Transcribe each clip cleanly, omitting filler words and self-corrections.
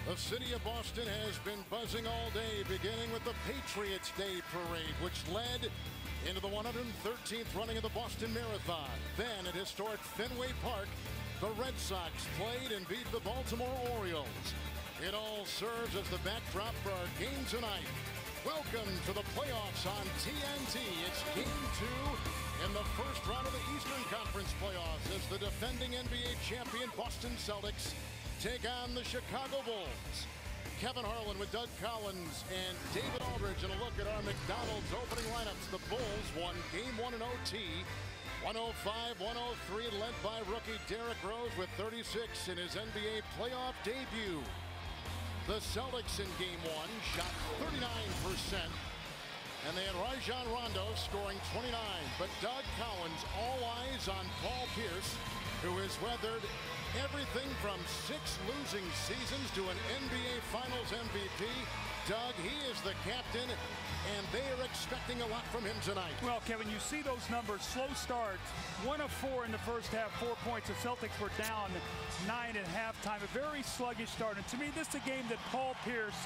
The city of Boston has been buzzing all day, beginning with the Patriots Day Parade, which led into the 113th running of the Boston Marathon. Then at historic Fenway Park, the Red Sox played and beat the Baltimore Orioles. It all serves as the backdrop for our game tonight. Welcome to the playoffs on TNT. It's Game 2 in the first round of the Eastern Conference playoffs as the defending NBA champion Boston Celtics take on the Chicago Bulls. Kevin Harlan with Doug Collins and David Aldridge, and a look at our McDonald's opening lineups. The Bulls won Game 1 in OT, 105-103, led by rookie Derrick Rose with 36 in his NBA playoff debut. The Celtics in Game 1 shot 39%, and they had Rajon Rondo scoring 29. But Doug Collins, all eyes on Paul Pierce, who has weathered everything from 6 losing seasons to an NBA Finals MVP. Doug, he is the captain, and they are expecting a lot from him tonight. Well, Kevin, you see those numbers. Slow start. 1 of 4 in the first half, 4 points. The Celtics were down 9 at halftime. A very sluggish start. And to me, this is a game that Paul Pierce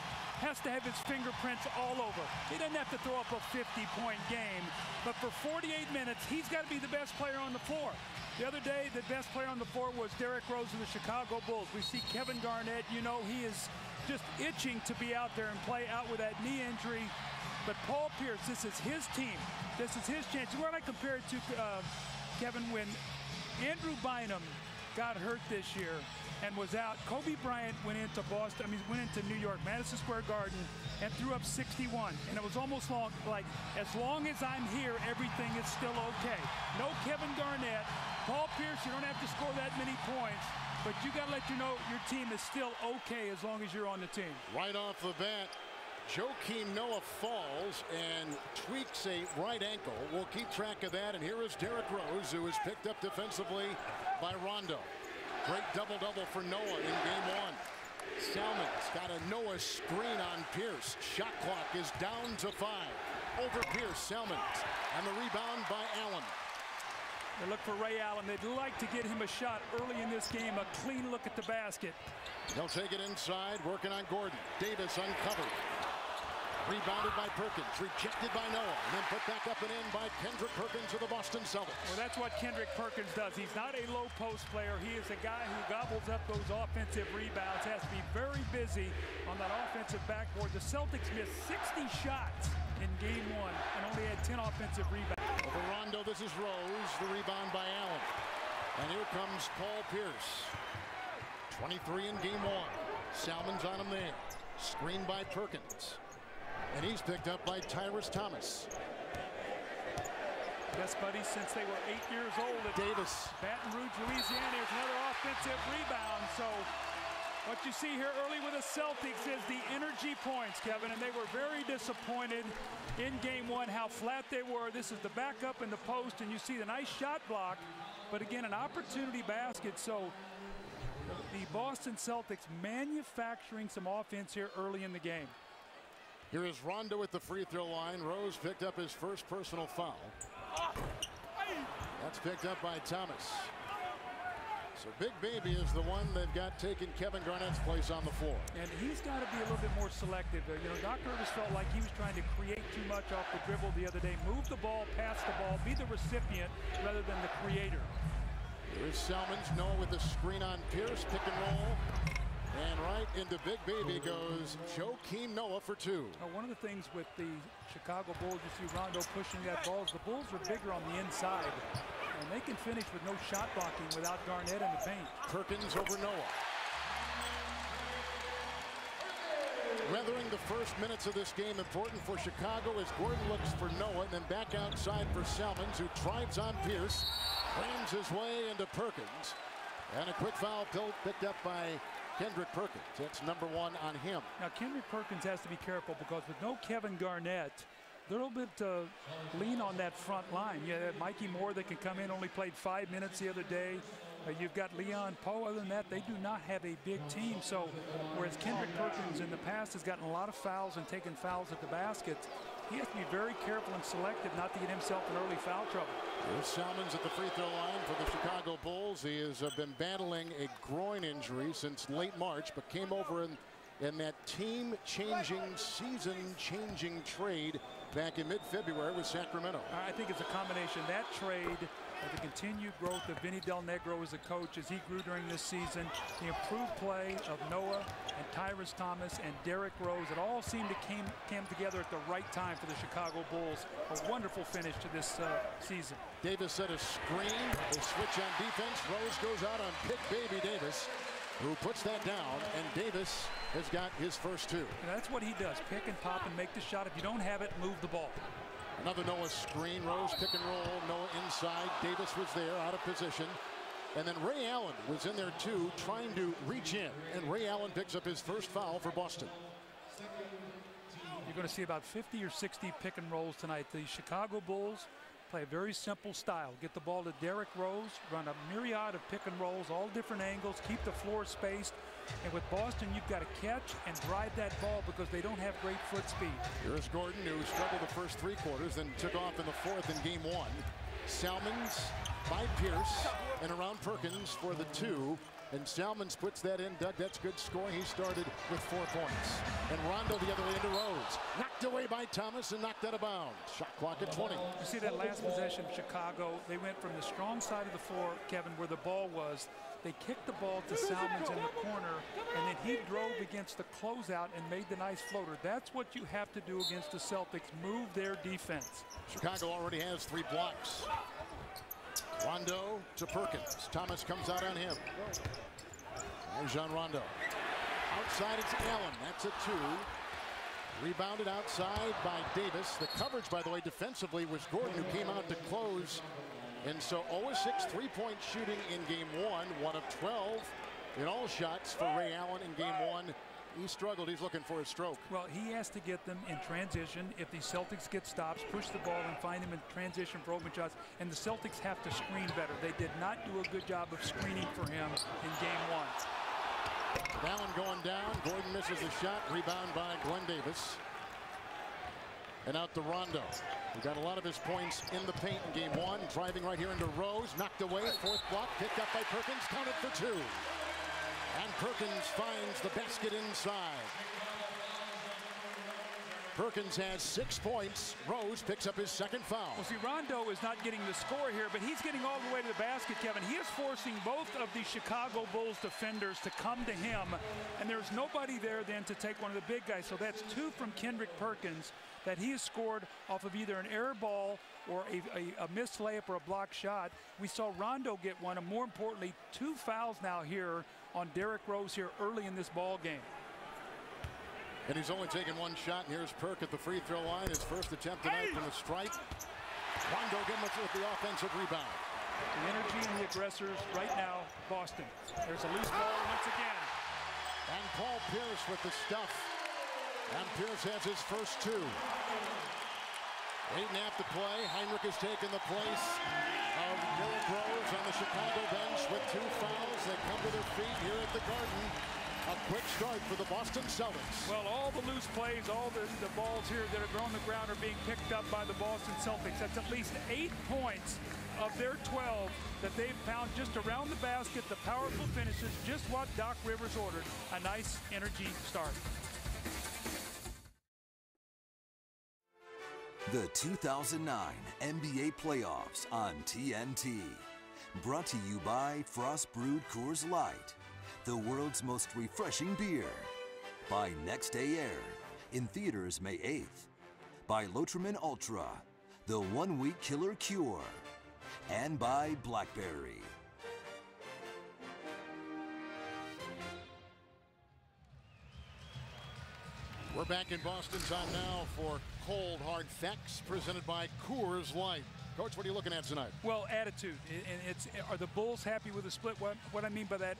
has to have his fingerprints all over. He doesn't have to throw up a 50-point game, but for 48 minutes, he's got to be the best player on the floor. The other day, the best player on the floor was Derrick Rose of the Chicago Bulls. We see Kevin Garnett. You know, he is just itching to be out there and play out with that knee injury. But Paul Pierce, this is his team. This is his chance. What I compare it to, Kevin, when Andrew Bynum got hurt this year and was out, Kobe Bryant went into went into New York, Madison Square Garden, and threw up 61. And it was almost like, as long as I'm here, everything is still okay. No Kevin Garnett. Paul Pierce, you don't have to score that many points, but you got to let you know your team is still okay as long as you're on the team. Right off the bat, Joakim Noah falls and tweaks a right ankle. We'll keep track of that. And here is Derrick Rose, who is picked up defensively by Rondo. Great double-double for Noah in Game 1. Salmon's got a Noah screen on Pierce. Shot clock is down to 5. Over Pierce, Salmons, and the rebound by Allen. They look for Ray Allen. They'd like to get him a shot early in this game, a clean look at the basket. They'll take it inside, working on Gordon. Davis uncovered. Rebounded by Perkins, rejected by Noah, and then put back up and in by Kendrick Perkins of the Boston Celtics. Well, that's what Kendrick Perkins does. He's not a low post player. He is a guy who gobbles up those offensive rebounds, has to be very busy on that offensive backboard. The Celtics missed 60 shots in Game 1 and only had 10 offensive rebounds. Over Rondo, this is Rose, the rebound by Allen. And here comes Paul Pierce. 23 in Game 1. Salmon's on him there. Screened by Perkins. And he's picked up by Tyrus Thomas. Best buddies since they were 8 years old at Davis. Baton Rouge, Louisiana. Here's another offensive rebound. So what you see here early with the Celtics is the energy points, Kevin, and they were very disappointed in Game 1 how flat they were. This is the backup in the post, and you see the nice shot block, but again, an opportunity basket. So the Boston Celtics manufacturing some offense here early in the game. Here is Rondo at the free throw line. Rose picked up his first personal foul. That's picked up by Thomas. So Big Baby is the one they've got taking Kevin Garnett's place on the floor. And he's got to be a little bit more selective. You know, Doc Rivers felt like he was trying to create too much off the dribble the other day. Move the ball, pass the ball, be the recipient rather than the creator. Here's Salmons. Noah with the screen on Pierce. Pick and roll. And right into Big Baby goes Joakim Noah for 2. Now, one of the things with the Chicago Bulls, you see Rondo pushing that ball. The Bulls are bigger on the inside, and they can finish with no shot blocking without Garnett in the paint. Perkins over Noah. Weathering the first minutes of this game, important for Chicago as Gordon looks for Noah, and then back outside for Salmons, who drives on Pierce, frames his way into Perkins, and a quick foul picked up by Kendrick Perkins. That's number 1 on him. Now Kendrick Perkins has to be careful because with no Kevin Garnett, they're a little bit lean on that front line. You have Mikey Moore that can come in, only played 5 minutes the other day. You've got Leon Poe. Other than that, they do not have a big team. So whereas Kendrick Perkins in the past has gotten a lot of fouls and taken fouls at the basket, he has to be very careful and selective not to get himself in early foul trouble. Here's Salmons at the free throw line for the Chicago Bulls. He has been battling a groin injury since late March, but came over in that team-changing, season-changing trade back in mid-February with Sacramento. I think it's a combination. That trade, the continued growth of Vinny Del Negro as a coach as he grew during this season, the improved play of Noah and Tyrus Thomas and Derrick Rose, it all seemed to came together at the right time for the Chicago Bulls. A wonderful finish to this season. Davis set a screen. They switch on defense. Rose goes out on pick baby Davis, who puts that down, and Davis has got his first two. And that's what he does, pick and pop and make the shot. If you don't have it, move the ball. Another Noah screen. Rose pick and roll. Noah inside. Davis was there, out of position. And then Ray Allen was in there too, trying to reach in. And Ray Allen picks up his first foul for Boston. You're going to see about 50 or 60 pick and rolls tonight. The Chicago Bulls play a very simple style. Get the ball to Derrick Rose, run a myriad of pick and rolls, all different angles, keep the floor spaced. And with Boston, you've got to catch and drive that ball because they don't have great foot speed. Here's Gordon, who struggled the first three quarters, then took off in the fourth in game one. Salmons by Pierce and around Perkins for the two. And Salmons puts that in. Doug, that's good scoring. He started with 4 points. And Rondo the other way into Rose. Knocked away by Thomas and knocked out of bounds. Shot clock at 20. You see that last possession, Chicago, they went from the strong side of the floor, Kevin, where the ball was. They kicked the ball to Salmons in the corner, and then he drove against the closeout and made the nice floater. That's what you have to do against the Celtics, move their defense. Chicago already has 3 blocks. Rondo to Perkins. Thomas comes out on him. There's Jean Rondo. Outside it's Allen. That's a 2. Rebounded outside by Davis. The coverage, by the way, defensively was Gordon, who came out to close. And so 0-6 3-point shooting in game 1. 1 of 12 in all shots for Ray Allen in game 1. He struggled. He's looking for a stroke. Well, he has to get them in transition. If the Celtics get stops, push the ball and find them in transition for open shots. And the Celtics have to screen better. They did not do a good job of screening for him in game 1. Allen going down. Gordon misses the shot. Rebound by Glenn Davis. And out to Rondo. He got a lot of his points in the paint in game 1. Driving right here into Rose. Knocked away. 4th block. Picked up by Perkins. Counted for 2. And Perkins finds the basket inside. Perkins has 6 points. Rose picks up his second foul. Well, see, Rondo is not getting the score here, but he's getting all the way to the basket, Kevin. He is forcing both of the Chicago Bulls defenders to come to him, and there's nobody there then to take one of the big guys. So that's 2 from Kendrick Perkins that he has scored off of either an air ball or a missed layup or a blocked shot. We saw Rondo get one, and more importantly, 2 fouls now here on Derrick Rose here early in this ball game. And he's only taken 1 shot, and here's Perk at the free throw line. His first attempt tonight from the stripe. Rondo getting with the offensive rebound. The energy and the aggressors right now, Boston. There's a loose ball once again. And Paul Pierce with the stuff. And Pierce has his first 2. 8.5 to play. Heinrich has taken the place of Derrick Rose on the Chicago bench with 2 fouls. They come to their feet here at the Garden. A quick start for the Boston Celtics. Well, all the loose plays, all the balls here that are on the ground are being picked up by the Boston Celtics. That's at least 8 points of their 12 that they've found just around the basket. The powerful finishes, just what Doc Rivers ordered. A nice energy start. The 2009 NBA Playoffs on TNT. Brought to you by Frost Brewed Coors Light, the world's most refreshing beer. By Next Day Air, in theaters May 8th. By Lotrimin Ultra, the 1-week killer cure. And by BlackBerry. We're back in Boston. Time now for Cold Hard Facts presented by Coors Light. Coach, what are you looking at tonight? Well, attitude. And are the Bulls happy with the split? What I mean by that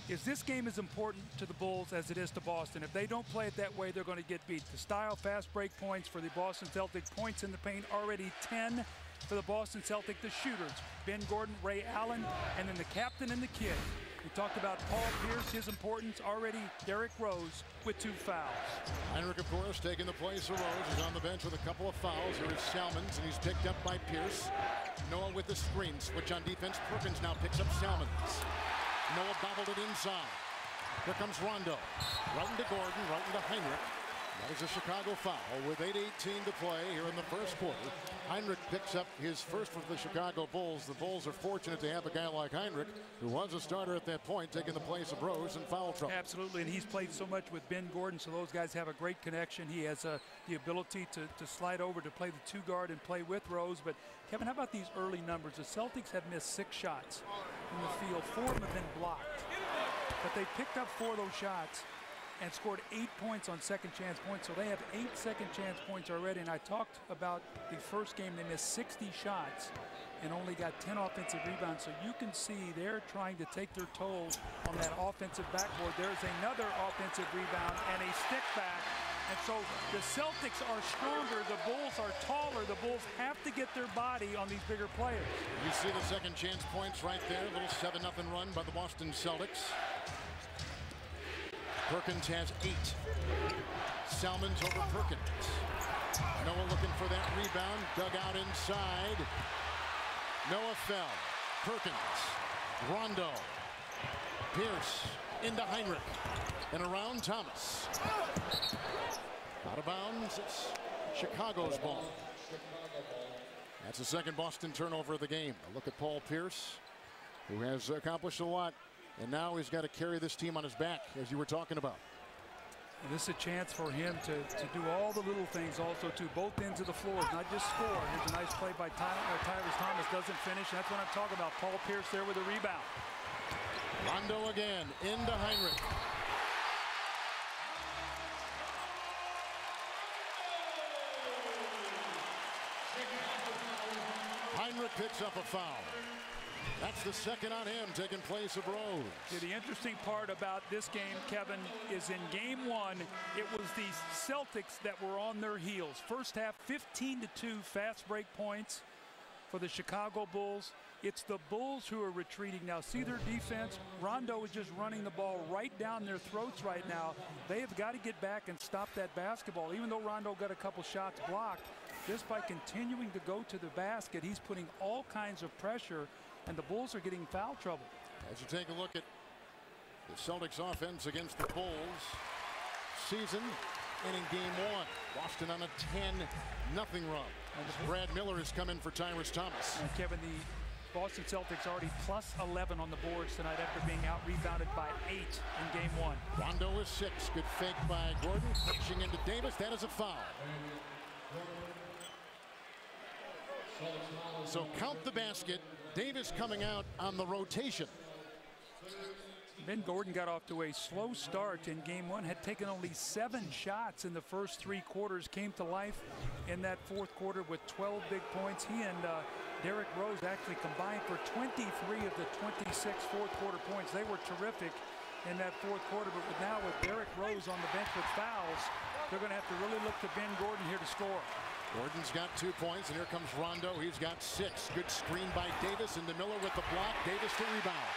is this game is important to the Bulls as it is to Boston. If they don't play it that way, they're going to get beat. The style, fast break points for the Boston Celtics, points in the paint, already 10 for the Boston Celtics. The shooters, Ben Gordon, Ray Allen, and then the captain and the kid. We talked about Paul Pierce, his importance, already Derrick Rose with 2 fouls. Heinrich, of course, taking the place of Rose. He's on the bench with a couple of fouls. Here is Salmons, and he's picked up by Pierce. Noah with the screen. Switch on defense. Perkins now picks up Salmons. Noah bobbled it inside. Here comes Rondo. Right into Gordon, right into Heinrich. That is a Chicago foul with 8:18 to play here in the first quarter. Heinrich picks up his first for the Chicago Bulls. The Bulls are fortunate to have a guy like Heinrich, who was a starter at that point, taking the place of Rose in foul trouble. Absolutely, and he's played so much with Ben Gordon, so those guys have a great connection. He has the ability to slide over to play the 2 guard and play with Rose. But Kevin, how about these early numbers? The Celtics have missed 6 shots in the field. 4 of them have been blocked, but they picked up 4 of those shots and scored 8 points on second chance points. So they have 8 second chance points already. And I talked about the first game, they missed 60 shots and only got 10 offensive rebounds. So you can see they're trying to take their toll on that offensive backboard. There's another offensive rebound and a stick back. And so the Celtics are stronger, the Bulls are taller. The Bulls have to get their body on these bigger players. You see the second chance points right there. A little 7-0 run by the Boston Celtics. Perkins has 8. Salmon's over Perkins. Noah looking for that rebound. Dug out inside. Noah fell. Perkins. Rondo. Pierce into Heinrich. And around Thomas. Out of bounds. It's Chicago's ball. That's the second Boston turnover of the game. A look at Paul Pierce, who has accomplished a lot. And now he's got to carry this team on his back, as you were talking about. And this is a chance for him to do all the little things also to both ends of the floor, not just score. Here's a nice play by Tyrese Thomas, doesn't finish. That's what I'm talking about. Paul Pierce there with a rebound. Rondo again, into Heinrich. Heinrich picks up a foul. That's the second on him, taking place of Rose. Yeah, the interesting part about this game, Kevin, is in game 1, it was the Celtics that were on their heels. First half, 15-2 fast break points for the Chicago Bulls. It's the Bulls who are retreating now. See their defense? Rondo is just running the ball right down their throats right now. They have got to get back and stop that basketball. Even though Rondo got a couple shots blocked, just by continuing to go to the basket, he's putting all kinds of pressure, and the Bulls are getting foul trouble. As you take a look at the Celtics offense against the Bulls season, and in game 1, Boston on a 10-0 run. And Brad Miller has come in for Tyrese Thomas. And Kevin, the Boston Celtics already plus 11 on the boards tonight after being out-rebounded by 8 in game 1. Rondo is 6. Good fake by Gordon. Pushing into Davis. That is a foul. So count the basket. Davis coming out on the rotation. Ben Gordon got off to a slow start in game 1, had taken only 7 shots in the first 3 quarters, came to life in that fourth quarter with 12 big points. He and Derrick Rose actually combined for 23 of the 26 fourth quarter points. They were terrific in that fourth quarter, but now with Derrick Rose on the bench with fouls, they're going to have to really look to Ben Gordon here to score. Gordon's got 2 points, and here comes Rondo. He's got 6. Good screen by Davis, into Miller with the block. Davis to rebound.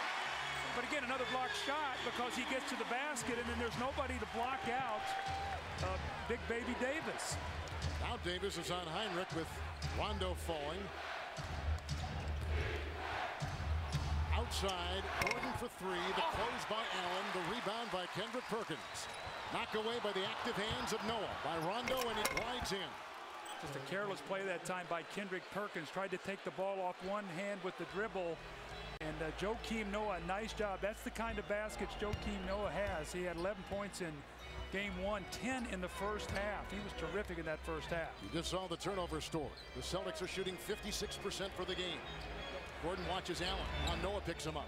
But again, another blocked shot because he gets to the basket, and then there's nobody to block out Big Baby Davis. Now Davis is on Heinrich with Rondo falling. Outside, Gordon for 3. The close by Allen. The rebound by Kendrick Perkins. Knocked away by the active hands of Noah. By Rondo, and he glides in. Just a careless play that time by Kendrick Perkins. Tried to take the ball off one hand with the dribble. And Joakim Noah, nice job. That's the kind of baskets Joakim Noah has. He had 11 points in game 1, 10 in the first half. He was terrific in that first half. You just saw the turnover story. The Celtics are shooting 56% for the game. Gordon watches Allen. Now Noah picks him up.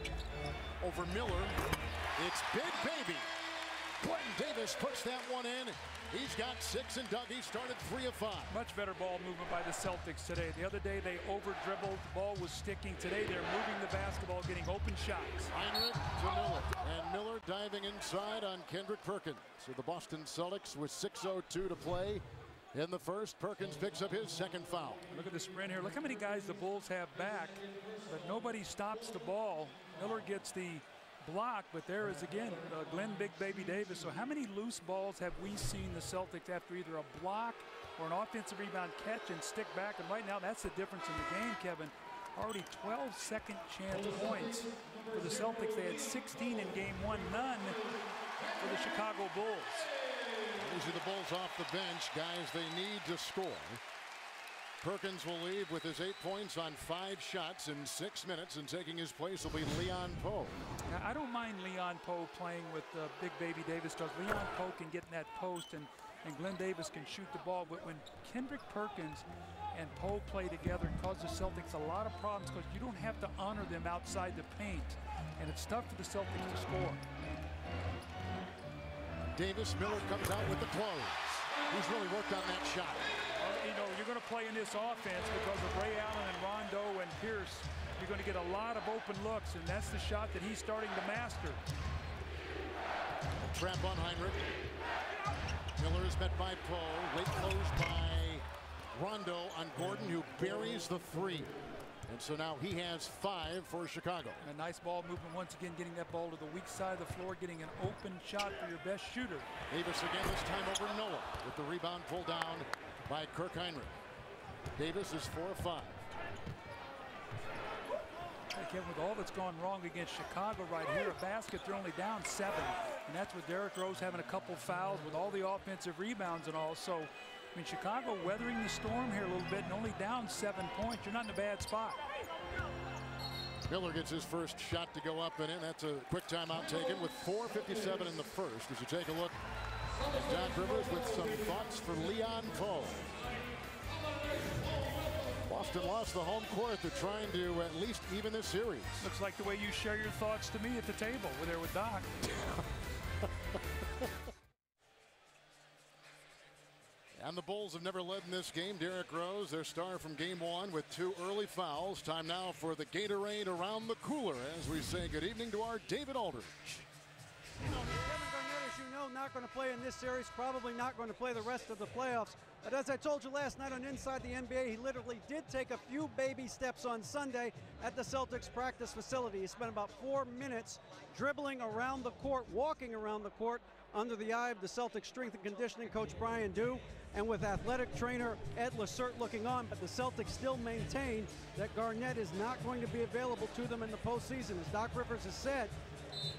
Over Miller. It's Big Baby. Glenn Davis puts that one in. He's got 6, and Dougie started 3 of 5. Much better ball movement by the Celtics today. The other day they over-dribbled. The ball was sticking. Today they're moving the basketball, getting open shots. Heinrich to Miller. And Miller diving inside on Kendrick Perkins. So the Boston Celtics with 6:02 to play in the first. Perkins picks up his second foul. Look at the sprint here. Look how many guys the Bulls have back, but nobody stops the ball. Miller gets the block, but there is again Glenn Big Baby Davis. So how many loose balls have we seen the Celtics after either a block or an offensive rebound catch and stick back? And right now that's the difference in the game, Kevin. Already 12 second chance points for the Celtics. They had 16 in game 1, none for the Chicago Bulls. These are the Bulls off the bench, guys they need to score. Perkins will leave with his 8 points on 5 shots in 6 minutes, and taking his place will be Leon Poe. Now, I don't mind Leon Poe playing with Big Baby Davis, because Leon Poe can get in that post and Glenn Davis can shoot the ball. But when Kendrick Perkins and Poe play together, it causes the Celtics a lot of problems, because you don't have to honor them outside the paint, and it's tough for the Celtics to score. Davis, Miller comes out with the close. He's really worked on that shot. You know, you're going to play in this offense because of Ray Allen and Rondo and Pierce. You're going to get a lot of open looks, and that's the shot that he's starting to master. A trap on Heinrich. Miller is met by Poe. Late close by Rondo on Gordon, who buries the 3. And so now he has 5 for Chicago. A nice ball movement once again, getting that ball to the weak side of the floor, getting an open shot for your best shooter. Davis again, this time over Noah, with the rebound pulled down by Kirk Heinrich. Davis is 4 of 5. Again, with all that's gone wrong against Chicago right here, a basket, they're only down 7. And that's with Derrick Rose having a couple fouls with all the offensive rebounds and all. So, I mean, Chicago weathering the storm here a little bit and only down 7 points. You're not in a bad spot. Miller gets his first shot to go up and in. That's a quick timeout taken with 4:57 in the first. As you take a look at Doc Rivers with some thoughts for Leon Poe. Boston lost the home court. They're trying to at least even this series. Looks like the way you share your thoughts to me at the table. We're there with Doc. And the Bulls have never led in this game. Derrick Rose, their star from game 1, with 2 early fouls. Time now for the Gatorade around the cooler as we say good evening to our David Aldridge. Kevin Garnett, as you know, not going to play in this series, probably not going to play the rest of the playoffs. But as I told you last night on Inside the NBA, he literally did take a few baby steps on Sunday at the Celtics practice facility. He spent about 4 minutes dribbling around the court, walking around the court, under the eye of the Celtics strength and conditioning coach Brian Dew, and with athletic trainer Ed Lacerte looking on. But the Celtics still maintain that Garnett is not going to be available to them in the postseason. As Doc Rivers has said,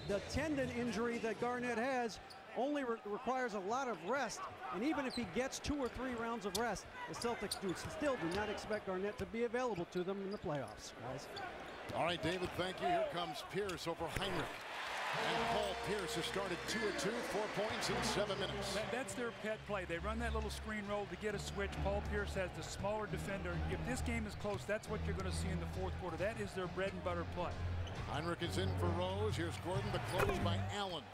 the tendon injury that Garnett has only requires a lot of rest, and even if he gets 2 or 3 rounds of rest, the Celtics still do not expect Garnett to be available to them in the playoffs, guys. All right, David, thank you. Here comes Pierce over Heinrich. And Paul Pierce has started 2 of 2, 4 points in 7 minutes. That's their pet play. They run that little screen roll to get a switch. Paul Pierce has the smaller defender. If this game is close, that's what you're going to see in the 4th quarter. That is their bread and butter play. Heinrich is in for Rose. Here's Gordon, the close by Allen.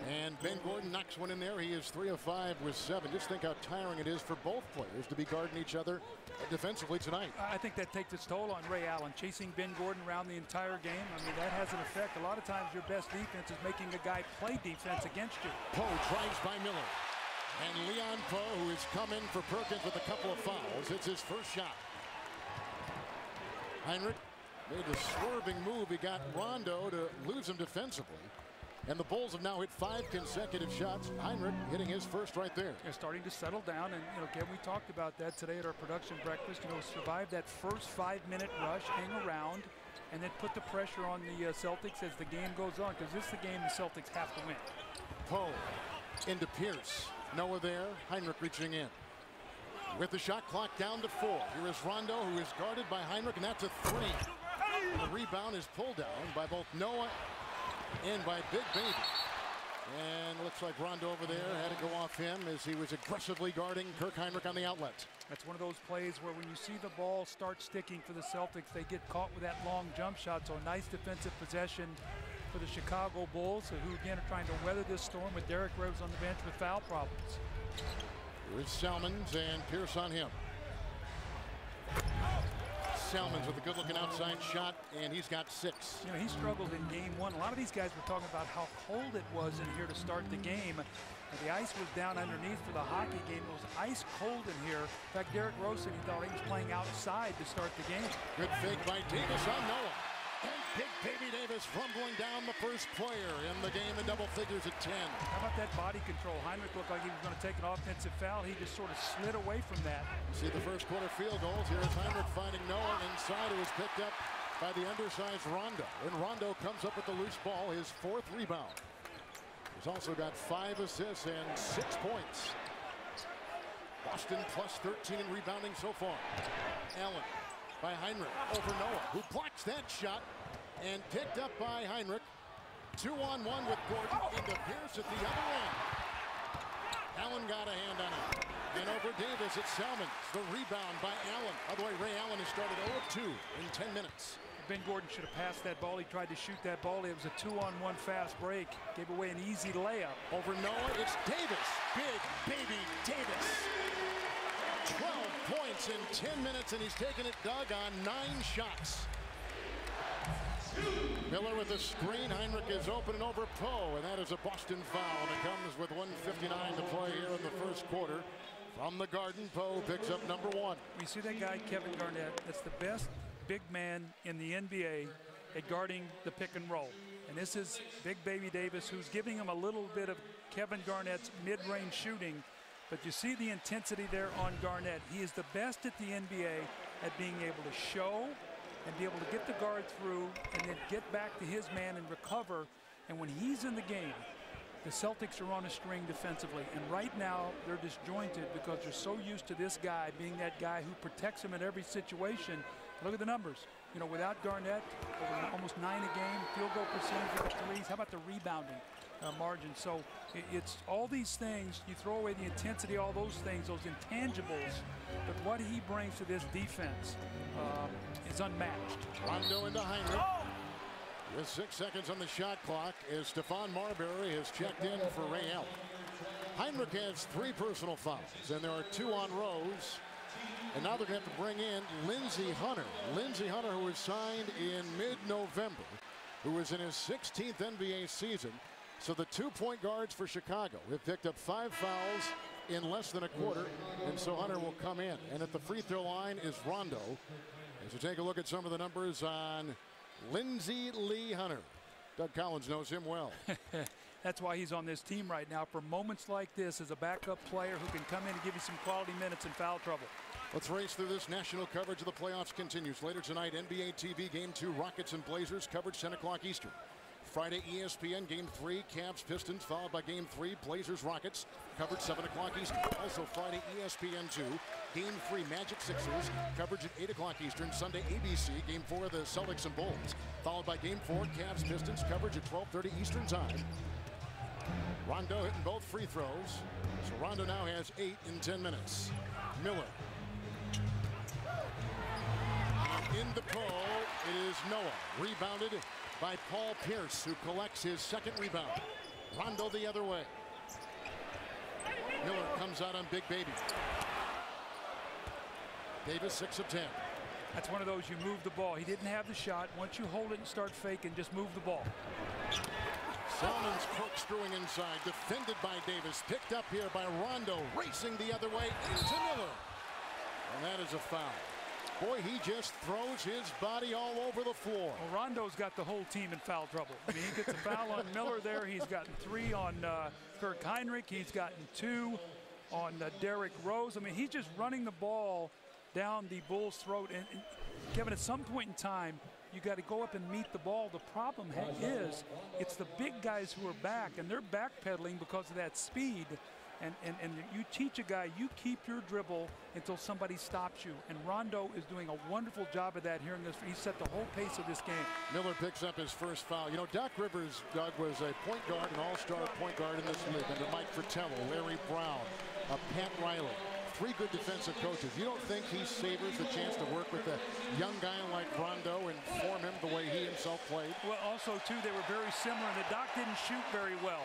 And Ben Gordon knocks one in there. He is 3 of 5 with 7. Just think how tiring it is for both players to be guarding each other defensively tonight. I think that takes its toll on Ray Allen, chasing Ben Gordon around the entire game. I mean, that has an effect. A lot of times your best defense is making a guy play defense against you. Poe tries by Miller. And Leon Poe, who has come in for Perkins with a couple of fouls, hits his first shot. Heinrich made a swerving move. He got Rondo to lose him defensively. And the Bulls have now hit 5 consecutive shots. Heinrich hitting his first right there. They're starting to settle down, and again, we talked about that today at our production breakfast. Survive that first 5-minute rush, hang around, and then put the pressure on the Celtics as the game goes on, because this is the game the Celtics have to win. Poe into Pierce. Noah there. Heinrich reaching in. With the shot clock down to 4. Here is Rondo, who is guarded by Heinrich, and that's a 3. And the rebound is pulled down by both Noah and by Big Baby. And looks like Rondo over there had to go off him as he was aggressively guarding Kirk Heinrich on the outlet. That's one of those plays where when you see the ball start sticking for the Celtics, they get caught with that long jump shot. So a nice defensive possession for the Chicago Bulls, who again are trying to weather this storm with Derrick Rose on the bench with foul problems. Here's Salmons and Pierce on him. Salmons with a good-looking outside shot, and he's got 6. He struggled in game 1. A lot of these guys were talking about how cold it was in here to start the game. And the ice was down underneath for the hockey game. It was ice cold in here. In fact, Derrick Rose said he thought he was playing outside to start the game. Good fake by Davis on Noah. And Big Baby Davis rumbling down the first player in the game in double figures at 10. How about that body control? Heinrich looked like he was going to take an offensive foul. He just sort of slid away from that. You see the first quarter field goals. Here is Heinrich finding Noah inside, who was picked up by the undersized Rondo. And Rondo comes up with the loose ball, his 4th rebound. He's also got 5 assists and 6 points. Boston plus 13 in rebounding so far. Allen by Heinrich over Noah, who blocks that shot and picked up by Heinrich. 2-on-1 with Gordon into Pierce at the other end. Allen got a hand on it. And over Davis, it's Salmons. The rebound by Allen. By the way, Ray Allen has started 0-2 in 10 minutes. Ben Gordon should have passed that ball. He tried to shoot that ball. It was a 2-on-1 fast break. Gave away an easy layup. Over Noah, it's Davis. Big baby Davis. 12 points in 10 minutes, and he's taken it, Doug, on 9 shots. Miller with a screen. Heinrich is open and over Poe, and that is a Boston foul. And it comes with 1:59 to play here in the first quarter. From the Garden, Poe picks up number 1. You see that guy, Kevin Garnett? That's the best big man in the NBA at guarding the pick and roll. And this is Big Baby Davis, who's giving him a little bit of Kevin Garnett's mid-range shooting. But you see the intensity there on Garnett. He is the best at the NBA at being able to show and be able to get the guard through and then get back to his man and recover. And when he's in the game, the Celtics are on a string defensively. And right now, they're disjointed because they're so used to this guy being that guy who protects him in every situation. Look at the numbers. You know, without Garnett, almost 9 a game, field goal percentage with the threes. How about the rebounding margin? So it's all these things. You throw away the intensity, all those things, those intangibles. But what he brings to this defense is unmatched. Rondo into Heinrich. With 6 seconds on the shot clock as Stephon Marbury has checked in for Ray Allen. Heinrich has 3 personal fouls, and there are 2 on Rose. And now they're going to have to bring in Lindsey Hunter. Lindsey Hunter, who was signed in mid-November, who was in his 16th NBA season. So the 2-point guards for Chicago have picked up 5 fouls in less than a quarter, and so Hunter will come in. And at the free throw line is Rondo. As you take a look at some of the numbers on Lindsey Lee Hunter. Doug Collins knows him well. That's why he's on this team right now, for moments like this as a backup player who can come in and give you some quality minutes in foul trouble. Let's race through this. National coverage of the playoffs continues. Later tonight, NBA TV Game 2, Rockets and Blazers, coverage 10 o'clock Eastern. Friday, ESPN Game 3, Cavs Pistons, followed by Game 3, Blazers Rockets, coverage 7 o'clock Eastern. Also Friday, ESPN 2, Game 3, Magic Sixers, coverage at 8 o'clock Eastern. Sunday, ABC, Game 4, the Celtics and Bulls, followed by Game 4, Cavs Pistons, coverage at 12:30 Eastern Time. Rondo hitting both free throws. So Rondo now has 8 in 10 minutes. Miller. In the Poe, it is Noah. Rebounded by Paul Pierce, who collects his second rebound. Rondo the other way. Miller comes out on Big Baby. Davis 6 of 10. That's one of those, you move the ball. He didn't have the shot. Once you hold it and start faking, just move the ball. Salmons corkscrewing inside, defended by Davis, picked up here by Rondo, racing the other way into Miller. And that is a foul. Boy, he just throws his body all over the floor. Well, Rondo's got the whole team in foul trouble. I mean, he gets a foul on Miller there. He's gotten 3 on Kirk Heinrich. He's gotten 2 on Derrick Rose. I mean, he's just running the ball down the Bulls' throat. And Kevin, at some point in time, you got to go up and meet the ball. The problem is it's the big guys who are back, and they're backpedaling because of that speed. And you teach a guy, you keep your dribble until somebody stops you. And Rondo is doing a wonderful job of that here in this. He set the whole pace of this game. Miller picks up his first foul. You know, Doc Rivers, Doug, was a point guard, an all-star point guard in this league under Mike Fratello, Larry Brown, Pat Riley. 3 good defensive coaches. You don't think he savors the chance to work with a young guy like Rondo and form him the way he himself played? Well, also, too, they were very similar. And the Doc didn't shoot very well.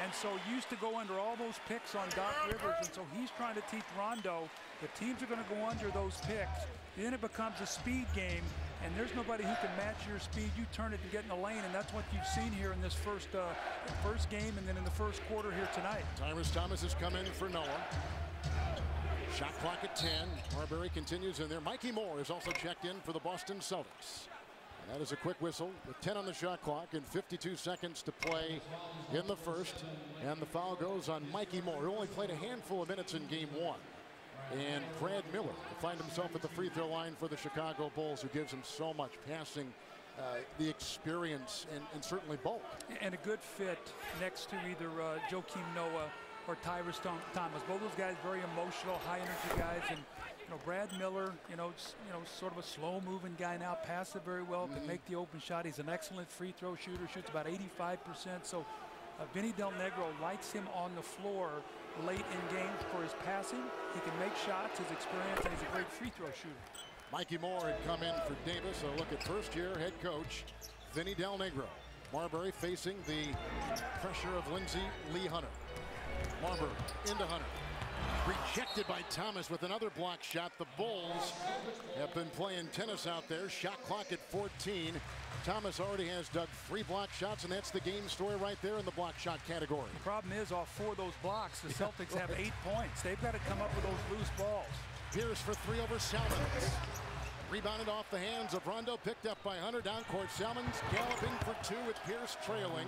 And so used to go under all those picks on Doc Rivers. And so he's trying to teach Rondo the teams are going to go under those picks. Then it becomes a speed game. And there's nobody who can match your speed. You turn it and get in the lane. And that's what you've seen here in this first game and then in the first quarter here tonight. Tyrese Thomas has come in for Noah. Shot clock at 10. Marbury continues in there. Mikey Moore is also checked in for the Boston Celtics. And that is a quick whistle with 10 on the shot clock and 52 seconds to play in the first. And the foul goes on Mikey Moore, who only played a handful of minutes in game 1. And Brad Miller will find himself at the free throw line for the Chicago Bulls, who gives him so much passing the experience and certainly bulk. And a good fit next to either Joakim Noah or Tyrus Thomas. Both those guys very emotional, high-energy guys. And Brad Miller, sort of a slow-moving guy now, passes it very well, can make the open shot. He's an excellent free throw shooter, shoots about 85%. So Vinny Del Negro likes him on the floor late in games for his passing. He can make shots, his experience, and he's a great free throw shooter. Mikey Moore had come in for Davis. A look at first-year head coach Vinny Del Negro. Marbury facing the pressure of Lindsey Lee Hunter. Marbury into Hunter. Rejected by Thomas with another block shot. The Bulls have been playing tennis out there. Shot clock at 14. Thomas already has dug 3 block shots, and that's the game story right there in the block shot category. The problem is, off 4 of those blocks, the Celtics have 8 points. They've got to come up with those loose balls. Pierce for 3 over Salmons. Rebounded off the hands of Rondo, picked up by Hunter. Down court, Salmons galloping for 2 with Pierce trailing.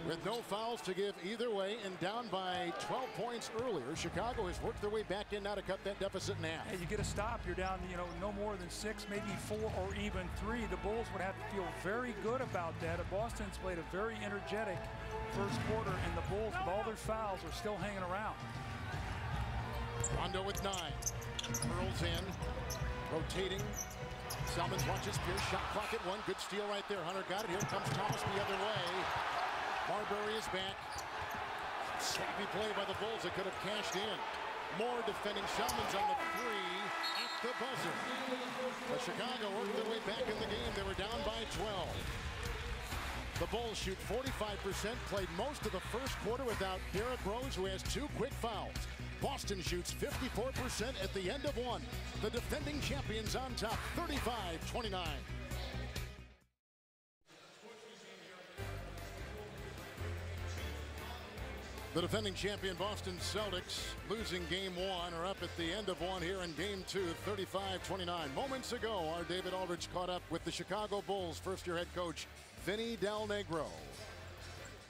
With no fouls to give either way and down by 12 points earlier. Chicago has worked their way back in now to cut that deficit in half. Hey, you get a stop, you're down, no more than 6, maybe 4 or even 3. The Bulls would have to feel very good about that. Boston's played a very energetic first quarter, and the Bulls, with all their fouls, are still hanging around. Rondo with 9. Curls in. Rotating. Salmons watches Pierce. Shot clock at 1. Good steal right there. Hunter got it. Here comes Thomas the other way. Marbury is back. Savvy play by the Bulls that could have cashed in. Moore defending Salmons on the 3 at the buzzer. But Chicago worked their way back in the game. They were down by 12. The Bulls shoot 45%. Played most of the first quarter without Derrick Rose, who has 2 quick fouls. Boston shoots 54% at the end of 1. The defending champions on top, 35-29. The defending champion Boston Celtics, losing game 1, are up at the end of 1 here in game 2, 35-29. Moments ago, our David Aldridge caught up with the Chicago Bulls first-year head coach Vinny Del Negro.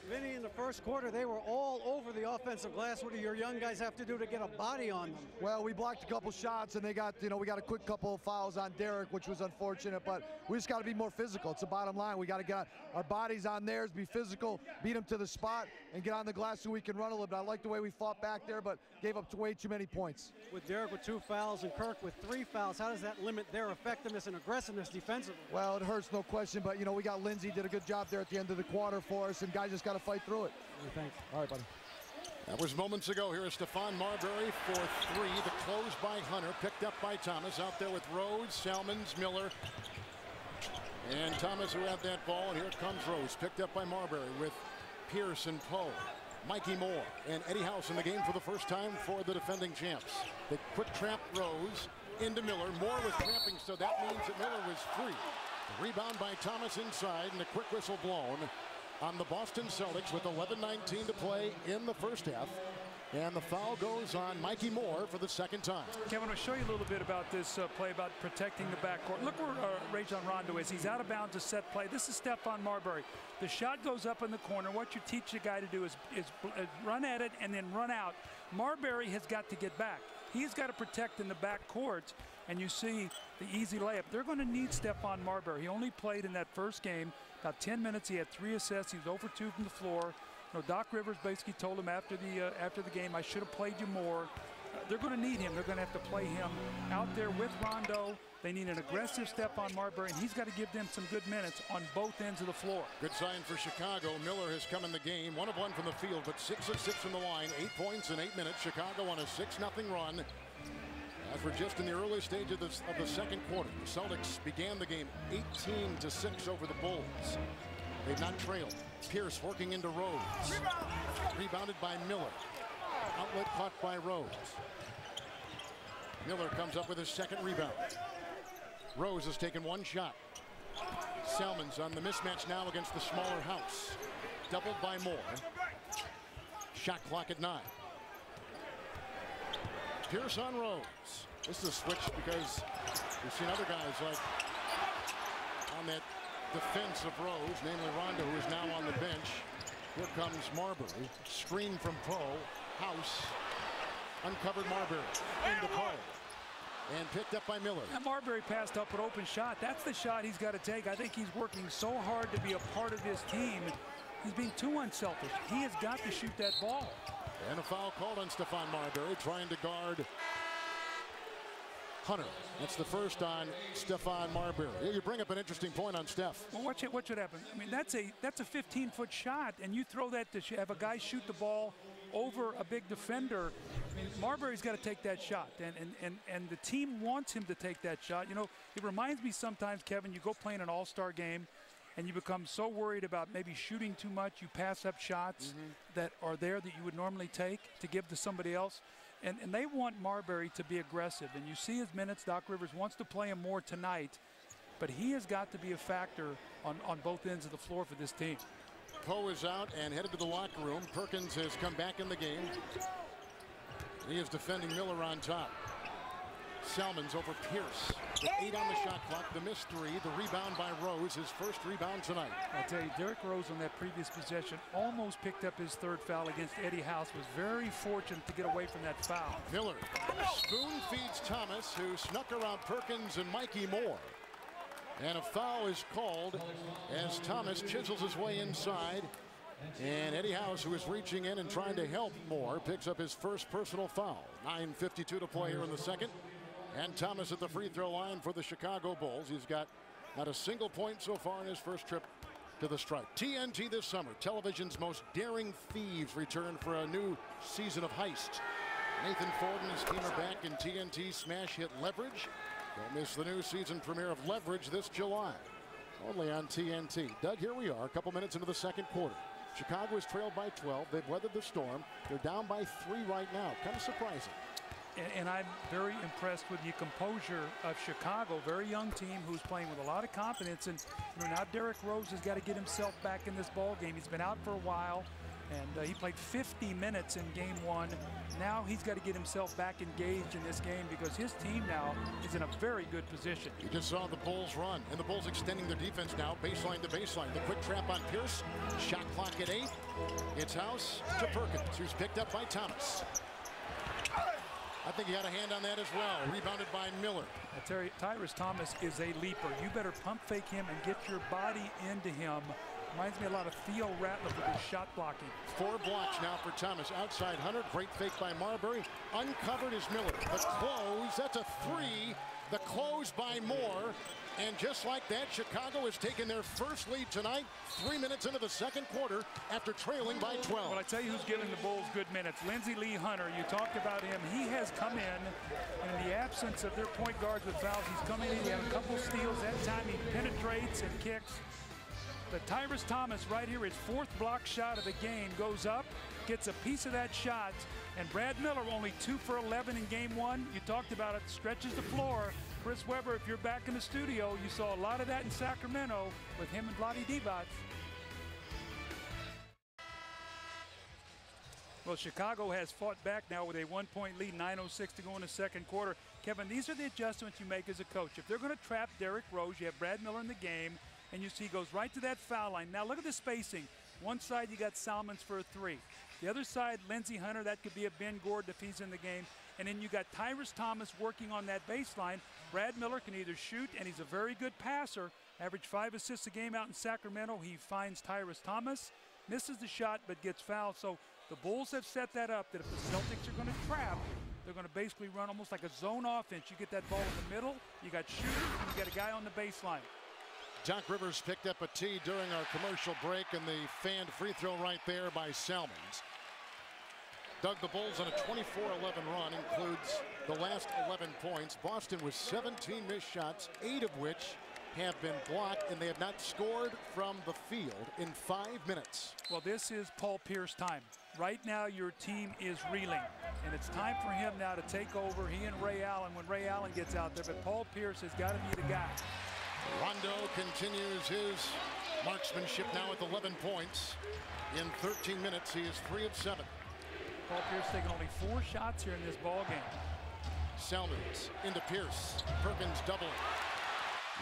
Vinny, in the first quarter, they were all over the offensive glass. What do your young guys have to do to get a body on them? Well, we blocked a couple shots, and they got, we got a quick couple of fouls on Derrick, which was unfortunate, but we just got to be more physical. It's the bottom line. We got to get our bodies on theirs, be physical, beat them to the spot, and get on the glass so we can run a little bit. I like the way we fought back there, but gave up way too many points. With Derrick with 2 fouls and Kirk with 3 fouls, how does that limit their effectiveness and aggressiveness defensively? Well, it hurts, no question, but, we got Lindsey, did a good job there at the end of the quarter for us, and guys just got to fight through it. Thanks. All right, buddy. That was moments ago. Here is Stephon Marbury for 3. The close by Hunter, picked up by Thomas. Out there with Rose, Salmons, Miller, and Thomas who had that ball. And here comes Rose, picked up by Marbury with Pierce and Poe. Mikey Moore and Eddie House in the game for the first time for the defending champs. They quick trap Rose into Miller. Moore was trapping, so that means that Miller was free. The rebound by Thomas inside, and a quick whistle blown on the Boston Celtics with 11:19 to play in the first half. And the foul goes on Mikey Moore for the second time. Kevin, I'll show you a little bit about this play about protecting the backcourt. Look where Rajon Rondo is. He's out of bounds, a set play. This is Stephon Marbury. The shot goes up in the corner. What you teach the guy to do is run at it and then run out. Marbury has got to get back. He's got to protect in the backcourt. And you see the easy layup. They're going to need Stephon Marbury. He only played in that first game about 10 minutes. He had 3 assists. He was over 2 from the floor. Doc Rivers basically told him after the game, I should have played you more. They're going to need him. They're going to have to play him out there with Rondo. They need an aggressive Stephon Marbury, and he's got to give them some good minutes on both ends of the floor. Good sign for Chicago. Miller has come in the game, 1 of 1 from the field, but 6 of 6 from the line. 8 points in 8 minutes. Chicago on a 6-0 run. As we're just in the early stage of the second quarter, the Celtics began the game 18-6 over the Bulls. They've not trailed. Pierce working into Rose. Rebounded by Miller. Outlet caught by Rose. Miller comes up with his second rebound. Rose has taken 1 shot. Salmons on the mismatch now against the smaller House. Doubled by Moore. Shot clock at 9. Pierce on Rose. This is a switch because we've seen other guys like on that defense of Rose, namely Rondo, who is now on the bench. Here comes Marbury. Screen from Poe. House. Uncovered Marbury. Into Poe. and picked up by Miller. And Marbury passed up an open shot. That's the shot he's got to take. I think he's working so hard to be a part of this team. He's being too unselfish. He has got to shoot that ball. And a foul called on Stephon Marbury, trying to guard Hunter. That's the first on Stephon Marbury. You bring up an interesting point on Steph. Well, what should happen? I mean, that's a 15-foot shot, and you throw that to have a guy shoot the ball over a big defender. I mean, Marbury's got to take that shot, and the team wants him to take that shot. You know, it reminds me sometimes, Kevin, you go play in an all-star game, and you become so worried about maybe shooting too much, you pass up shots that are there that you would normally take to give to somebody else. And they want Marbury to be aggressive. And you see his minutes. Doc Rivers wants to play him more tonight. But he has got to be a factor on both ends of the floor for this team. Poe is out and headed to the locker room. Perkins has come back in the game. He is defending Miller on top. Salmons over Pierce. With 8 on the shot clock. The missed 3. The rebound by Rose. His first rebound tonight. I'll tell you, Derrick Rose on that previous possession almost picked up his 3rd foul against Eddie House. Was very fortunate to get away from that foul. Miller spoon feeds Thomas, who snuck around Perkins and Mikey Moore. And a foul is called as Thomas chisels his way inside. And Eddie House, who is reaching in and trying to help Moore, picks up his first personal foul. 9:52 to play here in the second. And Thomas at the free throw line for the Chicago Bulls. He's got not a single point so far in his first trip to the stripe. TNT this summer, television's most daring thieves return for a new season of heists. Nathan Ford and his team are back in TNT smash hit Leverage. Don't miss the new season premiere of Leverage this July. Only on TNT. Doug, here we are, a couple minutes into the second quarter. Chicago is trailed by 12. They've weathered the storm. They're down by 3 right now. Kind of surprising. And I'm very impressed with the composure of Chicago. Very young team who's playing with a lot of confidence. And you know, now Derrick Rose has got to get himself back in this ball game. He's been out for a while, and he played 50 minutes in game 1. Now he's got to get himself back engaged in this game because his team now is in a very good position. You just saw the Bulls run, and the Bulls extending their defense now, baseline to baseline. The quick trap on Pierce. Shot clock at 8. It's House to Perkins, who's picked up by Thomas. I think he had a hand on that as well. Rebounded by Miller. I tell you, Tyrus Thomas is a leaper. You better pump fake him and get your body into him. Reminds me a lot of Theo Ratliff with his shot blocking. 4 blocks now for Thomas. Outside Hunter. Great fake by Marbury. Uncovered is Miller. The close. That's a 3. The close by Moore. And just like that, Chicago has taken their first lead tonight, 3 minutes into the second quarter after trailing by 12. Well, I tell you who's giving the Bulls good minutes. Lindsey Lee Hunter, you talked about him. He has come in, and in the absence of their point guards with fouls, he's come in. He had a couple steals. That time he penetrates and kicks. But Tyrus Thomas right here, his 4th block shot of the game, goes up, gets a piece of that shot, and Brad Miller only 2 for 11 in game 1. You talked about it, stretches the floor. Chris Webber, if you're back in the studio, you saw a lot of that in Sacramento with him and Vlade Divac. Well, Chicago has fought back now with a 1-point lead, 9:06 to go in the second quarter. Kevin, these are the adjustments you make as a coach. If they're going to trap Derrick Rose, you have Brad Miller in the game, and you see he goes right to that foul line. Now look at the spacing. One side you got Salmons for a 3. The other side, Lindsey Hunter, that could be a Ben Gordon if he's in the game. And then you got Tyrus Thomas working on that baseline. Brad Miller can either shoot, and he's a very good passer. Averaged 5 assists a game out in Sacramento. He finds Tyrus Thomas, misses the shot, but gets fouled. So the Bulls have set that up that if the Celtics are going to trap, they're going to basically run almost like a zone offense. You get that ball in the middle, you got shooters, and you got a guy on the baseline. Doc Rivers picked up a tee during our commercial break, and the fanned free throw right there by Salmons. Doug, the Bulls on a 24-11 run includes the last 11 points. Boston with 17 missed shots, 8 of which have been blocked, and they have not scored from the field in 5 minutes. Well, this is Paul Pierce time. Right now, your team is reeling, and it's time for him now to take over. He and Ray Allen, when Ray Allen gets out there, but Paul Pierce has got to be the guy. Rondo continues his marksmanship now with 11 points. In 13 minutes, he is 3 of 7. Paul Pierce taking only 4 shots here in this ball game. Salmons into Pierce. Perkins doubling.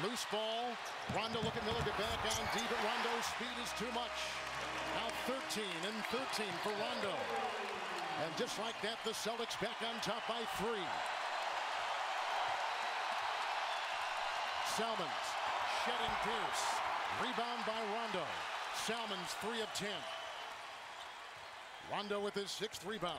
Loose ball. Rondo, look at Miller get back on D, but Rondo's speed is too much. Now 13 and 13 for Rondo. And just like that, the Celtics back on top by 3. Salmons shedding Pierce. Rebound by Rondo. Salmons 3 of 10. Rondo with his 6th rebound.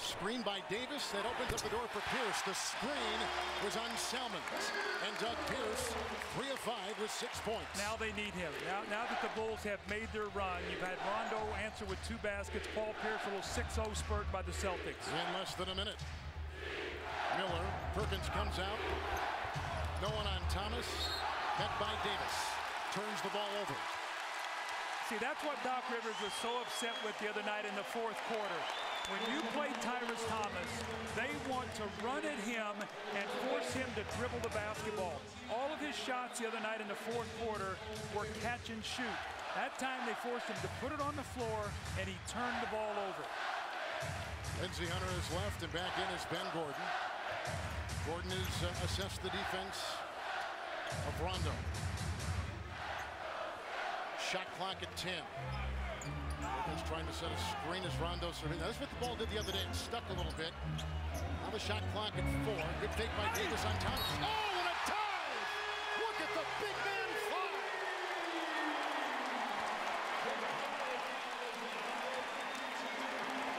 Screen by Davis. That opens up the door for Pierce. The screen was on Salmons. And Doug Pierce, 3 of 5 with 6 points. Now they need him. Now that the Bulls have made their run, you've had Rondo answer with 2 baskets. Paul Pierce, a little 6-0 spurt by the Celtics. In less than a minute. Miller. Perkins comes out. No one on Thomas. Met by Davis. Turns the ball over. See, that's what Doc Rivers was so upset with the other night in the 4th quarter. When you play Tyrus Thomas, they want to run at him and force him to dribble the basketball. All of his shots the other night in the 4th quarter were catch and shoot. That time they forced him to put it on the floor, and he turned the ball over. Lindsey Hunter is left, and back in is Ben Gordon. Gordon has assessed the defense of Rondo. Shot clock at 10. He's trying to set a screen as Rondo surveys. That's what the ball did the other day. It stuck a little bit. Now the shot clock at 4. Good take by Davis on Thomas. Oh, and a dive! Look at the big man fly!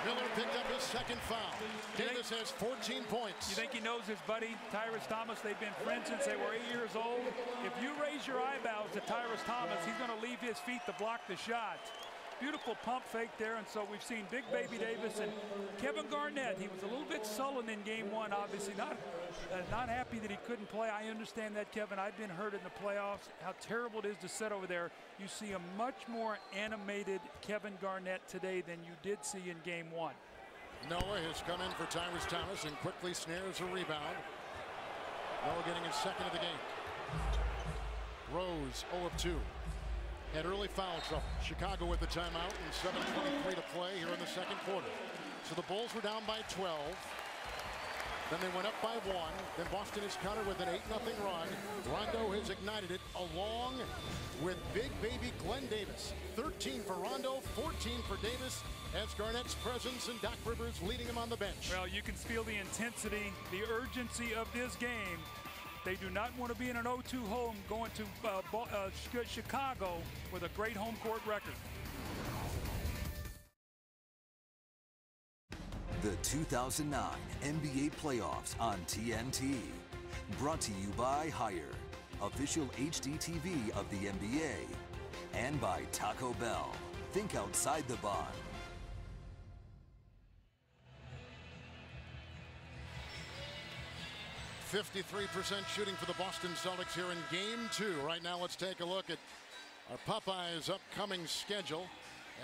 Miller picked up his 2nd foul. Davis has 14 points. You think he knows his buddy, Tyrus Thomas? They've been friends since they were 8 years old. If you raise your eyebrows at Tyrus Thomas, he's going to leave his feet to block the shot. Beautiful pump fake there, and so we've seen Big Baby Davis and Kevin Garnett. He was a little bit sullen in game 1, obviously not happy that he couldn't play. I understand that, Kevin. I've been hurt in the playoffs. How terrible it is to sit over there. You see a much more animated Kevin Garnett today than you did see in game 1. Noah has come in for Tyrus Thomas and quickly snares a rebound. Noah getting his 2nd of the game. Rose 0 of 2. Had early foul trouble. Chicago with the timeout and 7:23 to play here in the 2nd quarter. So the Bulls were down by 12. Then they went up by 1. Then Boston is countered with an 8-0 run. Rondo has ignited it along with Big Baby Glenn Davis. 13 for Rondo, 14 for Davis, as Garnett's presence and Doc Rivers leading him on the bench. Well, you can feel the intensity, the urgency of this game. They do not want to be in an 0-2 home going to Chicago with a great home court record. The 2009 NBA Playoffs on TNT. Brought to you by Hire, official HDTV of the NBA. And by Taco Bell. Think outside the box. 53% shooting for the Boston Celtics here in game 2. Right now, let's take a look at our Popeyes upcoming schedule.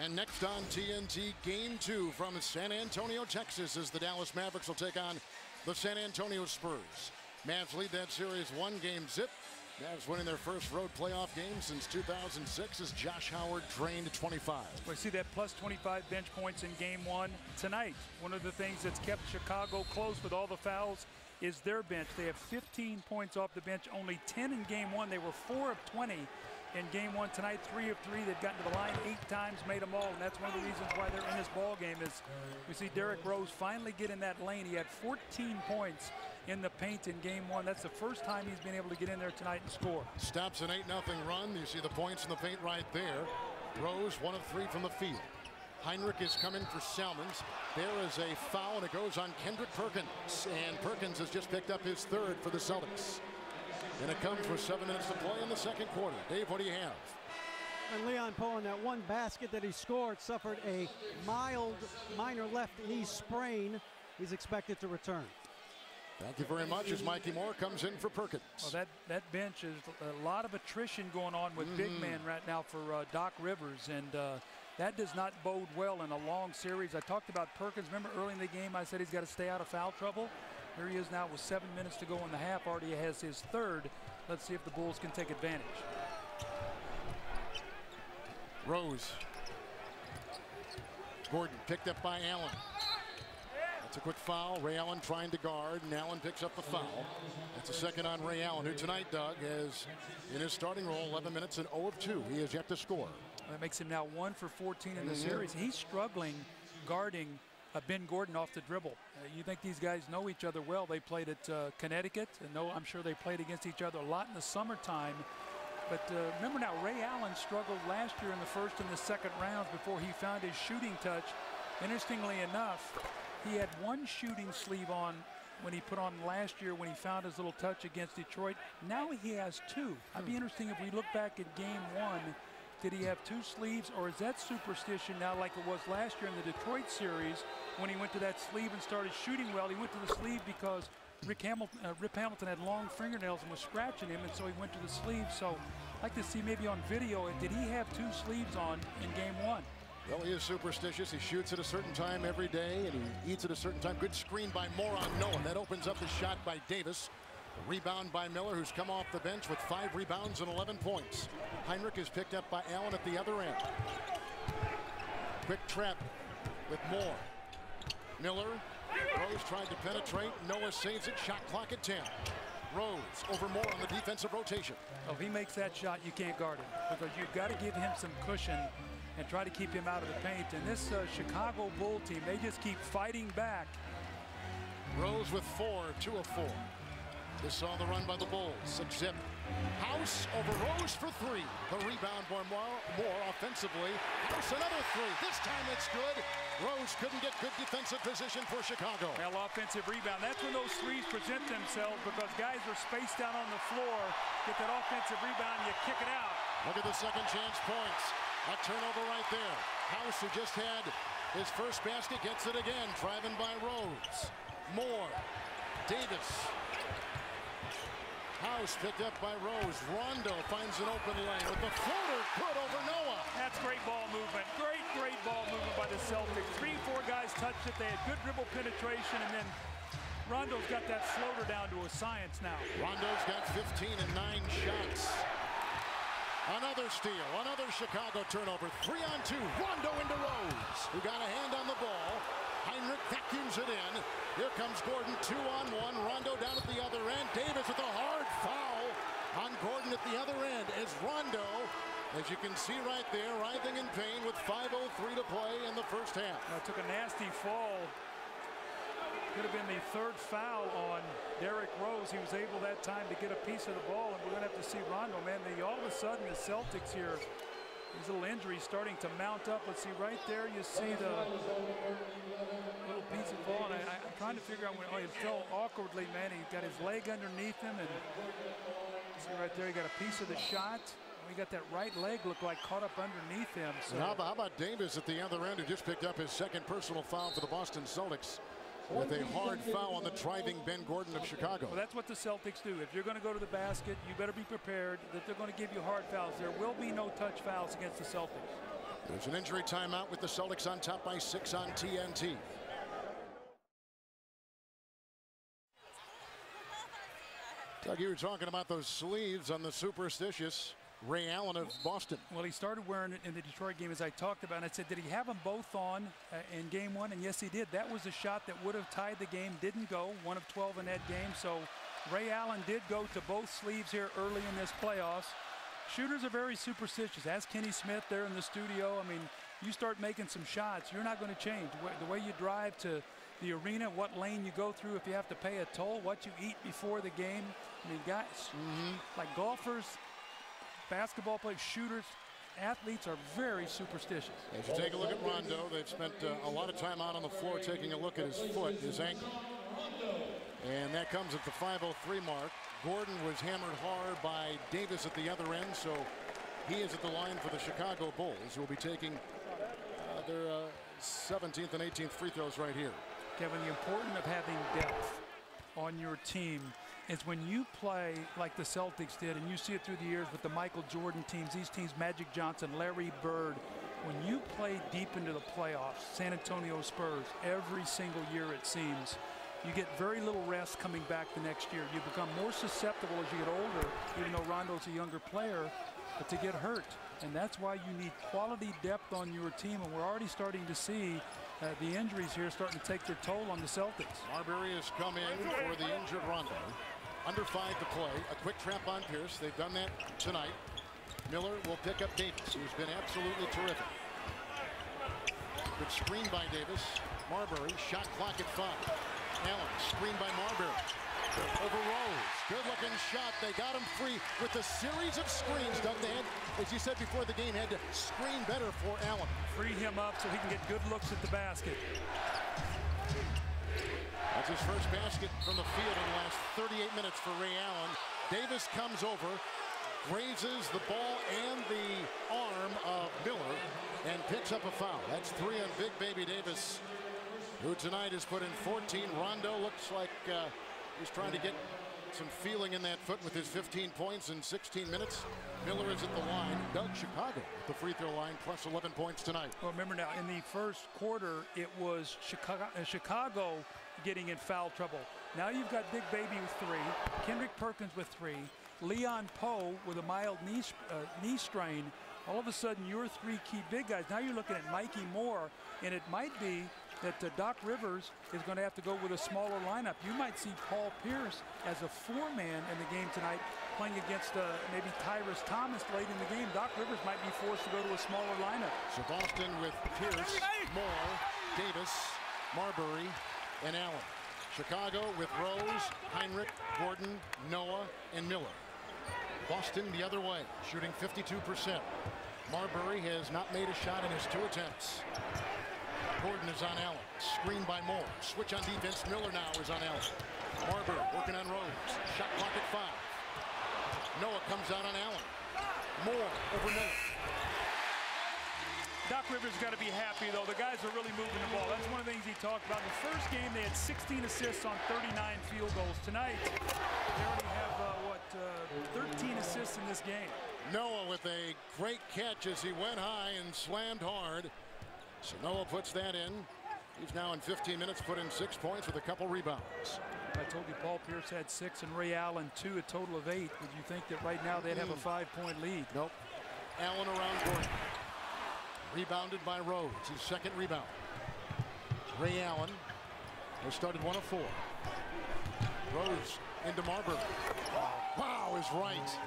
And next on TNT, game 2 from San Antonio, Texas, as the Dallas Mavericks will take on the San Antonio Spurs. Mavs lead that series 1-game-zip. Mavs winning their first road playoff game since 2006 as Josh Howard drained 25. We see that plus 25 bench points in game 1 tonight. One of the things that's kept Chicago close with all the fouls is their bench. They have 15 points off the bench, only 10 in game 1. They were 4 of 20 in game 1 tonight, 3 of 3. They've gotten to the line 8 times, made them all, and that's one of the reasons why they're in this ball game. Is we see Derrick Rose finally get in that lane. He had 14 points in the paint in game 1. That's the first time he's been able to get in there tonight and score. Stops an 8-0 run. You see the points in the paint right there. Rose 1 of 3 from the field. Heinrich is coming for Salmons. There is a foul, and it goes on Kendrick Perkins. And Perkins has just picked up his 3rd for the Celtics. And it comes with 7 minutes to play in the 2nd quarter. Dave, what do you have? And Leon Poe, in that one basket that he scored, suffered a minor left knee sprain. He's expected to return. Thank you very much as Mikey Moore comes in for Perkins. Well, that bench is a lot of attrition going on with big man right now for Doc Rivers, and that does not bode well in a long series. I talked about Perkins. Remember early in the game I said he's got to stay out of foul trouble? Here he is now with 7 minutes to go in the half. Already has his 3rd. Let's see if the Bulls can take advantage. Rose. Gordon picked up by Allen. That's a quick foul. Ray Allen trying to guard, and Allen picks up the foul. That's a 2nd on Ray Allen, who tonight, Doug, has in his starting role 11 minutes and 0 of 2. He has yet to score. That makes him now 1 for 14 in the series. He's struggling guarding Ben Gordon off the dribble. You think these guys know each other well. They played at Connecticut, and I'm sure they played against each other a lot in the summertime. But remember now, Ray Allen struggled last year in the first and the second rounds before he found his shooting touch. Interestingly enough, he had one shooting sleeve on when he put on last year when he found his little touch against Detroit. Now he has two. I'd be interesting if we look back at game one. Did he have two sleeves, or is that superstition now like it was last year in the Detroit series when he went to that sleeve and started shooting well? He went to the sleeve because Rip Hamilton had long fingernails and was scratching him, and so he went to the sleeve. So I'd like to see maybe on video, did he have two sleeves on in game one? Well, he is superstitious. He shoots at a certain time every day, and he eats at a certain time. Good screen by Moore on Noah. That opens up the shot by Davis. A rebound by Miller, who's come off the bench with 5 rebounds and 11 points. Heinrich is picked up by Allen at the other end. Quick trap with Moore. Miller. Rose tried to penetrate. Noah saves it. Shot clock at 10. Rose over Moore on the defensive rotation. Oh, if he makes that shot, you can't guard him because you've got to give him some cushion and try to keep him out of the paint. And this Chicago Bull team, they just keep fighting back. Rose with 4, 2 of 4. This saw the run by the Bulls. 6-zip. House over Rose for 3. The rebound by Moore offensively. House another 3. This time it's good. Rose couldn't get good defensive position for Chicago. Well, offensive rebound. That's when those threes present themselves because guys are spaced out on the floor. Get that offensive rebound, you kick it out. Look at the second chance points. A turnover right there. House, who just had his first basket, gets it again. Driving by Rose. Moore. Davis. House picked up by Rose. Rondo finds an open lane with the floater good over Noah. That's great ball movement. Great ball movement by the Celtics. 3, 4 guys touched it. They had good dribble penetration, and then Rondo's got that floater down to a science now. Rondo's got 15 and 9 shots. Another steal, another Chicago turnover. 3-on-2. Rondo into Rose, who got a hand on the ball. Heinrich vacuums it in. Here comes Gordon, 2-on-1. Rondo down at the other end. Davis with a hard foul on Gordon at the other end as Rondo, as you can see right there, writhing in pain with 5:03 to play in the first half. Took a nasty fall. Could have been the 3rd foul on Derrick Rose. He was able that time to get a piece of the ball, and we're going to have to see Rondo, man. All of a sudden, the Celtics here, these little injuries starting to mount up. Let's see right there. You see the little piece of ball, and I'm trying to figure out when it fell awkwardly, man. He got his leg underneath him, and see right there, he got a piece of the shot. He got that right leg look like caught up underneath him. So how about Davis at the other end, who just picked up his 2nd personal foul for the Boston Celtics with a hard foul on the driving Ben Gordon of Chicago. Well, that's what the Celtics do. If you're going to go to the basket, you better be prepared that they're going to give you hard fouls. There will be no touch fouls against the Celtics. There's an injury timeout with the Celtics on top by 6 on TNT. Doug, you were talking about those sleeves on the superstitious Ray Allen of Boston. Well, he started wearing it in the Detroit game, as I talked about. And I said, did he have them both on in game one? And yes, he did. That was a shot that would have tied the game. Didn't go. 1 of 12 in that game. So Ray Allen did go to both sleeves here early in this playoffs. Shooters are very superstitious. Ask Kenny Smith there in the studio. I mean, you start making some shots, you're not going to change. The way you drive to the arena, what lane you go through, if you have to pay a toll, what you eat before the game. I mean, guys, like golfers, basketball players, shooters, athletes are very superstitious. As you take a look at Rondo, they've spent a lot of time out on the floor taking a look at his foot, his ankle. And that comes at the 5:03 mark. Gordon was hammered hard by Davis at the other end, so he is at the line for the Chicago Bulls, who will be taking their 17th and 18th free throws right here. Kevin, the importance of having depth on your team is when you play like the Celtics did, and you see it through the years with the Michael Jordan teams, these teams, Magic Johnson, Larry Bird, when you play deep into the playoffs, San Antonio Spurs, every single year it seems, you get very little rest coming back the next year. You become more susceptible as you get older, even though Rondo's a younger player, but to get hurt. And that's why you need quality depth on your team, and we're already starting to see the injuries here starting to take their toll on the Celtics. Marbury has come in for the injured Rondo. Under 5 to play. A quick trap on Pierce. They've done that tonight. Miller will pick up Davis, who's been absolutely terrific. Good screen by Davis. Marbury, shot clock at 5. Allen, screen by Marbury. Over Rose. Good-looking shot. They got him free with a series of screens. Doug, they had, as you said before the game, had to screen better for Allen. Free him up so he can get good looks at the basket. That's his first basket from the field in the last 38 minutes for Ray Allen. Davis comes over, grazes the ball and the arm of Miller, and picks up a foul. That's 3 on Big Baby Davis, who tonight has put in 14. Rondo looks like he's trying to get some feeling in that foot with his 15 points in 16 minutes. Miller is at the line. Doug, Chicago at the free throw line, plus 11 points tonight. Well, remember now, in the first quarter, it was Chicago getting in foul trouble. Now you've got Big Baby with 3, Kendrick Perkins with 3, Leon Poe with a mild knee strain. All of a sudden, your 3 key big guys. Now you're looking at Mikey Moore, and it might be that Doc Rivers is going to have to go with a smaller lineup. You might see Paul Pierce as a 4-man in the game tonight, playing against maybe Tyrus Thomas late in the game. Doc Rivers might be forced to go to a smaller lineup. So Boston with Pierce, Moore, Davis, Marbury, and Allen. Chicago with Rose, Heinrich, Gordon, Noah, and Miller. Boston the other way, shooting 52%. Marbury has not made a shot in his 2 attempts. Gordon is on Allen. Screen by Moore. Switch on defense. Miller now is on Allen. Marbury working on Rose. Shot clock at 5. Noah comes out on Allen. Moore over Miller. Doc Rivers got to be happy, though. The guys are really moving the ball. That's one of the things he talked about. In the first game, they had 16 assists on 39 field goals. Tonight, they already have, 13 assists in this game. Noah with a great catch as he went high and slammed hard. So Noah puts that in. He's now in 15 minutes, put in 6 points with a couple rebounds. I told you Paul Pierce had 6 and Ray Allen 2, a total of 8. Would you think that right now they'd have a 5-point lead? Nope. Allen around Gordon. Rebounded by Rose, his second rebound. Ray Allen has started 1 of 4. Rose into Marbury. Wow is right.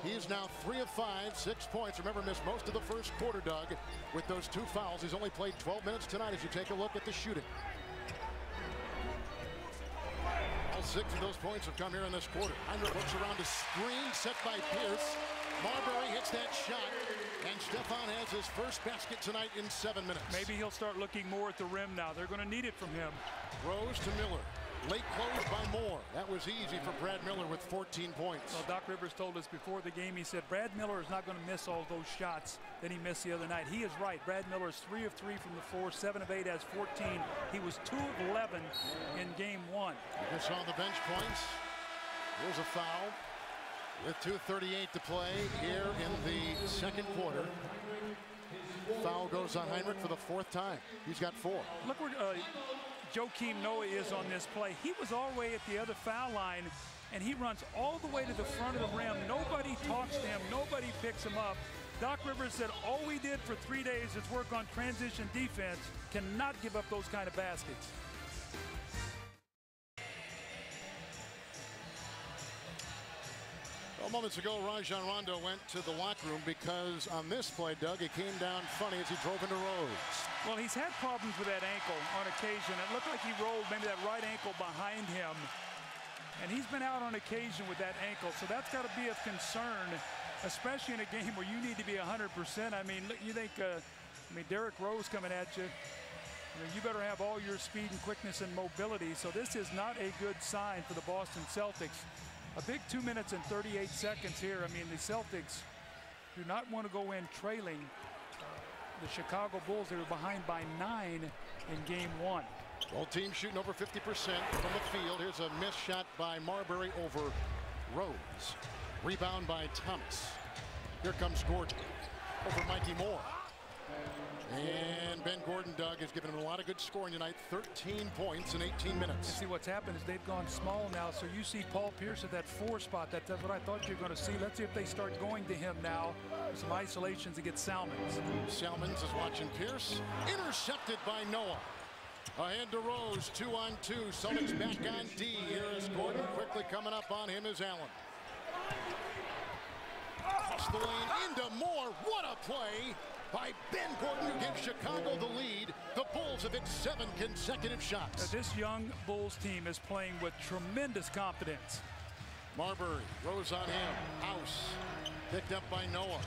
He is now 3 of 5, 6 points. Remember, missed most of the first quarter, Doug, with those 2 fouls. He's only played 12 minutes tonight as you take a look at the shooting. All 6 of those points have come here in this quarter. Heinrich looks around a screen set by Pierce. Marbury hits that shot, and Stefan has his first basket tonight in 7 minutes. Maybe he'll start looking more at the rim now. They're going to need it from him. Rose to Miller. Late close by Moore. That was easy for Brad Miller with 14 points. Well, Doc Rivers told us before the game, he said Brad Miller is not going to miss all those shots that he missed the other night. He is right. Brad Miller is 3 of 3 from the floor, 7 of 8, has 14. He was 2 of 11 in game 1. You saw the bench points. Here's a foul with 2:38 to play here in the second quarter. Foul goes on Heinrich for the 4th time. He's got 4. Look where Joakim Noah is on this play. He was all the way at the other foul line, and he runs all the way to the front of the rim. Nobody talks to him. Nobody picks him up. Doc Rivers said all we did for 3 days is work on transition defense. Cannot give up those kind of baskets. Well, moments ago, Rajon Rondo went to the locker room because on this play, Doug, it came down funny as he drove into Rose. Well, he's had problems with that ankle on occasion. It looked like he rolled maybe that right ankle behind him. And he's been out on occasion with that ankle. So that's got to be of concern, especially in a game where you need to be 100%. I mean, you think, Derrick Rose coming at you. You better have all your speed and quickness and mobility. So this is not a good sign for the Boston Celtics. A big 2 minutes and 38 seconds here. I mean, the Celtics do not want to go in trailing the Chicago Bulls. They were behind by 9 in game 1. Both teams shooting over 50% from the field. Here's a missed shot by Marbury over Rose. Rebound by Thomas. Here comes Gordon over Mikey Moore. And Ben Gordon, Doug, has given him a lot of good scoring tonight. 13 points in 18 minutes. See, what's happened is they've gone small now. So you see Paul Pierce at that 4 spot. That's what I thought you were going to see. Let's see if they start going to him now. Some isolations against Salmons. Salmons is watching Pierce. Intercepted by Noah. Ahead to Rose, 2-on-2. Celtics back on D. Here is Gordon. Quickly coming up on him is Allen. Across the lane into Moore. What a play by Ben Gordon, who gives Chicago the lead. The Bulls have hit 7 consecutive shots. This young Bulls team is playing with tremendous confidence. Marbury, Rose on him. House, picked up by Noah.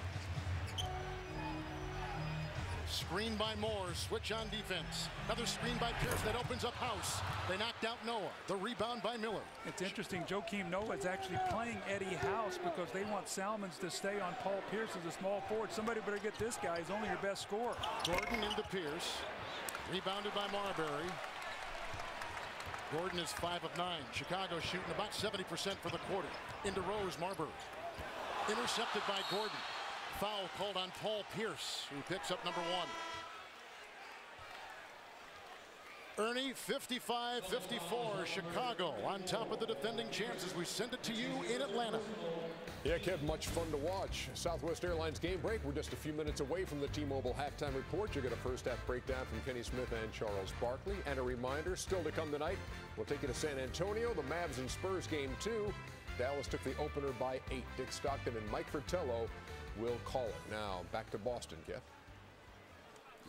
Screen by Moore, switch on defense. Another screen by Pierce that opens up House. They knocked out Noah. The rebound by Miller. It's interesting, Joakim Noah is actually playing Eddie House because they want Salmons to stay on Paul Pierce as a small forward. Somebody better get this guy. He's only your best scorer. Gordon into Pierce. Rebounded by Marbury. Gordon is 5 of 9. Chicago shooting about 70% for the quarter. Into Rose, Marbury. Intercepted by Gordon. Foul called on Paul Pierce, who picks up number 1. Ernie, 55-54, Chicago on top of the defending champs as we send it to you in Atlanta. Yeah, Kev, much fun to watch. Southwest Airlines game break. We're just a few minutes away from the T-Mobile halftime report. You'll get a first-half breakdown from Kenny Smith and Charles Barkley. And a reminder, still to come tonight, we'll take you to San Antonio, the Mavs and Spurs game 2. Dallas took the opener by 8. Dick Stockton and Mike Fratello will call it. Now, back to Boston, Kev.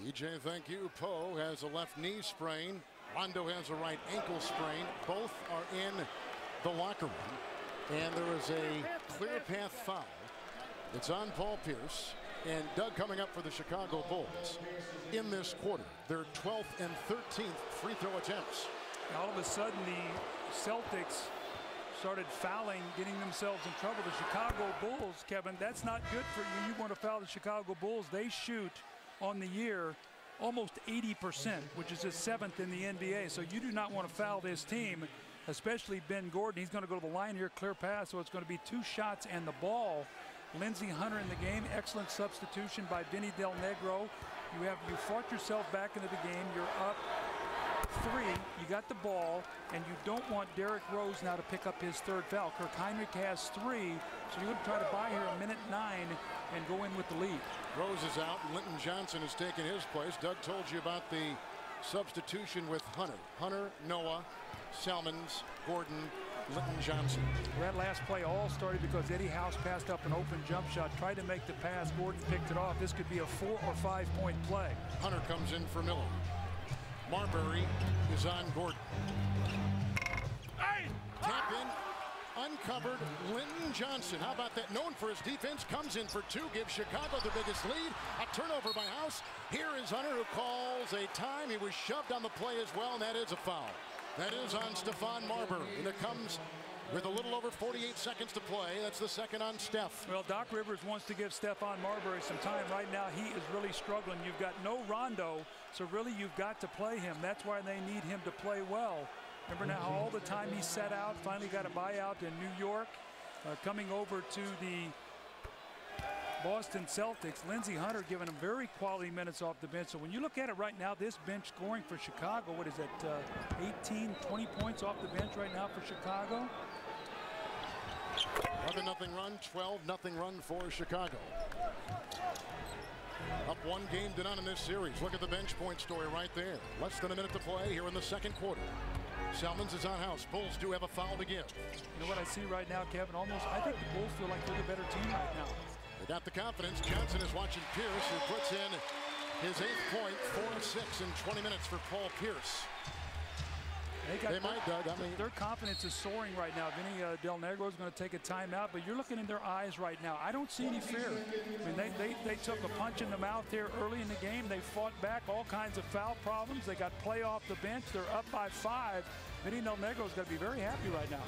EJ, thank you. Poe has a left knee sprain. Rondo has a right ankle sprain. Both are in the locker room. And there is a clear path foul. It's on Paul Pierce. And Doug coming up for the Chicago Bulls in this quarter. Their 12th and 13th free throw attempts. All of a sudden, the Celtics started fouling, getting themselves in trouble. The Chicago Bulls, Kevin, that's not good for you. You want to foul the Chicago Bulls. They shoot on the year almost 80%, which is the 7th in the NBA. So you do not want to foul this team, especially Ben Gordon. He's going to go to the line here, clear pass, so it's going to be 2 shots and the ball. Lindsey Hunter in the game. Excellent substitution by Vinny Del Negro. You fought yourself back into the game. You're up 3. You got the ball, and you don't want Derrick Rose now to pick up his 3rd foul. Kirk Heinrich has 3, so you're going to try to buy here a minute 9 and go in with the lead. Rose is out. Linton Johnson has taken his place. Doug told you about the substitution with Hunter. Hunter, Noah, Salmons, Gordon, Linton Johnson. That last play all started because Eddie House passed up an open jump shot, tried to make the pass. Gordon picked it off. This could be a 4 or 5 point play. Hunter comes in for Miller. Marbury is on Gordon. Tap in, uncovered, Linton Johnson. How about that? Known for his defense, comes in for 2, gives Chicago the biggest lead. A turnover by House. Here is Hunter, who calls a time. He was shoved on the play as well, and that is a foul. That is on Stephon Marbury, and it comes with a little over 48 seconds to play. That's the second on Steph. Well, Doc Rivers wants to give Stephon Marbury some time. Right now, he is really struggling. You've got no Rondo, so really you've got to play him. That's why they need him to play well. Remember now all the time he sat out, finally got a buyout in New York, coming over to the Boston Celtics. Lindsey Hunter giving him very quality minutes off the bench. So when you look at it right now, this bench scoring for Chicago, what is that, 18, 20 points off the bench right now for Chicago? 11-0 run, 12-0 run for Chicago. Up 1 game to none in this series. Look at the bench point story right there. Less than a minute to play here in the second quarter. Salmons is on House. Bulls do have a foul to give. You know what I see right now, Kevin? I think the Bulls feel like they're the better team right now. They got the confidence. Johnson is watching Pierce, who puts in his 8th point, 4 of 6 in 20 minutes for Paul Pierce. They might, Doug. I mean, their confidence is soaring right now. Vinny Del Negro is going to take a timeout, but you're looking in their eyes right now. I don't see any fear. I mean, they took a punch in the mouth here early in the game. They fought back, all kinds of foul problems. They got play off the bench. They're up by 5. Vinny Del Negro is going to be very happy right now.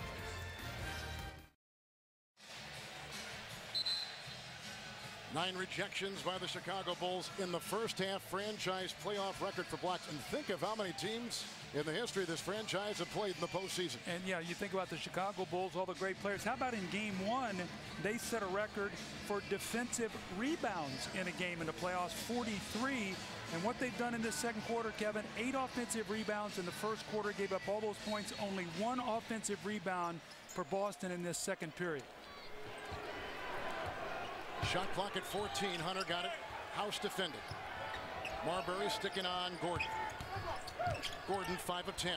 Nine rejections by the Chicago Bulls in the first half. Franchise playoff record for Blacks. And think of how many teams in the history of this franchise have played in the postseason. And yeah, you think about the Chicago Bulls, all the great players. How about in game 1, they set a record for defensive rebounds in a game in the playoffs, 43. And what they've done in this second quarter, Kevin, 8 offensive rebounds in the first quarter, gave up all those points. Only 1 offensive rebound for Boston in this second period. Shot clock at 14. Hunter got it. House defended. Marbury sticking on Gordon. Gordon 5 of 10.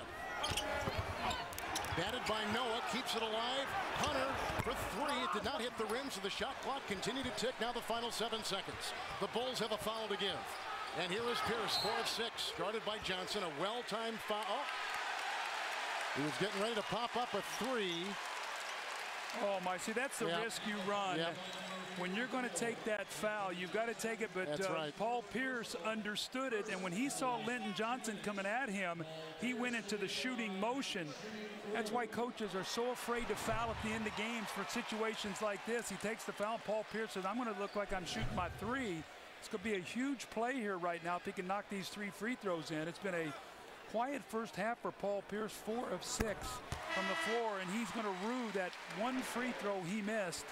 Batted by Noah, keeps it alive. Hunter for three. It did not hit the rim, so the shot clock continued to tick. Now the final 7 seconds. The Bulls have a foul to give. And here is Pierce, 4 of 6, guarded by Johnson. A well-timed foul. Oh. He was getting ready to pop up a three. Oh, my. See, that's the risk you run. Yep. When you're going to take that foul, you've got to take it. But right. Paul Pierce understood it. And when he saw Linton Johnson coming at him, he went into the shooting motion. That's why coaches are so afraid to foul at the end of games for situations like this. He takes the foul. Paul Pierce says, I'm going to look like I'm shooting my three. It's going to be a huge play here right now if he can knock these 3 free throws in. It's been a quiet first half for Paul Pierce, 4 of 6 from the floor, and he's going to rue that one free throw he missed.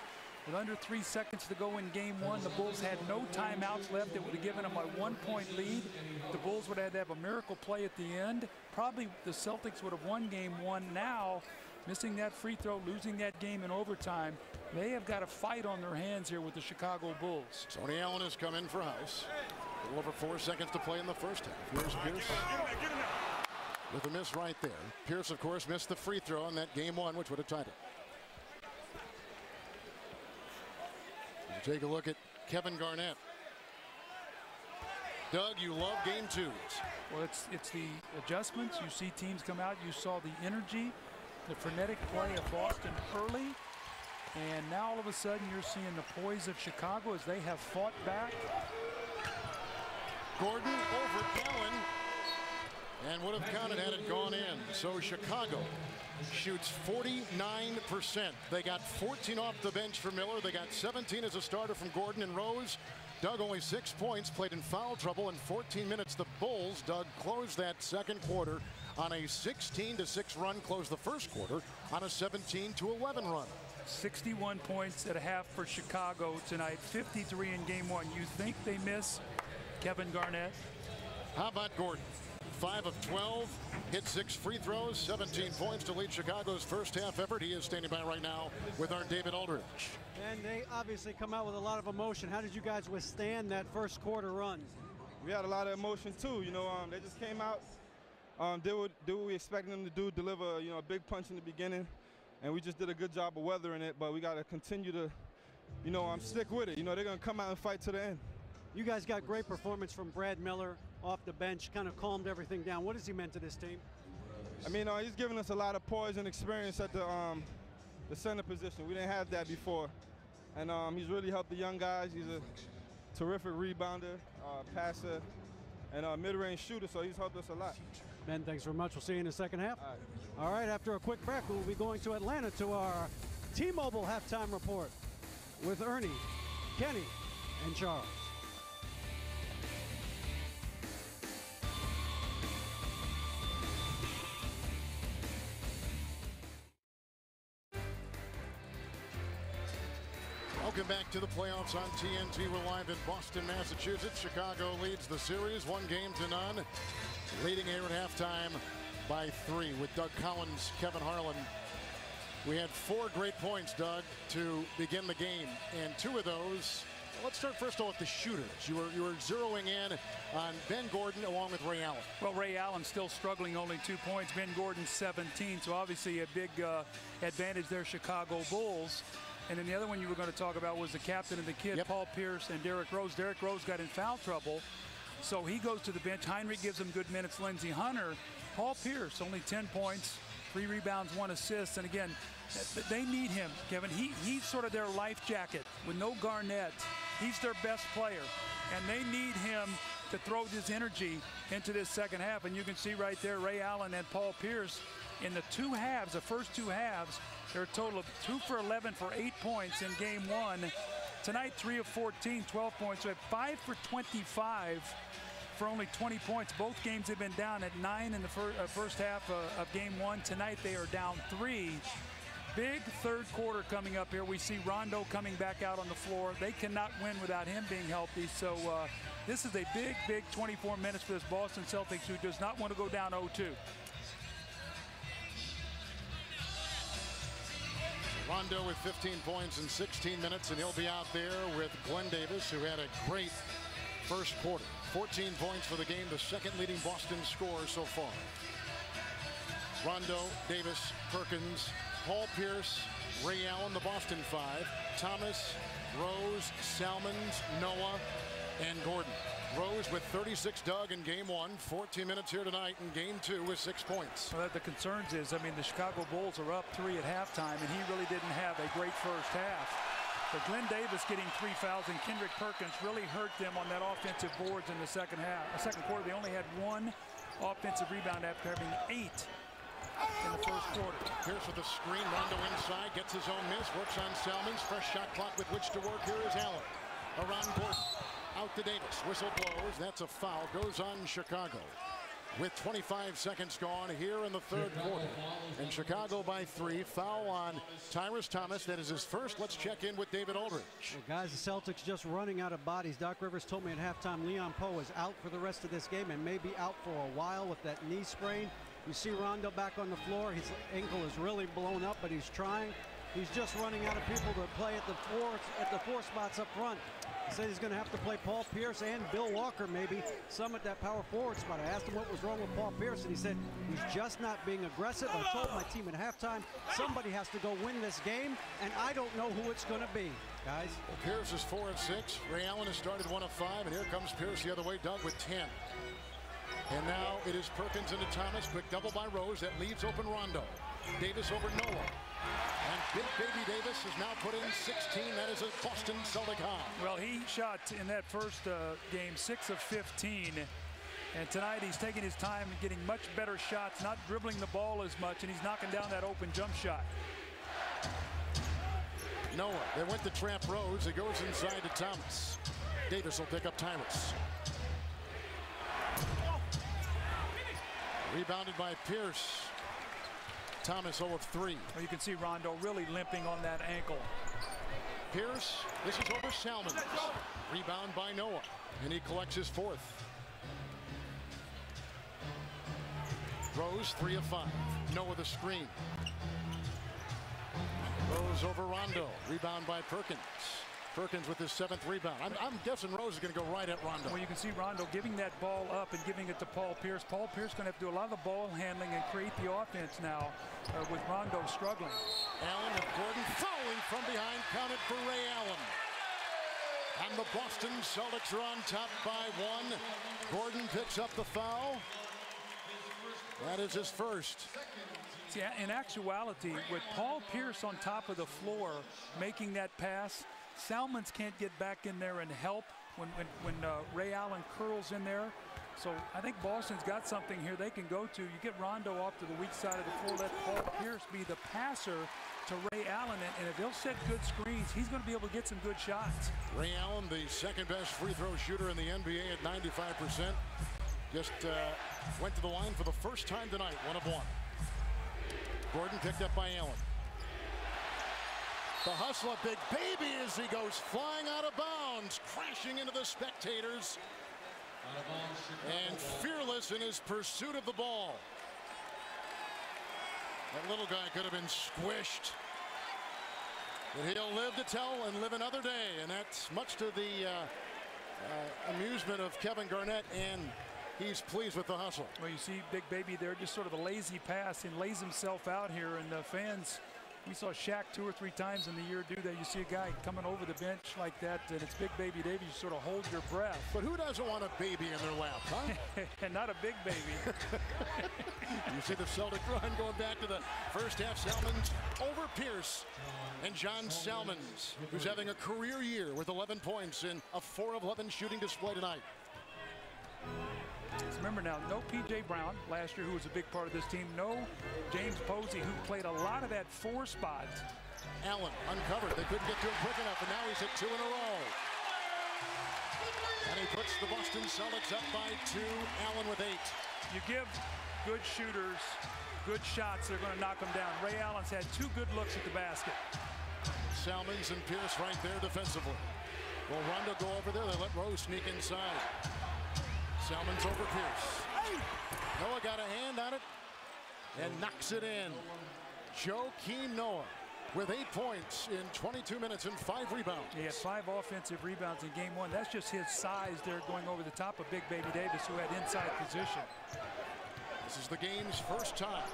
With under 3 seconds to go in game 1, the Bulls had no timeouts left. It would have given them a 1-point lead. The Bulls would have had to have a miracle play at the end. Probably the Celtics would have won game 1. Now, missing that free throw, losing that game in overtime, they have got a fight on their hands here with the Chicago Bulls. Tony Allen has come in for House. A little over 4 seconds to play in the first half. Here's Pierce with a miss right there. Pierce, of course, missed the free throw in that game 1, which would have tied it. Take a look at Kevin Garnett. Doug, you love game 2s. Well, it's the adjustments. You see teams come out. You saw the energy, the frenetic play of Boston early. And now all of a sudden you're seeing the poise of Chicago as they have fought back. Gordon over Allen. And would have counted had it gone in. So Chicago shoots 49%. They got 14 off the bench for Miller. They got 17 as a starter from Gordon and Rose. Doug only 6 points, played in foul trouble in 14 minutes. The Bulls, Doug, closed that second quarter on a 16-6 run, closed the first quarter on a 17-11 run. 61 points at a half for Chicago tonight, 53 in game 1. You think they miss Kevin Garnett? How about Gordon? 5 of 12, hit 6 free throws, 17 points to lead Chicago's first half effort. He is standing by right now with our David Aldridge. And they obviously come out with a lot of emotion. How did you guys withstand that first quarter run? We had a lot of emotion too. You know, they just came out, did what we expected them to do, deliver, a big punch in the beginning, and we just did a good job of weathering it. But we got to continue to, stick with it. They're going to come out and fight to the end. You guys got great performance from Brad Miller off the bench, kind of calmed everything down. What has he meant to this team? I mean, he's given us a lot of poise and experience at the center position. We didn't have that before. And he's really helped the young guys. He's a terrific rebounder, passer, and mid-range shooter, so he's helped us a lot. Ben, thanks very much. We'll see you in the second half. All right, after a quick break, we'll be going to Atlanta to our T-Mobile halftime report with Ernie, Kenny, and Charles. Welcome back to the playoffs on TNT. We're live in Boston, Massachusetts. Chicago leads the series 1-0, leading here at halftime by 3 with Doug Collins, Kevin Harlan. We had 4 great points, Doug, to begin the game, and 2 of those. Let's start first of all with the shooters. You were zeroing in on Ben Gordon along with Ray Allen. Well, Ray Allen still struggling, only 2 points. Ben Gordon 17, so obviously a big advantage there, Chicago Bulls. And then the other one you were going to talk about was the captain and the kid, yep. Paul Pierce and Derrick Rose. Derrick Rose got in foul trouble, so he goes to the bench. Heinrich gives him good minutes. Lindsey Hunter. Paul Pierce, only 10 points, 3 rebounds, 1 assist. And again, they need him, Kevin. He's sort of their life jacket. With no Garnett, he's their best player. And they need him to throw this energy into this second half. And you can see right there, Ray Allen and Paul Pierce in the 2 halves, the first 2 halves, they're a total of 2 for 11 for 8 points in game 1. Tonight, 3 of 14, 12 points. So at 5 for 25 for only 20 points. Both games have been down at 9 in the first half of game 1. Tonight, they are down 3. Big third quarter coming up here. We see Rondo coming back out on the floor. They cannot win without him being healthy. So this is a big 24 minutes for this Boston Celtics, who does not want to go down 0-2. Rondo with 15 points in 16 minutes, and he'll be out there with Glenn Davis, who had a great first quarter. 14 points for the game, the second leading Boston scorer so far. Rondo, Davis, Perkins, Paul Pierce, Ray Allen, the Boston five, Thomas, Rose, Salmons, Noah, and Gordon. Rose with 36 dug in game one, 14 minutes here tonight in game two with 6 points. Well, the concerns is, I mean, the Chicago Bulls are up 3 at halftime, and he really didn't have a great first half. But Glenn Davis getting 3 fouls and Kendrick Perkins really hurt them on that offensive boards in the second quarter. They only had 1 offensive rebound after having 8 in the first quarter. Pierce with the screen, Rondo inside, gets his own miss, works on Salmons. Fresh shot clock with which to work. Here is Allen. Around Gordon. Out to Davis. Whistle blows. That's a foul. Goes on Chicago. With 25 seconds gone here in the third quarter. And Chicago by 3. Foul on Tyrus Thomas. That is his first. Let's check in with David Aldridge. Well, guys, the Celtics just running out of bodies. Doc Rivers told me at halftime Leon Poe is out for the rest of this game and may be out for a while with that knee sprain. You see Rondo back on the floor. His ankle is really blown up, but he's trying. He's just running out of people to play at the four spots up front. He said he's going to have to play Paul Pierce and Bill Walker, maybe some at that power forward spot. I asked him what was wrong with Paul Pierce, and he said he's just not being aggressive. I told my team at halftime somebody has to go win this game, and I don't know who it's going to be, guys. Well, Pierce is 4 of 6. Ray Allen has started 1 of 5, and here comes Pierce the other way. Doug with 10. And now it is Perkins into Thomas. Quick double by Rose. That leaves open Rondo. Davis over Noah. And Big Baby Davis has now put in 16. That is a Boston Celtic high. Well, he shot in that first game 6 of 15. And tonight he's taking his time and getting much better shots, not dribbling the ball as much, and he's knocking down that open jump shot. Noah, they went to trap Rose. It goes inside to Thomas. Davis will pick up Tyrus. Rebounded by Pierce. Thomas 0 of 3. Well, you can see Rondo really limping on that ankle. Pierce, this is over Salmons. Rebound by Noah, and he collects his 4th. Rose 3 of 5. Noah the screen. Rose over Rondo. Rebound by Perkins. Perkins with his 7th rebound. I'm guessing Rose is going to go right at Rondo. Well, you can see Rondo giving that ball up and giving it to Paul Pierce. Paul Pierce going to have to do a lot of the ball handling and create the offense now with Rondo struggling. Allen with Gordon fouling from behind. Counted for Ray Allen. And the Boston Celtics are on top by 1. Gordon picks up the foul. That is his first. See, in actuality, with Paul Pierce on top of the floor making that pass, Salmons can't get back in there and help when Ray Allen curls in there. So I think Boston's got something here they can go to. You get Rondo off to the weak side of the floor, let Paul Pierce be the passer to Ray Allen, and if he'll set good screens, he's going to be able to get some good shots. Ray Allen, the 2nd best free throw shooter in the NBA at 95%. Just went to the line for the first time tonight, 1 of 1. Gordon picked up by Allen. The hustle of Big Baby as he goes flying out of bounds, crashing into the spectators. And fearless in his pursuit of the ball. That little guy could have been squished. But he'll live to tell and live another day. And that's much to the amusement of Kevin Garnett, and he's pleased with the hustle. Well, you see Big Baby there, just sort of a lazy pass, and lays himself out here, and the fans, we saw Shaq 2 or 3 times in the year do that. You see a guy coming over the bench like that, and it's Big Baby Davis. You sort of hold your breath. But who doesn't want a baby in their lap, huh? And not a big baby. You see the Celtic run going back to the first half. Salmons over Pierce. And John Salmons, who's having a career year with 11 points in a 4 of 11 shooting display tonight. Remember now, no P.J. Brown last year, who was a big part of this team. No James Posey, who played a lot of that 4 spot. Allen uncovered. They couldn't get to him quick enough, and now he's at 2 in a row. And he puts the Boston Celtics up by 2. Allen with 8. You give good shooters good shots, they're going to knock them down. Ray Allen's had 2 good looks at the basket. Salmons and Pierce right there defensively. Will Rondo go over there? They let Rose sneak inside. Salmons over Pierce. Noah got a hand on it and knocks it in. Joakim Noah with 8 points in 22 minutes and 5 rebounds. He had 5 offensive rebounds in game 1. That's just his size there going over the top of Big Baby Davis, who had inside position. This is the game's first time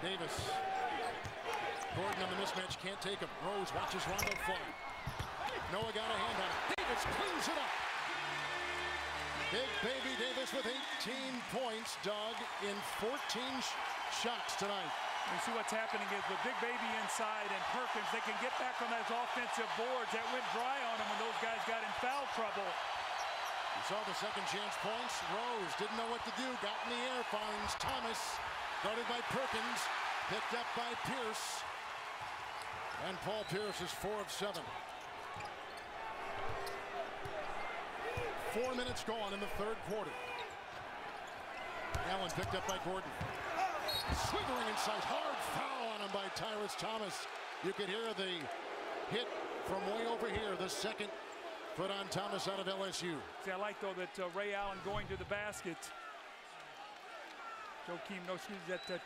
Davis. Gordon on the mismatch, can't take him. Rose watches Rondo fly. Noah got a hand on it. Davis cleans it up. Big baby Davis with 18 points, Doug, in 14 shots tonight. You see what's happening is with Big Baby inside and Perkins, they can get back on those offensive boards. That went dry on them when those guys got in foul trouble. You saw the second chance points. Rose didn't know what to do. Got in the air, finds Thomas. Guarded by Perkins. Picked up by Pierce. And Paul Pierce is 4 of 7. 4 minutes gone in the third quarter. Allen picked up by Gordon. Swinging inside. Hard foul on him by Tyrus Thomas. You could hear the hit from way over here. The second foot on Thomas out of LSU. See, I like, though, that Ray Allen going to the basket.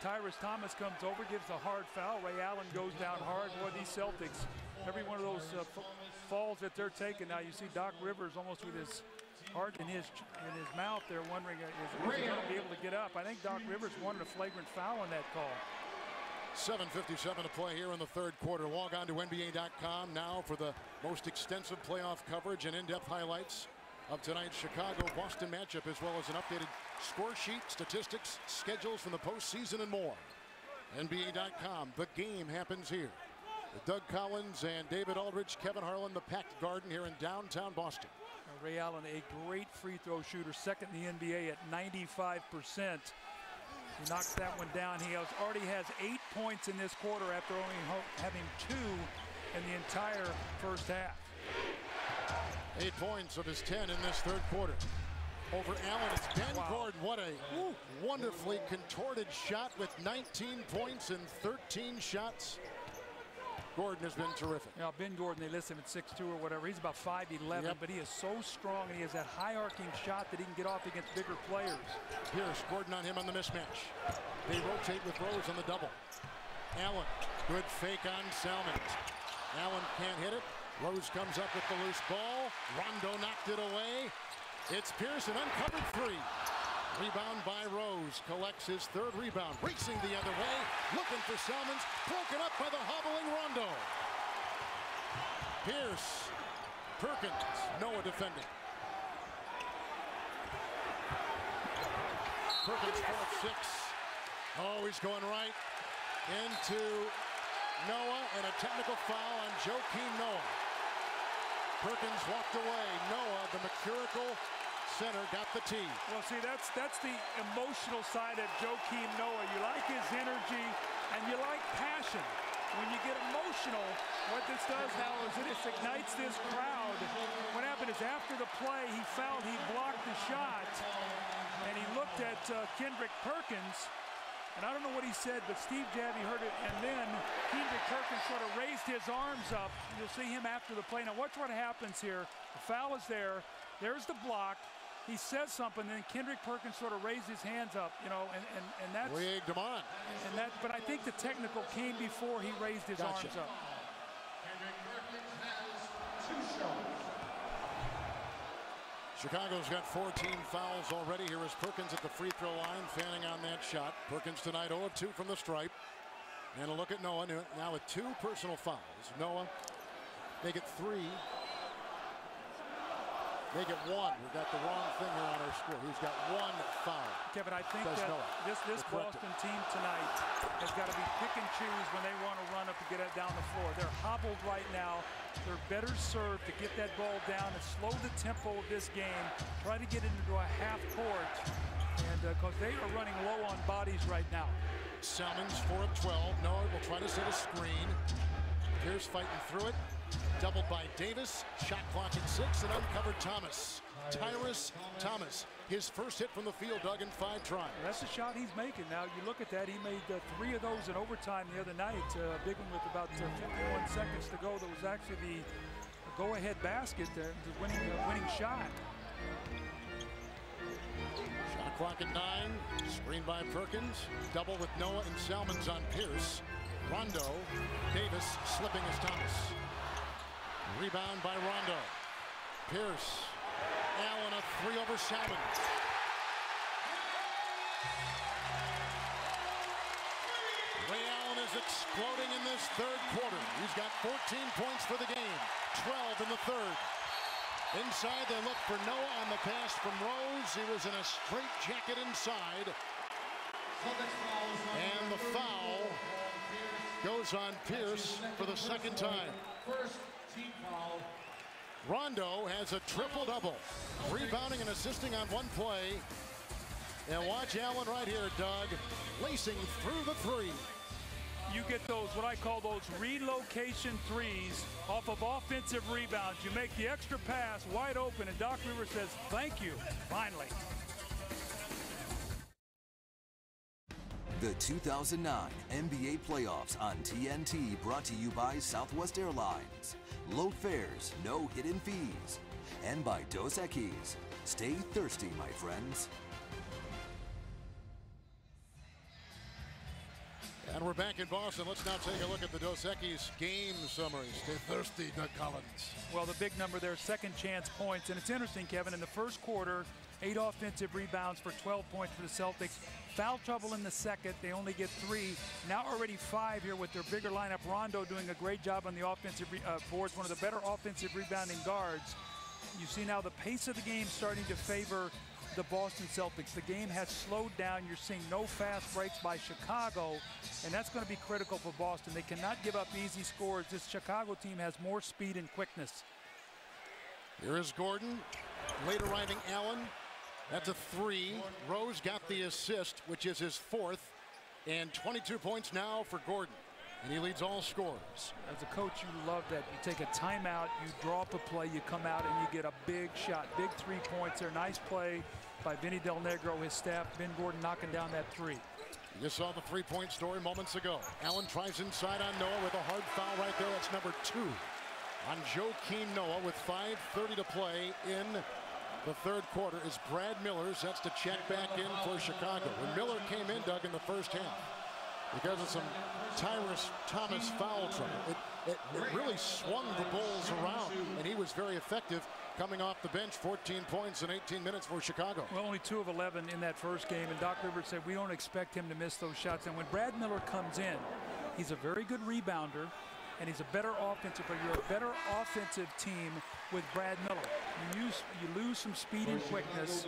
Tyrus Thomas comes over, gives a hard foul. Ray Allen goes down hard. Boy, these Celtics, every one of those falls that they're taking. Now you see Doc Rivers almost with his heart in his mouth there, wondering is he going to be able to get up. I think Doc Rivers wanted a flagrant foul on that call. 7:57 to play here in the third quarter. Log on to NBA.com now for the most extensive playoff coverage and in-depth highlights of tonight's Chicago-Boston matchup, as well as an updated score sheet, statistics, schedules from the postseason, and more. NBA.com. The game happens here. With Doug Collins and David Aldridge, Kevin Harlan, the packed Garden here in downtown Boston. Ray Allen, a great free throw shooter, second in the NBA at 95%. He knocks that one down. He already has 8 points in this quarter after only having 2 in the entire first half. 8 points of his 10 in this third quarter. Over Allen, it's Ben Gordon. What a wonderfully contorted shot with 19 points in 13 shots. Gordon has been terrific. Now, Ben Gordon, they list him at 6'2" or whatever. He's about 5'11", but he is so strong, and he has that high-arcing shot that he can get off against bigger players. Pierce, Gordon on him on the mismatch. They rotate with Rose on the double. Allen, good fake on Salmons. Allen can't hit it. Rose comes up with the loose ball. Rondo knocked it away. It's Pierce, an uncovered 3. Rebound by Rose. Collects his third rebound. Racing the other way. Looking for Salmons. Broken up by the hobbling Rondo. Pierce. Perkins. Noah defending. Perkins 4 of 6. Oh, he's going right into Noah, and a technical foul on Joakim Noah. Perkins walked away. Noah, the mercurial center, got the tee. Well, see, that's the emotional side of Joakim Noah. You like his energy and you like passion. When you get emotional, what this does now is it ignites this crowd. What happened is after the play, he felt he blocked the shot, and he looked at Kendrick Perkins, and I don't know what he said, but Steve Javie heard it, and then Kendrick Perkins sort of raised his arms up. You'll see him after the play. Now watch what happens here. The foul is there. There's the block. He says something, then Kendrick Perkins sort of raised his hands up, you know, and that's... We egged him on. And that, but I think the technical came before he raised his arms up. Chicago's got 14 fouls already. Here is Perkins at the free throw line, fanning on that shot. Perkins tonight 0 of 2 from the stripe. And a look at Noah now with 2 personal fouls. Noah, make it 3. Make it 1. We've got the wrong thing here on our score. He's got 1 foul. Kevin, I think that this Boston team tonight has got to be pick and choose when they want to run up to get it down the floor. They're hobbled right now. They're better served to get that ball down and slow the tempo of this game. Try to get it into a half court, and because they are running low on bodies right now. Salmons 4 of 12. Noah will try to set a screen. Pierce fighting through it. Doubled by Davis. Shot clock at 6, and uncovered Thomas. Tyrus Thomas. His first hit from the field, Doug, in 5 tries. That's the shot he's making. Now, you look at that. He made 3 of those in overtime the other night. A big one with about 51 seconds to go. That was actually the go-ahead basket, the winning shot. Shot clock at 9. Screen by Perkins. Double with Noah and Salmons on Pierce. Rondo. Davis slipping as Thomas. Rebound by Rondo. Pierce. Allen a 3 over Salmons. Ray Allen is exploding in this third quarter. He's got 14 points for the game, 12 in the third. Inside, they look for Noah on the pass from Rose. He was in a straight jacket inside. And the foul goes on Pierce for the second time. Rondo has a triple-double, rebounding and assisting on one play. And watch Allen right here, Doug, lacing through the three. You get those, what I call those relocation threes off of offensive rebounds. You make the extra pass wide open, and Doc Rivers says, thank you, finally. The 2009 NBA playoffs on TNT, brought to you by Southwest Airlines. Low fares, no hidden fees. And by Dos Equis. Stay thirsty, my friends. And we're back in Boston. Let's now take a look at the Dos Equis game summary. Stay thirsty, Doug Collins. Well, the big number there, second chance points. And it's interesting, Kevin, in the first quarter, 8 offensive rebounds for 12 points for the Celtics. Foul trouble in the second. They only get 3. Now already 5 here with their bigger lineup. Rondo doing a great job on the offensive boards, one of the better offensive rebounding guards. You see now the pace of the game starting to favor the Boston Celtics. The game has slowed down. You're seeing no fast breaks by Chicago, and that's going to be critical for Boston. They cannot give up easy scores. This Chicago team has more speed and quickness. Here is Gordon. Late arriving Allen. That's a 3. Rose got the assist, which is his 4th, and 22 points now for Gordon. And he leads all scorers. As a coach, you love that. You take a timeout, you draw up a play, you come out and you get a big shot. Big 3 points there. Nice play by Vinny Del Negro, his staff. Ben Gordon knocking down that 3. You just saw the 3-point story moments ago. Allen tries inside on Noah with a hard foul right there. That's number 2 on Joakim Noah with 5:30 to play in the third quarter. Is Brad Miller sets to check back in for Chicago. When Miller came in, Doug, in the first half, because of some Tyrus Thomas foul trouble, it really swung the Bulls around, and he was very effective coming off the bench. 14 points in 18 minutes for Chicago. Well, only 2 of 11 in that first game, and Doc Rivers said we don't expect him to miss those shots. And when Brad Miller comes in, he's a very good rebounder, and he's a better offensive player. You're a better offensive team with Brad Miller. You lose some speed and quickness,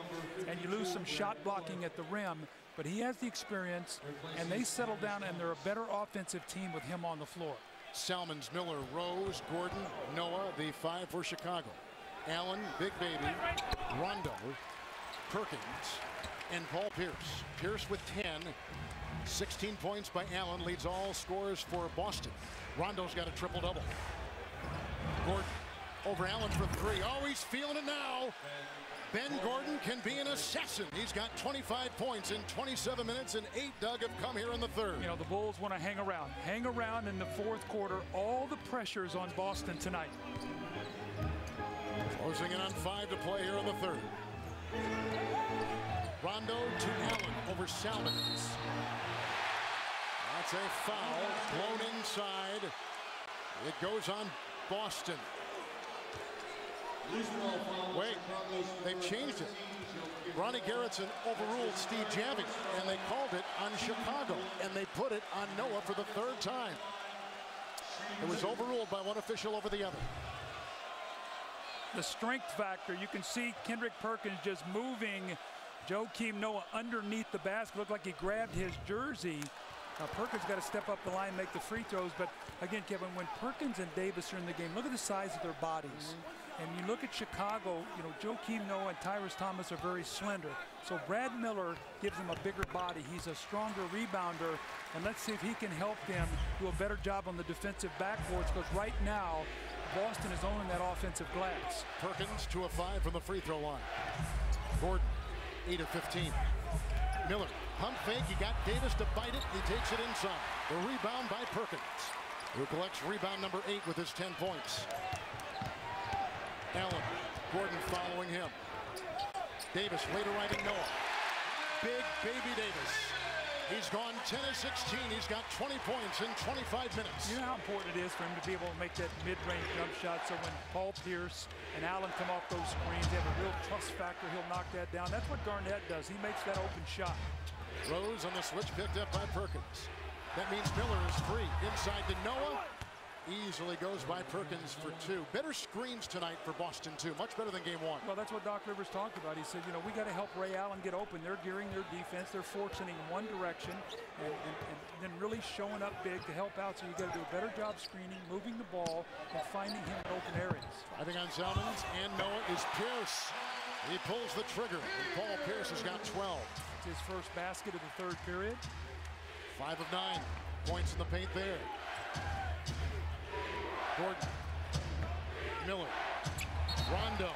and you lose some shot blocking at the rim, but he has the experience, and they settle down, and they're a better offensive team with him on the floor. Salmons, Miller, Rose, Gordon, Noah, the 5 for Chicago. Allen, Big Baby, Rondo, Perkins, and Paul Pierce. Pierce with 10. 16 points by Allen, leads all scorers for Boston. Rondo's got a triple-double. Gordon over Allen for 3. Oh, he's feeling it now. Ben Gordon can be an assassin. He's got 25 points in 27 minutes, and 8, Doug, have come here in the third. You know, the Bulls want to hang around in the fourth quarter. All the pressure's on Boston tonight. Closing in on 5 to play here in the third. Rondo to Allen over Salmons. That's a foul blown inside. It goes on Boston. Wait, they've changed it. Ronnie Garrettson overruled Steve Javie, and they called it on Chicago, and they put it on Noah for the 3rd time. It was overruled by one official over the other. The strength factor, you can see Kendrick Perkins just moving Joakim Noah underneath the basket. Looked like he grabbed his jersey. Now Perkins got to step up the line, make the free throws. But again, Kevin, when Perkins and Davis are in the game, look at the size of their bodies. And you look at Chicago, you know, Joakim Noah and Tyrus Thomas are very slender. So Brad Miller gives him a bigger body. He's a stronger rebounder. And let's see if he can help them do a better job on the defensive backboards, because right now, Boston is owning that offensive glass. Perkins 2 of 5 from the free throw line. Gordon 8 of 15. Miller, pump fake, he got Davis to bite it, he takes it inside. The rebound by Perkins, who collects rebound number 8 with his 10 points. Allen, Gordon following him. Davis, later riding Noah. Big baby Davis. He's gone 10 of 16. He's got 20 points in 25 minutes. You know how important it is for him to be able to make that mid-range jump shot, so when Paul Pierce and Allen come off those screens, they have a real trust factor. He'll knock that down. That's what Garnett does. He makes that open shot. Rose on the switch, picked up by Perkins. That means Miller is free. Inside to Noah. Easily goes by Perkins for 2. Better screens tonight for Boston, too. Much better than game 1. Well, that's what Doc Rivers talked about. He said, you know, we got to help Ray Allen get open. They're gearing their defense. They're forcing in one direction and then really showing up big to help out. So you got to do a better job screening, moving the ball, and finding him in open areas. I think on Salmons and Noah is Pierce. He pulls the trigger, and Paul Pierce has got 12. It's his first basket of the third period. 5 of 9 points in the paint there. Gordon, Miller, Rondo.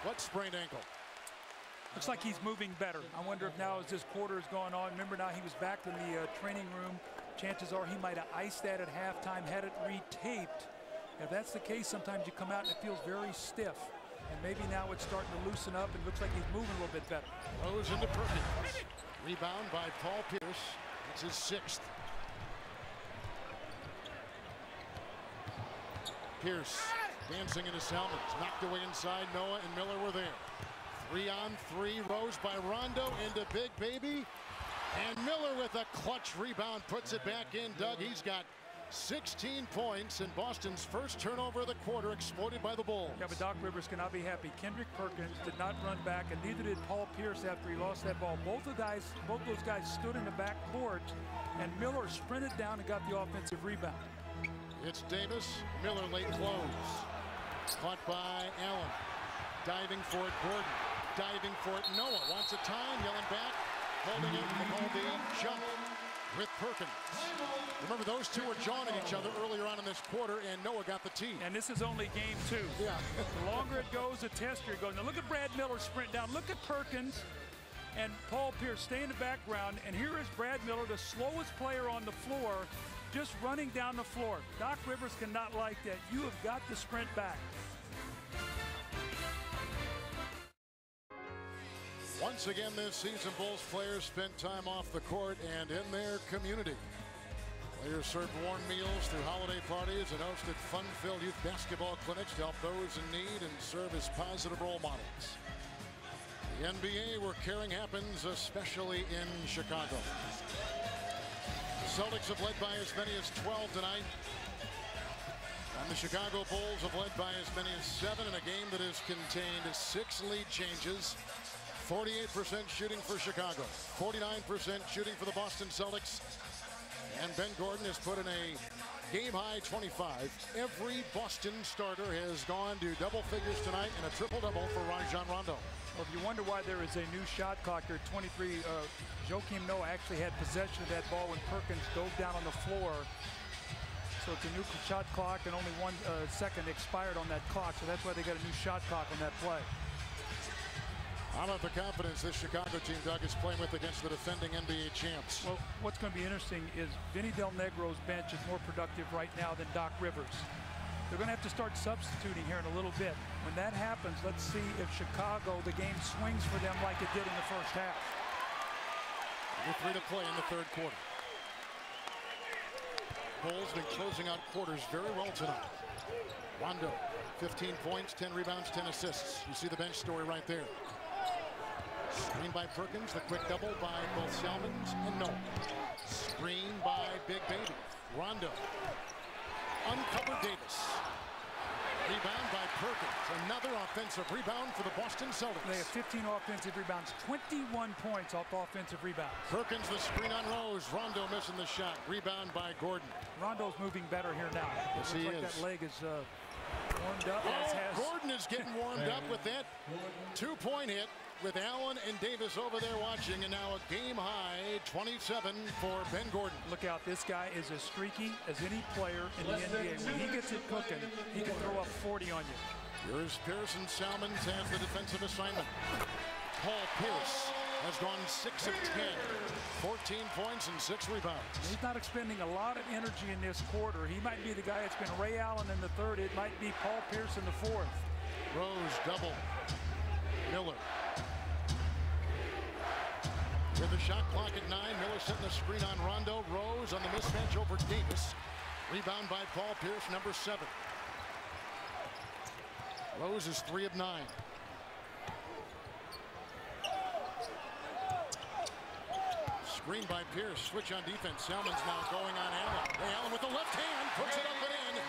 What sprained ankle? Looks like he's moving better. I wonder if now as this quarter is going on, remember now he was back in the training room. Chances are he might have iced that at halftime, had it retaped. If that's the case, sometimes you come out and it feels very stiff. And maybe now it's starting to loosen up and looks like he's moving a little bit better. Rose into Perkins. Rebound by Paul Pierce. It's his 6th. Pierce dancing into Salmons. Knocked away inside. Noah and Miller were there. 3-on-3. Rose by Rondo into Big Baby. And Miller with a clutch rebound puts it back in. Doug, he's got 16 points, and Boston's first turnover of the quarter exploited by the Bulls. Yeah, but Doc Rivers cannot be happy. Kendrick Perkins did not run back, and neither did Paul Pierce after he lost that ball. Both those guys stood in the back court, and Miller sprinted down and got the offensive rebound. It's Davis. Miller late close. Caught by Allen. Diving for it, Gordon. Diving for it, Noah. Wants a time, yelling back. Holding it from all the jump with Perkins. Remember, those two were jawing at each other earlier on in this quarter, and Noah got the tee. And this is only game 2. Yeah. The longer it goes, the tester it goes. Now look at Brad Miller sprint down. Look at Perkins and Paul Pierce stay in the background. And here is Brad Miller, the slowest player on the floor, just running down the floor. Doc Rivers cannot like that. You have got to sprint back. Once again this season, Bulls players spent time off the court and in their community. Players served warm meals through holiday parties and hosted fun-filled youth basketball clinics to help those in need and serve as positive role models. The NBA, where caring happens, especially in Chicago. The Celtics have led by as many as 12 tonight. And the Chicago Bulls have led by as many as 7 in a game that has contained 6 lead changes. 48% shooting for Chicago, 49% shooting for the Boston Celtics. And Ben Gordon has put in a game-high 25. Every Boston starter has gone to double figures tonight and a triple-double for Rajon Rondo. Well, if you wonder why there is a new shot clock here, 23, Joakim Noah actually had possession of that ball when Perkins dove down on the floor. So it's a new shot clock and only 1 second expired on that clock. So that's why they got a new shot clock on that play. How about the confidence this Chicago team, Doug, is playing with against the defending NBA champs? Well, what's going to be interesting is Vinny Del Negro's bench is more productive right now than Doc Rivers. They're going to have to start substituting here in a little bit. When that happens, let's see if Chicago, the game swings for them like it did in the first half. 3 to play in the third quarter. Bulls been closing out quarters very well tonight. Rondo, 15 points, 10 rebounds, 10 assists. You see the bench story right there. Screen by Perkins, the quick double by both Salmons and Noah. Screen by Big Baby. Rondo. Uncovered Davis. Rebound by Perkins. Another offensive rebound for the Boston Celtics. They have 15 offensive rebounds, 21 points off offensive rebounds. Perkins the screen on Rose. Rondo missing the shot. Rebound by Gordon. Rondo's moving better here now. Yes, he is. That leg is warmed up. Gordon is getting warmed up with that 2-point hit with Allen and Davis over there watching, and now a game-high 27 for Ben Gordon. Look out, this guy is as streaky as any player in the NBA. When he gets it cooking, he can throw up 40 on you. Here's Pierce, and Salmons has the defensive assignment. Paul Pierce has gone 6 of 10, 14 points and 6 rebounds. He's not expending a lot of energy in this quarter. He might be the guy that's been Ray Allen in the third. It might be Paul Pierce in the fourth. Rose double. Miller. With the shot clock at 9, Miller setting the screen on Rondo. Rose on the mismatch over Davis. Rebound by Paul Pierce, number 7. Rose is 3 of 9. Screen by Pierce. Switch on defense. Salmon's now going on Allen. Ray Allen with the left hand puts it up and in.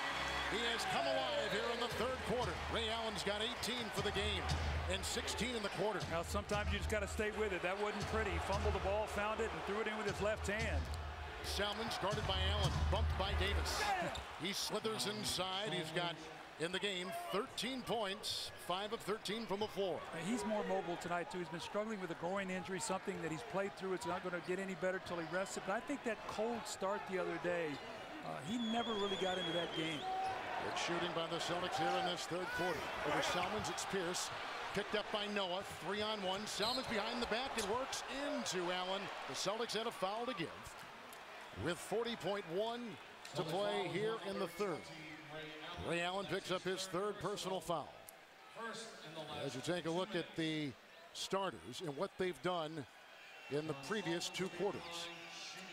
He has come alive here in the third quarter. Ray Allen's got 18 for the game and 16 in the quarter. Now sometimes you just got to stay with it. That wasn't pretty. He fumbled the ball, found it, and threw it in with his left hand. Salmon's guarded by Allen, bumped by Davis. He slithers inside. He's got in the game 13 points, 5 of 13 from the floor. He's more mobile tonight too. He's been struggling with a groin injury, something that he's played through. It's not going to get any better till he rests it. But I think that cold start the other day, he never really got into that game. Good shooting by the Celtics here in this third quarter. Over Salmons, it's Pierce. Picked up by Noah, 3-on-1. Salmons behind the back and works into Allen. The Celtics had a foul to give with 40.1 to play here in the third. Ray Allen picks up his third personal foul. As you take a look at the starters and what they've done in the previous two quarters.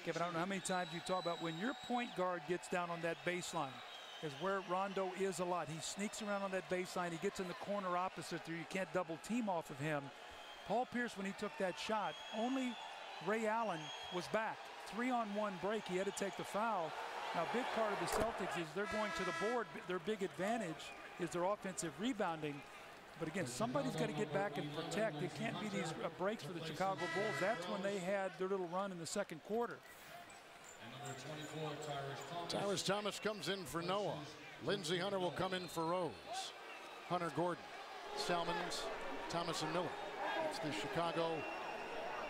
Kevin, I don't know how many times you talk about when your point guard gets down on that baseline is where Rondo is a lot. He sneaks around on that baseline. He gets in the corner opposite there. You can't double team off of him. Paul Pierce, when he took that shot, only Ray Allen was back. 3-on-1 break. He had to take the foul. Now, a big part of the Celtics is they're going to the board. Their big advantage is their offensive rebounding. But again, somebody's got to get back and protect. It can't be these breaks for the Chicago Bulls. That's when they had their little run in the second quarter. Tyrus Thomas comes in for Noah. Lindsey Hunter will come in for Rose. Hunter, Gordon, Salmons, Thomas, and Miller. It's the Chicago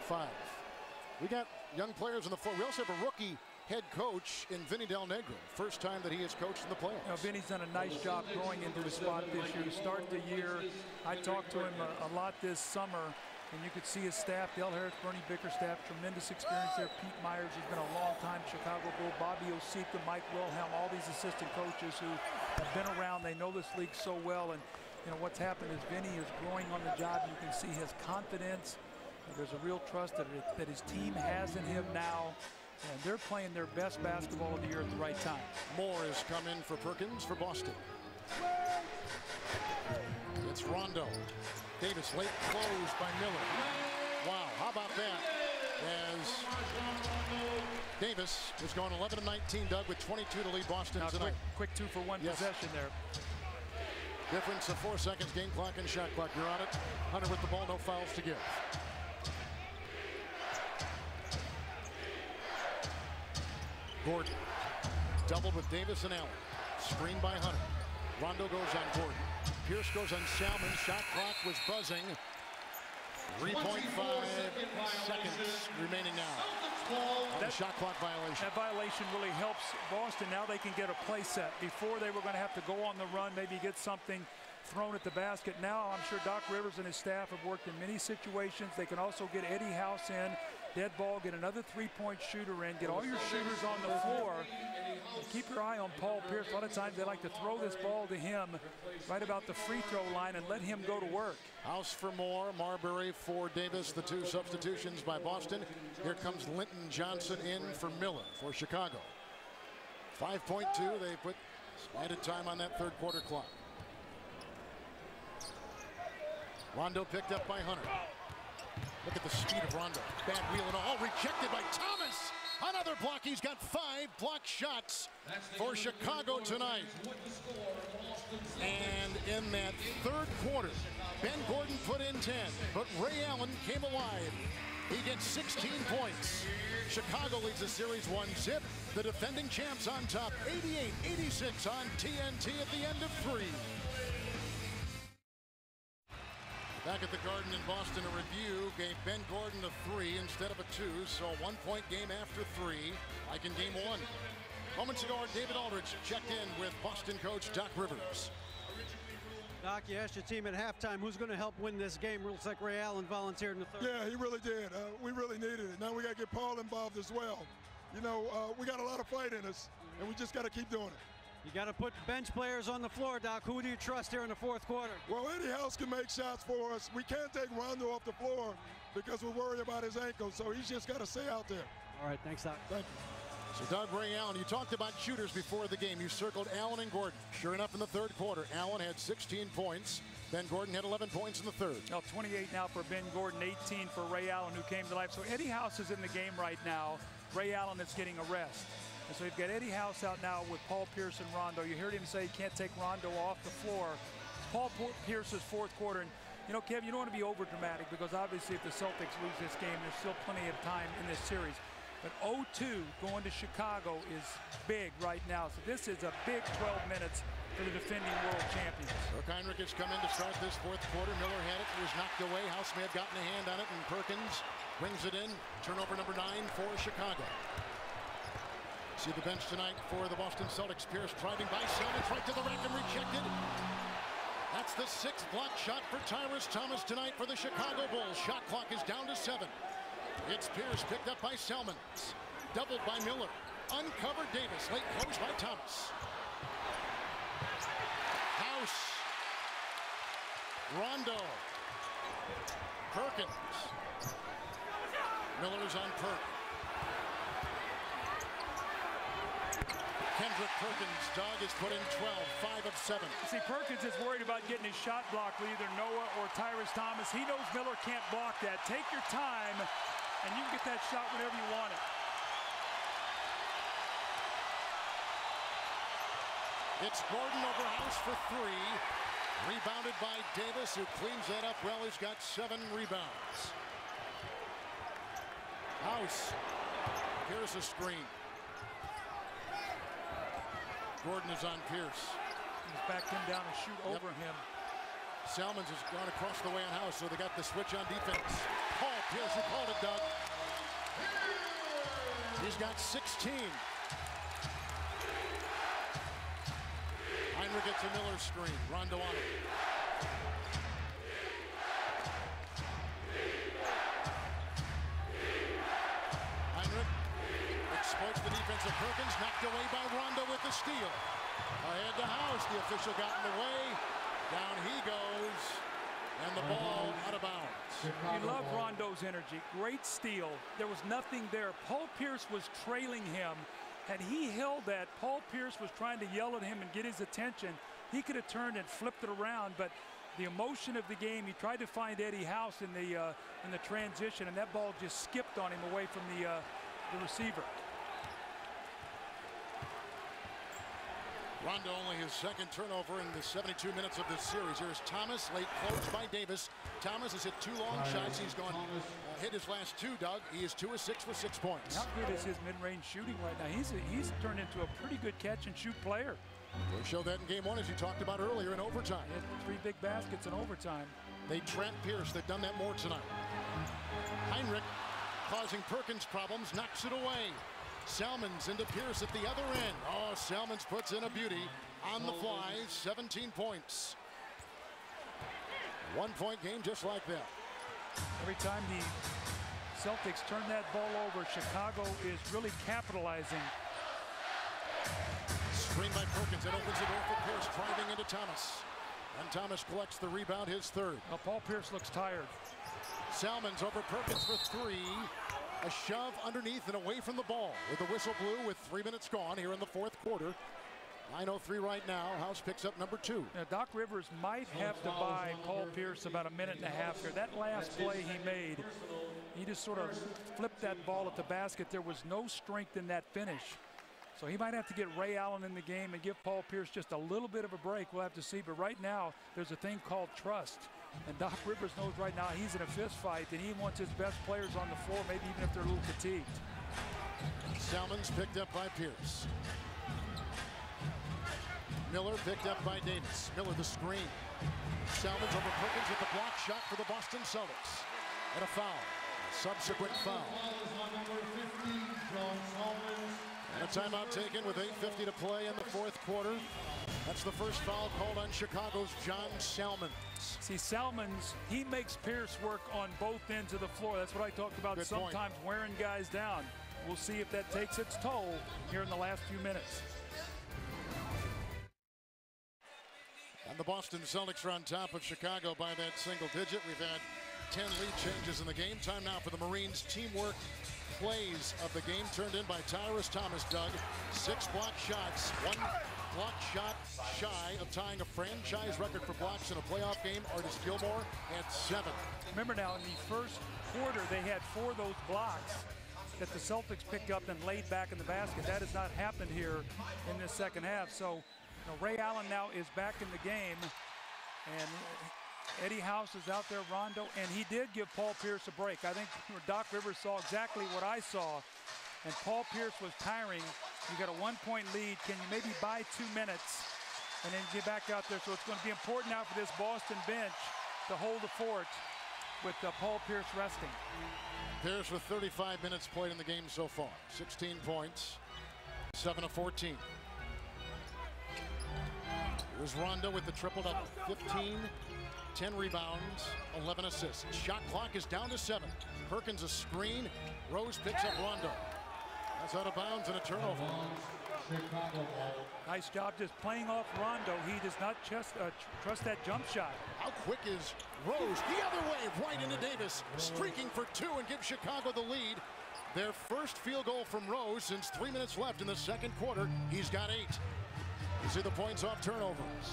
5. We got young players in the floor. We also have a rookie head coach in Vinny Del Negro. First time that he has coached in the playoffs. Now, Vinny's done a nice job growing into his spot this year. To start the year, I talked to him a lot this summer, and you could see his staff, Del Harris, Bernie Bickerstaff, tremendous experience there. Pete Myers has been a long-time Chicago Bull. Bobby Osika, Mike Wilhelm, all these assistant coaches who have been around. They know this league so well, and you know what's happened is Vinny is growing on the job. You can see his confidence. There's a real trust that his team has in him now. And they're playing their best basketball of the year at the right time. Moore has come in for Perkins for Boston. It's Rondo. Davis late closed by Miller. Wow, how about that? As Davis is going 11 of 19, Doug, with 22 to lead Boston now tonight. Quick 2-for-1 possession there. Difference of 4 seconds, game clock and shot clock. You're on it. Hunter with the ball, no fouls to give. Gordon doubled with Davis and Allen. Screen by Hunter. Rondo goes on Gordon. Pierce goes on Salmon. Shot clock was buzzing. 3.5 seconds remaining now. That shot clock violation. That violation really helps Boston. Now they can get a play set. Before they were going to have to go on the run, maybe get something thrown at the basket. Now I'm sure Doc Rivers and his staff have worked in many situations. They can also get Eddie House in. Dead ball, get another three-point shooter in, get all your shooters on the floor. Keep your eye on Paul Pierce. A lot of times they like to throw this ball to him right about the free throw line and let him go to work. House for Moore, Marbury for Davis, the two substitutions by Boston. Here comes Linton Johnson in for Miller for Chicago. 5.2, they put added time on that third quarter clock. Rondo picked up by Hunter. Look at the speed of Rondo. Bad wheel and all rejected by Thomas. Another block. He's got 5 block shots for Chicago tonight. And in that third quarter, Ben Gordon put in 10, but Ray Allen came alive. He gets 16 points. Chicago leads the series 1-0. The defending champs on top, 88-86 on TNT at the end of 3. Back at the Garden in Boston, a review gave Ben Gordon a 3 instead of a 2, so a 1-point game after 3, like in game 1. Moments ago, David Aldridge checked in with Boston coach Doc Rivers. Doc, you asked your team at halftime who's going to help win this game. Looks like Ray Allen volunteered in the third. Yeah, he really did. We really needed it. Now we got to get Paul involved as well. You know, we got a lot of fight in us, and we just got to keep doing it. You got to put bench players on the floor, Doc. Who do you trust here in the fourth quarter? Well, Eddie House can make shots for us. We can't take Rondo off the floor because we're worried about his ankle, so he's just got to stay out there. All right, thanks, Doc. Thank you. So Doug, Ray Allen, you talked about shooters before the game. You circled Allen and Gordon. Sure enough, in the third quarter, Allen had 16 points. Ben Gordon had 11 points in the third. Well, 28 now for Ben Gordon, 18 for Ray Allen, who came to life. So Eddie House is in the game right now. Ray Allen is getting a rest. And so you've got Eddie House out now with Paul Pierce and Rondo. You heard him say he can't take Rondo off the floor. It's Paul Pierce's fourth quarter. And, you know, Kev, you don't want to be over-dramatic because obviously if the Celtics lose this game, there's still plenty of time in this series. But 0-2 going to Chicago is big right now. So this is a big 12 minutes for the defending world champions. Kirk Heinrich has come in to start this fourth quarter. Miller had it. It was knocked away. House may have gotten a hand on it, and Perkins brings it in. Turnover number 9 for Chicago. See the bench tonight for the Boston Celtics. Pierce driving by Salmons right to the rack and rejected. That's the 6th block shot for Tyrus Thomas tonight for the Chicago Bulls. Shot clock is down to 7. It's Pierce picked up by Salmons. Doubled by Miller. Uncovered Davis. Late close by Thomas. House. Rondo. Perkins. Miller's on Perk. Kendrick Perkins, Doug, has put in 12, 5 of 7. See, Perkins is worried about getting his shot blocked with either Noah or Tyrus Thomas. He knows Miller can't block that. Take your time, and you can get that shot whenever you want it. It's Gordon over House for 3. Rebounded by Davis, who cleans that up well. He's got 7 rebounds. House. Here's a screen. Gordon is on Pierce. He's backed him down and shoot over him. Salmons has gone across the way on House, so they got the switch on defense. Paul Pierce, who called it, Doug. He's got 16. Heinrich gets a Miller screen. Rondo on him. Heinrich exploits the defense of Perkins, knocked away by Rondo with the steal. Ahead to House, the official got in the way. Down he goes, and the ball out of bounds. You love Rondo's energy. Great steal. There was nothing there. Paul Pierce was trailing him. Had he held that, Paul Pierce was trying to yell at him and get his attention. He could have turned and flipped it around, but the emotion of the game, he tried to find Eddie House in the transition, and that ball just skipped on him away from the receiver. Rondo only his 2nd turnover in the 72 minutes of this series. Here's Thomas, late close by Davis. Thomas has hit 2 long shots. He's gone hit his last 2, Doug. He is 2 of 6 for 6 points. How good is his mid-range shooting right now? He's turned into a pretty good catch-and-shoot player. They showed that in game 1, as you talked about earlier, in overtime. He had 3 big baskets in overtime. They trapped Pierce. They've done that more tonight. Heinrich, causing Perkins problems, knocks it away. Salmons into Pierce at the other end. Oh, Salmons puts in a beauty on the fly. 17 points. 1-point game just like that. Every time the Celtics turn that ball over, Chicago is really capitalizing. Screen by Perkins. That opens the door for Pierce, driving into Thomas. And Thomas collects the rebound, his 3rd. Well, Paul Pierce looks tired. Salmons over Perkins for 3. A shove underneath and away from the ball. With the whistle blew with 3 minutes gone here in the 4th quarter. 9:03 right now. House picks up number 2. Now, Doc Rivers might have to buy Paul Pierce about a minute and a half here. That last play he made, he just sort of flipped that ball at the basket. There was no strength in that finish. So he might have to get Ray Allen in the game and give Paul Pierce just a little bit of a break. We'll have to see. But right now, there's a thing called trust. And Doc Rivers knows right now he's in a fist fight, and he wants his best players on the floor, maybe even if they're a little fatigued. Salmons picked up by Pierce. Miller picked up by Davis. Miller the screen. Salmons over Perkins with the block shot for the Boston Celtics. And a foul. A subsequent foul. And a timeout taken with 8:50 to play in the 4th quarter. That's the first foul called on Chicago's John Salmons. See, Salmons, he makes Pierce work on both ends of the floor. That's what I talked about, Good sometimes point. wearing guys down. We'll see if that takes its toll here in the last few minutes. And the Boston Celtics are on top of Chicago by that single digit. We've had 10 lead changes in the game. Time now for the Marines teamwork plays of the game turned in by Tyrus Thomas, Doug. 6 block shots, 1 block shot shy of tying a franchise record for blocks in a playoff game. Artis Gilmore had 7. Remember now, in the first quarter, they had 4 of those blocks that the Celtics picked up and laid back in the basket. That has not happened here in this second half. So, Ray Allen now is back in the game, and Eddie House is out there, Rondo, and he did give Paul Pierce a break. I think Doc Rivers saw exactly what I saw, and Paul Pierce was tiring. You got a 1-point lead. Can you maybe buy 2 minutes and then get back out there? So it's going to be important now for this Boston bench to hold the fort with Paul Pierce resting. Pierce with 35 minutes played in the game so far. 16 points, 7 of 14. Here's Rondo with the triple double. 15, 10 rebounds, 11 assists. Shot clock is down to 7. Perkins a screen. Rose picks up Rondo. That's out of bounds and a turnover. Nice job just playing off Rondo. He does not trust that jump shot. How quick is Rose? The other way, right into Davis. Streaking for 2 and gives Chicago the lead. Their first field goal from Rose since 3 minutes left in the second quarter. He's got 8. You see the points off turnovers.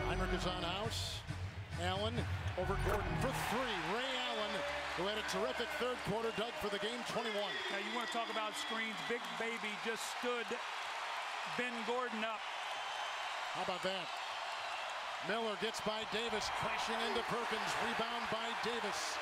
Heinrich is on House. Allen over Gordon for 3. Ray Allen, who had a terrific third quarter, dug for the game 21. Now you want to talk about screens. Big Baby just stood Ben Gordon up. How about that? Miller gets by Davis, crashing into Perkins. Rebound by Davis.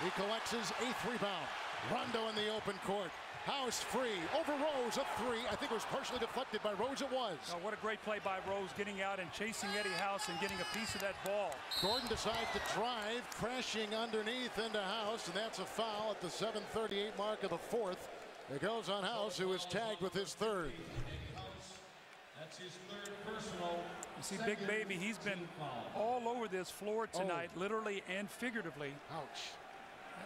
He collects his 8th rebound. Rondo in the open court. House free over Rose, a 3. I think it was partially deflected by Rose. It was. Oh, what a great play by Rose, getting out and chasing Eddie House and getting a piece of that ball. Gordon decides to drive, crashing underneath into House, and that's a foul at the 7:38 mark of the 4th. It goes on House, who is tagged with his 3rd. That's his 3rd personal. You see Big Baby, he's been all over this floor tonight, literally and figuratively. Ouch.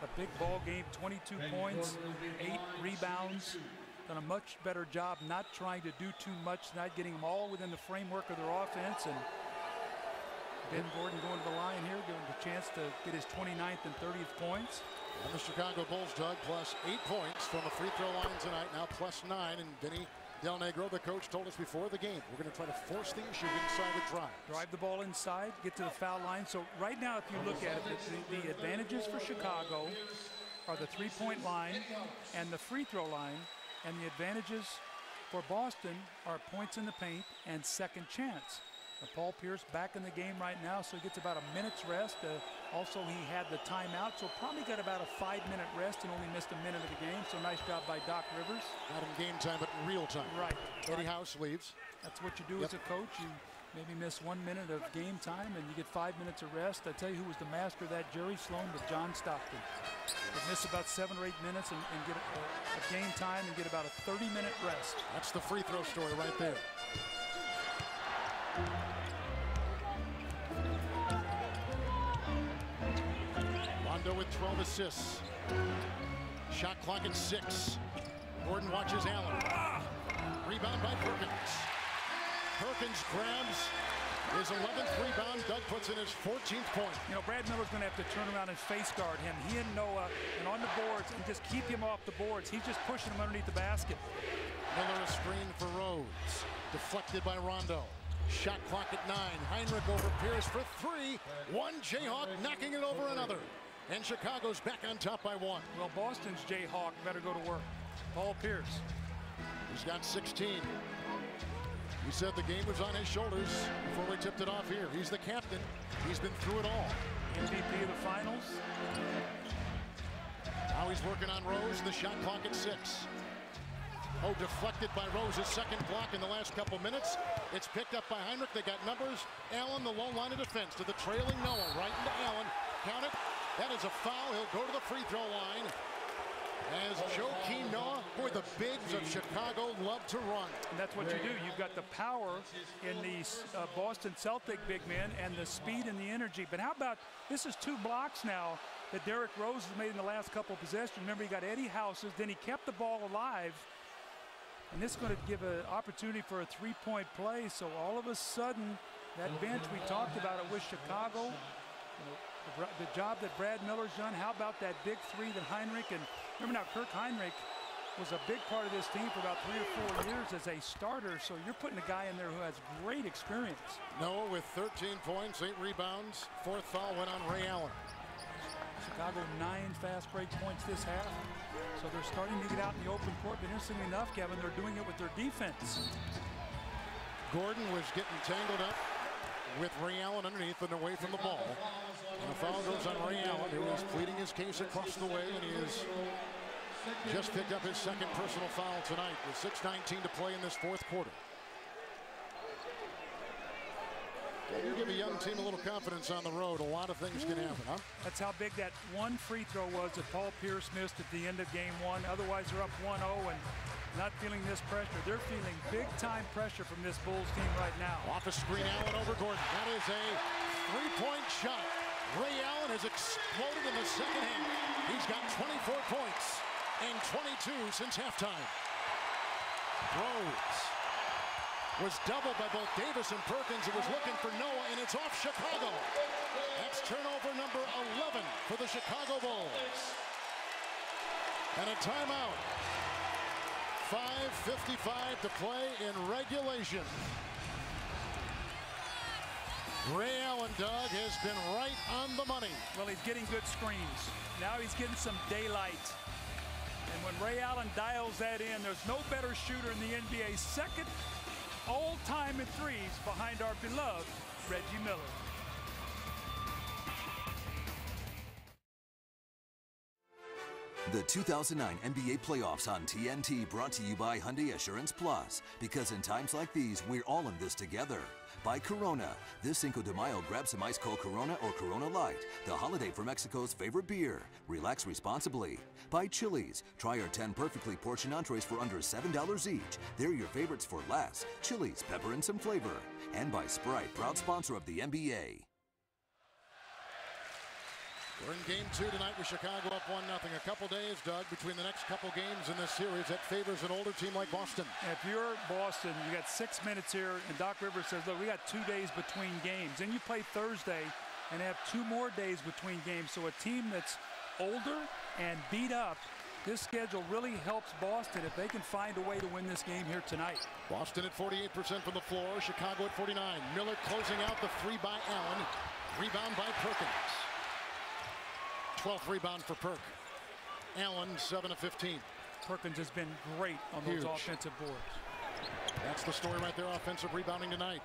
Had a big ball game, 22 points, 8 rebounds. Done a much better job not trying to do too much, not getting them all within the framework of their offense. And Ben Gordon going to the line here, giving him a chance to get his 29th and 30th points. And the Chicago Bulls, Doug, plus 8 points from the free throw line tonight, now plus 9. And Vinny Del Negro, the coach, told us before the game, we're going to try to force the issue inside with drive. Drive the ball inside, get to the foul line. So right now, if you look at it, the advantages for Chicago are the 3-point line and the free throw line. And the advantages for Boston are points in the paint and second chance. Paul Pierce back in the game right now, so he gets about a minute's rest. Also, he had the timeout, so probably got about a 5-minute rest and only missed a minute of the game. So nice job by Doc Rivers. Not in game time, but in real time. Right. Eddie House leaves. That's what you do as a coach. You maybe miss 1 minute of game time and you get 5 minutes of rest. I tell you who was the master of that, Jerry Sloan with John Stockton. Would miss about 7 or 8 minutes and get a game time and get about a 30-minute rest. That's the free throw story right there. Rondo with 12 assists. Shot clock at 6. Gordon watches Allen. Rebound by Perkins. Perkins grabs his 11th rebound. Doug puts in his 14th point. You know, Brad Miller's going to have to turn around and face guard him. He and Noah and on the boards and just keep him off the boards. He's just pushing him underneath the basket. Miller a screen for Rhodes. Deflected by Rondo. Shot clock at 9. Heinrich over Pierce for 3. One Jayhawk knocking it over another. And Chicago's back on top by 1. Well, Boston's Jayhawk better go to work. Paul Pierce. He's got 16. He said the game was on his shoulders before we tipped it off here. He's the captain. He's been through it all. MVP of the finals. Now he's working on Rose. The shot clock at 6. Oh, deflected by Rose's second block in the last couple minutes. It's picked up by Heinrich. They got numbers. Allen, the low line of defense to the trailing Noah. Right into Allen. Count it. That is a foul. He'll go to the free throw line. As Joakim Noah, boy, the bigs of Chicago love to run. And that's what you do. You've got the power in these Boston Celtic big men and the speed and the energy. But how about, this is 2 blocks now that Derrick Rose has made in the last couple of possessions. Remember, he got Eddie Houses, then he kept the ball alive. And this is going to give an opportunity for a 3-point play. So all of a sudden, that bench we talked about it with Chicago, The job that Brad Miller's done, how about that big three that Heinrich, and remember now Kirk Heinrich was a big part of this team for about 3 or 4 years as a starter, so you're putting a guy in there who has great experience. Noah with 13 points, 8 rebounds. 4th foul went on Ray Allen. Chicago 9 fast break points this half, so they're starting to get out in the open court, but interestingly enough, Kevin, they're doing it with their defense. Gordon was getting tangled up with Ray Allen underneath and away from the ball. And the foul goes on Ray Allen, who is pleading his case across the way, and he has just picked up his 2nd personal foul tonight with 6:19 to play in this 4th quarter. You give a young team a little confidence on the road, a lot of things can happen, huh? That's how big that one free throw was that Paul Pierce missed at the end of game 1. Otherwise, they're up 1-0 and not feeling this pressure. They're feeling big-time pressure from this Bulls team right now. Off a screen, Allen over Gordon. That is a 3-point shot. Ray Allen has exploded in the second half. He's got 24 points and 22 since halftime. Rose was doubled by both Davis and Perkins. It was looking for Noah, and it's off Chicago. That's turnover number 11 for the Chicago Bulls. And a timeout. 5:55 to play in regulation. Ray Allen, Doug, has been right on the money. Well, he's getting good screens. Now he's getting some daylight. And when Ray Allen dials that in, there's no better shooter in the NBA. 2nd all-time in threes behind our beloved Reggie Miller. The 2009 NBA playoffs on TNT, brought to you by Hyundai Assurance Plus. Because in times like these, we're all in this together. By Corona. This Cinco de Mayo, grab some ice cold Corona or Corona Light, the holiday for Mexico's favorite beer. Relax responsibly. By Chili's. Try our 10 perfectly portioned entrees for under $7 each. They're your favorites for less. Chili's, pepper and some flavor. And by Sprite, proud sponsor of the NBA. We're in game 2 tonight with Chicago up 1-0. A couple days, Doug, between the next couple games in this series that favors an older team like Boston. If you're Boston, you got 6 minutes here, and Doc Rivers says, look, we got 2 days between games. Then you play Thursday and have 2 more days between games. So a team that's older and beat up, this schedule really helps Boston if they can find a way to win this game here tonight. Boston at 48% from the floor, Chicago at 49%. Miller closing out the 3 by Allen. Rebound by Perkins. 12th rebound for Perk. Allen 7 of 15. Perkins has been great on those offensive boards. That's the story right there, offensive rebounding tonight.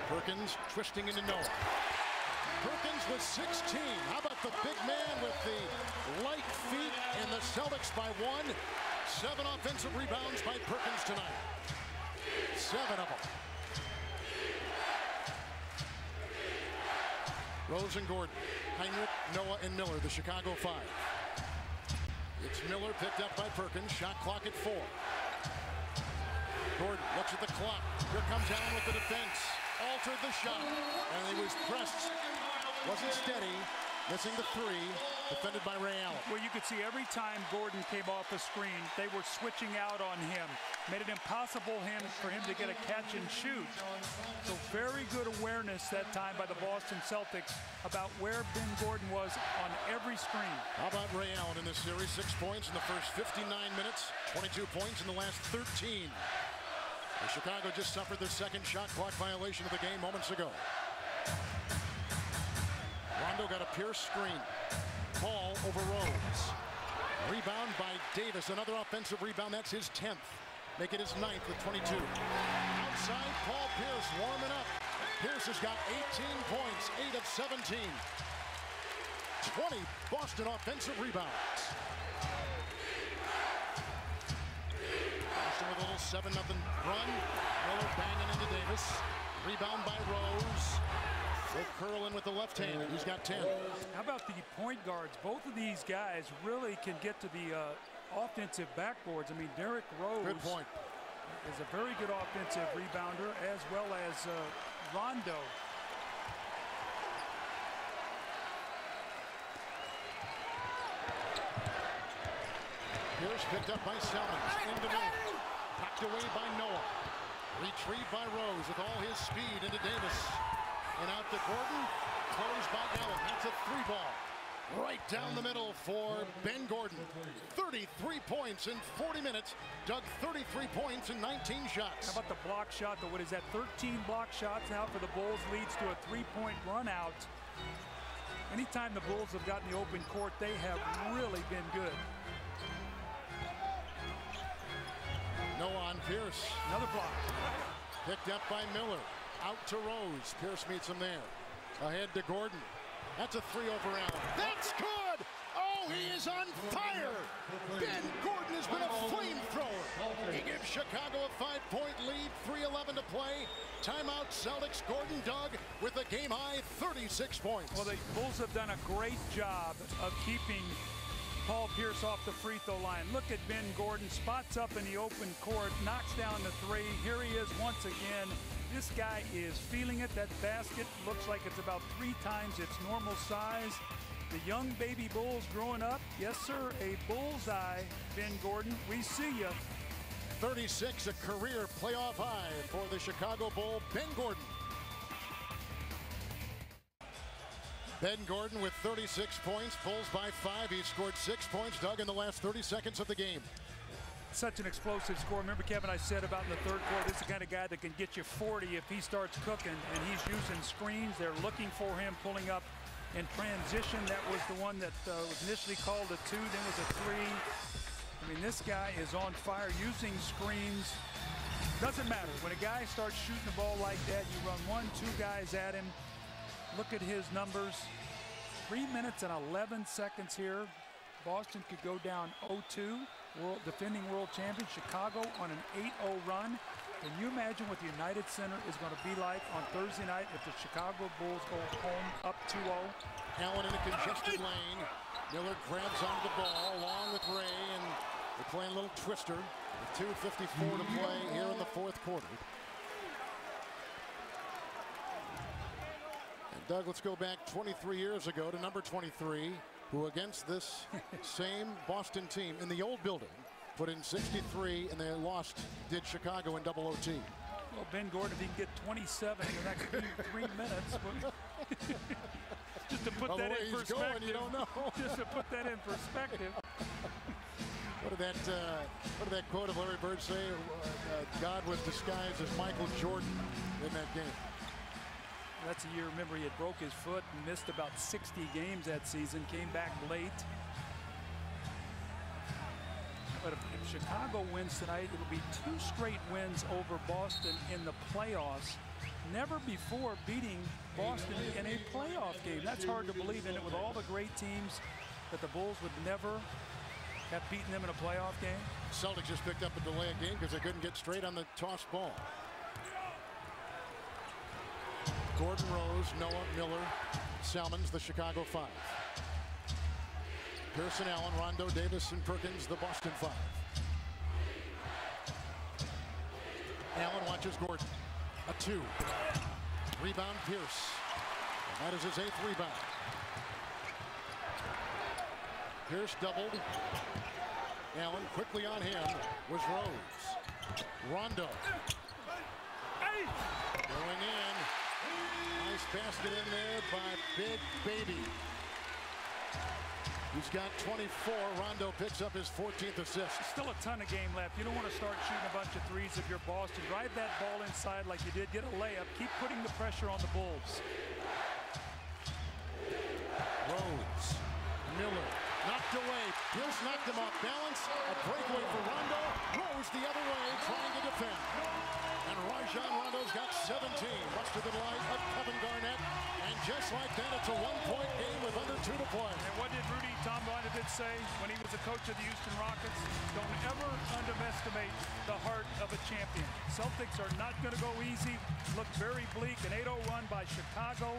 Perkins twisting into Noah. Perkins was 16. How about the big man with the light feet, and the Celtics by 1. 7 offensive rebounds by Perkins tonight. 7 of them. Rose and Gordon, Heinrich, Noah, and Miller, the Chicago 5. It's Miller picked up by Perkins. Shot clock at 4. Gordon looks at the clock. Here comes Allen with the defense. Altered the shot, and he was pressed. Wasn't steady. Missing the 3. Defended by Ray Allen. Well, you could see every time Gordon came off the screen, they were switching out on him. Made it impossible for him to get a catch and shoot. So very good awareness that time by the Boston Celtics about where Ben Gordon was on every screen. How about Ray Allen in this series? 6 points in the first 59 minutes, 22 points in the last 13. And Chicago just suffered their 2nd shot clock violation of the game moments ago. Rondo got a Pierce screen. Ball over Rose. Rebound by Davis. Another offensive rebound. That's his 10th. Make it his 9th with 22. Outside, Paul Pierce warming up. Pierce has got 18 points, 8 of 17. 20 Boston offensive rebounds. Boston with a little 7-0 run. Miller banging into Davis. Rebound by Rose. Will curl in with the left hand. He's got 10. How about the point guards? Both of these guys really can get to the offensive backboards. I mean, Derrick Rose Good point. is a very good offensive rebounder, as well as Rondo. Pierce picked up by Selmans. Into Miller. Packed away by Noah. Retrieved by Rose with all his speed into Davis. And out to Gordon. closed by Allen. That's a 3-ball. Right down the middle for Ben Gordon. 33 points in 40 minutes. Dug 33 points in 19 shots. How about the block shot? What is that? 13 block shots now for the Bulls, leads to a 3-point run out. Anytime the Bulls have gotten the open court, they have really been good. No on Pierce. Another block. Picked up by Miller. Out to Rose. Pierce meets him there. Ahead to Gordon. That's a 3 over Allen. That's good! Oh, he is on fire! Ben Gordon has been a flamethrower. He gives Chicago a 5-point lead, 3:11 to play. Timeout Celtics. Gordon dug with a game-high 36 points. Well, the Bulls have done a great job of keeping Paul Pierce off the free throw line. Look at Ben Gordon, spots up in the open court, knocks down the 3. Here he is once again. This guy is feeling it. That basket looks like it's about 3 times its normal size. The young baby Bulls growing up. Yes, sir, a bullseye, Ben Gordon. We see you. 36, a career playoff high for the Chicago Bull, Ben Gordon. Ben Gordon with 36 points, Bulls by 5. He scored 6 points, dug in the last 30 seconds of the game. Such an explosive score. Remember, Kevin, I said about in the third quarter, this is the kind of guy that can get you 40 if he starts cooking, and he's using screens. They're looking for him, pulling up in transition. That was the one that was initially called a 2, then was a 3. I mean, this guy is on fire using screens. Doesn't matter. When a guy starts shooting the ball like that, you run 1, 2 guys at him. Look at his numbers. 3 minutes and 11 seconds here. Boston could go down 0-2. Defending world champion Chicago on an 8-0 run. Can you imagine what the United Center is going to be like on Thursday night if the Chicago Bulls go home up 2-0? Allen in a congested lane. Miller grabs onto the ball along with Ray, and they're playing a little twister with 2:54 to play here in the fourth quarter. And Doug, let's go back 23 years ago to number 23, who against this same Boston team in the old building put in 63, and they lost, did Chicago in double OT. Well, Ben Gordon, if he can get 27 in the next 3 minutes. Just to put that in perspective. Going, you don't know. Just to put that in perspective. What did that quote of Larry Bird say? God was disguised as Michael Jordan in that game. That's a year, remember, he had broke his foot and missed about 60 games that season, came back late. But if Chicago wins tonight, it'll be 2 straight wins over Boston in the playoffs. Never before beating Boston in a playoff game. That's hard to believe, in it with all the great teams, that the Bulls would never have beaten them in a playoff game. Celtics just picked up a delay of game because they couldn't get straight on the tossed ball. Gordon, Rose, Noah, Miller, Salmons, the Chicago 5. Pearson, Allen, Rondo, Davis, and Perkins, the Boston 5. Allen watches Gordon. A 2. Rebound, Pierce. And that is his 8th rebound. Pierce doubled. Allen quickly on him was Rose. Rondo. Going in. Nice basket in there by Big Baby. He's got 24. Rondo picks up his 14th assist. Still a ton of game left. You don't want to start shooting a bunch of threes if you're Boston. Drive that ball inside like you did. Get a layup. Keep putting the pressure on the Bulls. Rose. Miller. Knocked away. Pierce knocked him off balance. A breakaway for Rondo. Rose the other way, trying to defend. And Rajon Rondo's got 17. Busted the line of Kevin Garnett. And just like that, it's a 1-point game with under 2 to play. And what did Tom Bonavit say when he was a coach of the Houston Rockets? Don't ever underestimate the heart of a champion. Celtics are not going to go easy. Look very bleak. An 8-0 run by Chicago.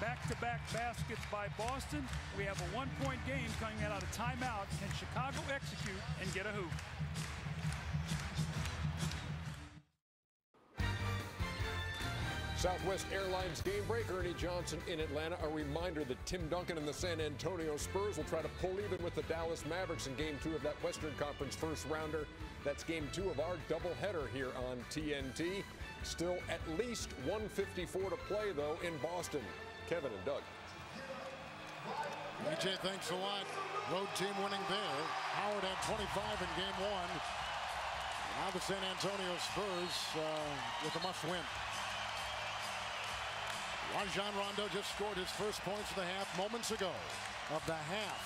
Back-to-back baskets by Boston. We have a 1-point game coming out of timeout. Can Chicago execute and get a hoop? Southwest Airlines game break. Ernie Johnson in Atlanta. A reminder that Tim Duncan and the San Antonio Spurs will try to pull even with the Dallas Mavericks in Game 2 of that Western Conference first rounder. That's Game 2 of our doubleheader here on TNT. Still at least 1:54 to play, though, in Boston. Kevin and Doug. EJ, thanks a lot. Road team winning there. Howard had 25 in game 1. Now the San Antonio Spurs with a must-win. Rajon Rondo just scored his first points of the half moments ago. Of the half.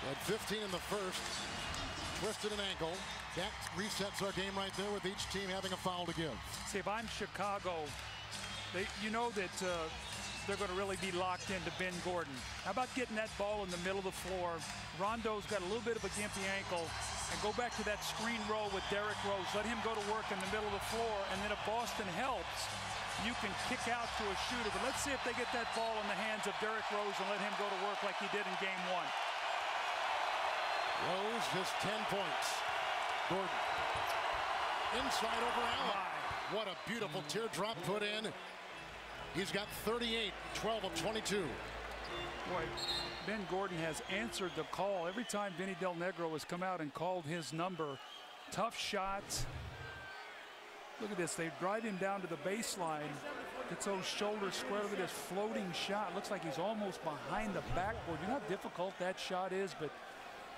He had 15 in the first. Twisted an ankle. That resets our game right there with each team having a foul to give. See, if I'm Chicago, you know that they're going to really be locked into Ben Gordon. How about getting that ball in the middle of the floor? Rondo's got a little bit of a gimpy ankle. And go back to that screen roll with Derrick Rose. Let him go to work in the middle of the floor. And then if Boston helps, you can kick out to a shooter. But let's see if they get that ball in the hands of Derrick Rose and let him go to work like he did in game 1. Rose just 10 points. Gordon. Inside over Allen. What a beautiful teardrop put in. He's got 38, 12 of 22. Boy, Ben Gordon has answered the call. Every time Vinny Del Negro has come out and called his number. Tough shots. Look at this. They drive him down to the baseline. Gets those shoulders square. Look at this floating shot. Looks like he's almost behind the backboard. You know how difficult that shot is, but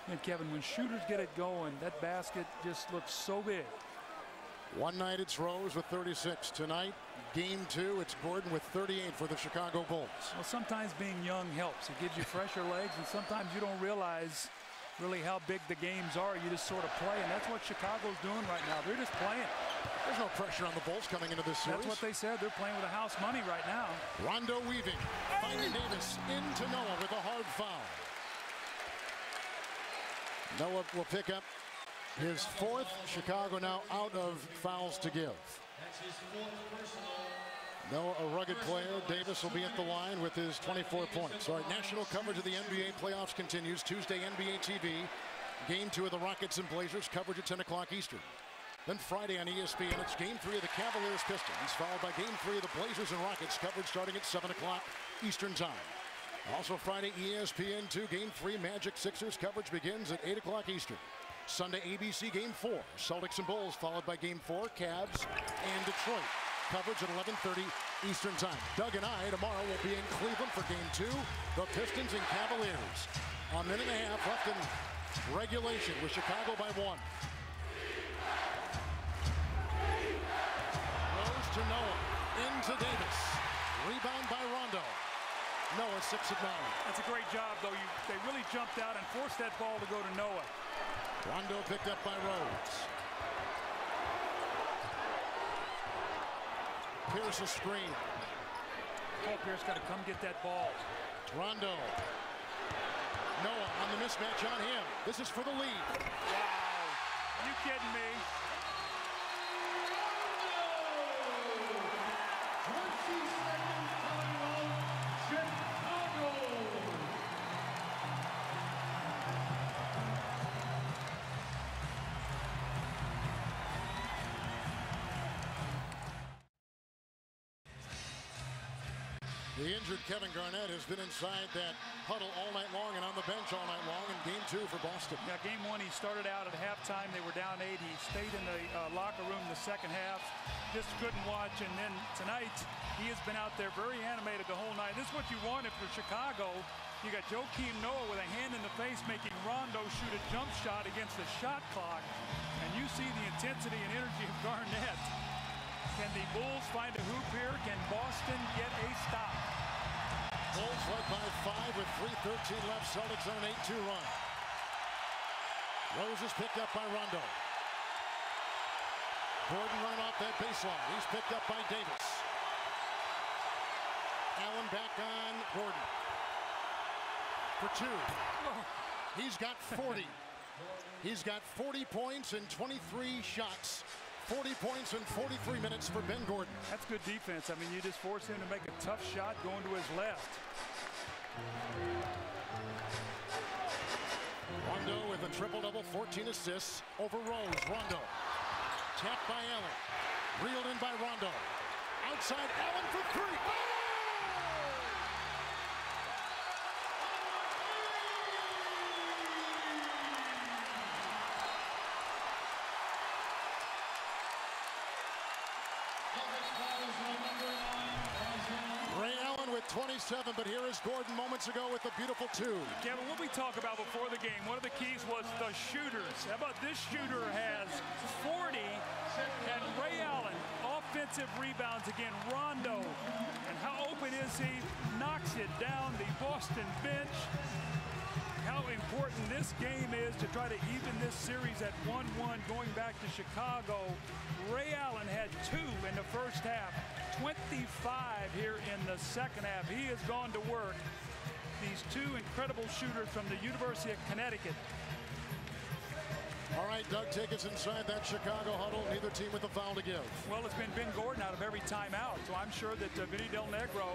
man, Kevin, when shooters get it going, that basket just looks so big. One night it's Rose with 36. Tonight, game 2, it's Gordon with 38 for the Chicago Bulls. Well, sometimes being young helps. It gives you fresher legs, and sometimes you don't realize really how big the games are. You just sort of play, and that's what Chicago's doing right now. They're just playing. There's no pressure on the Bulls coming into this series. That's what they said. They're playing with the house money right now. Rondo weaving. Finding Davis into Noah with a hard foul. Noah will pick up his 4th. Chicago now out of fouls to give. Noah, a rugged player. Davis will be at the line with his 24 points. All right, national coverage of the NBA playoffs continues. Tuesday, NBA TV. Game 2 of the Rockets and Blazers. Coverage at 10 o'clock Eastern. Then Friday on ESPN, it's Game 3 of the Cavaliers Pistons, followed by Game 3 of the Blazers and Rockets, coverage starting at 7 o'clock Eastern Time. Also Friday, ESPN 2, Game 3, Magic Sixers, coverage begins at 8 o'clock Eastern. Sunday, ABC Game 4, Celtics and Bulls, followed by Game 4, Cavs and Detroit. Coverage at 11:30 Eastern Time. Doug and I tomorrow will be in Cleveland for Game 2, the Pistons and Cavaliers. A minute and a half left in regulation with Chicago by 1. Rose to Noah, into Davis. Rebound by Rondo. Noah 6 of 9. That's a great job, though. They really jumped out and forced that ball to go to Noah. Rondo picked up by Rose. Pierce a screen. Paul Pierce got to come get that ball. Rondo. Noah on the mismatch on him. This is for the lead. Wow. Are you kidding me? The injured Kevin Garnett has been inside that huddle all night long and on the bench all night long in Game 2 for Boston. Yeah, Game 1 he started out at halftime. They were down 8. He stayed in the locker room the second half. Just couldn't watch. And then tonight he has been out there very animated the whole night. This is what you want if you're Chicago. You got Joakim Noah with a hand in the face making Rondo shoot a jump shot against the shot clock. And you see the intensity and energy of Garnett. Can the Bulls find a hoop here? Can Boston get a stop? Bulls led by 5 with 3:13 left. Celtics on an 8-2 run. Rose is picked up by Rondo. Gordon run off that baseline. He's picked up by Davis. Allen back on Gordon. For 2. He's got 40. He's got 40 points and 23 shots. 40 points in 43 minutes for Ben Gordon. That's good defense. I mean, you just force him to make a tough shot going to his left. Rondo with a triple-double, 14 assists over Rose. Rondo. Tapped by Allen. Reeled in by Rondo. Outside Allen for 3. Oh! 27, but here is Gordon moments ago with a beautiful 2. Kevin, what we talked about before the game, one of the keys was the shooters. How about this shooter has 40, and Ray Allen, offensive rebounds again. Rondo, and how open is he? Knocks it down the Boston bench. How important this game is to try to even this series at 1-1 going back to Chicago. Ray Allen had 2 in the first half, 25 here in the second half. He has gone to work. These 2 incredible shooters from the University of Connecticut. All right, Doug, take us inside that Chicago huddle. Neither team with a foul to give. Well, it's been Ben Gordon out of every timeout, so I'm sure that Vinny Del Negro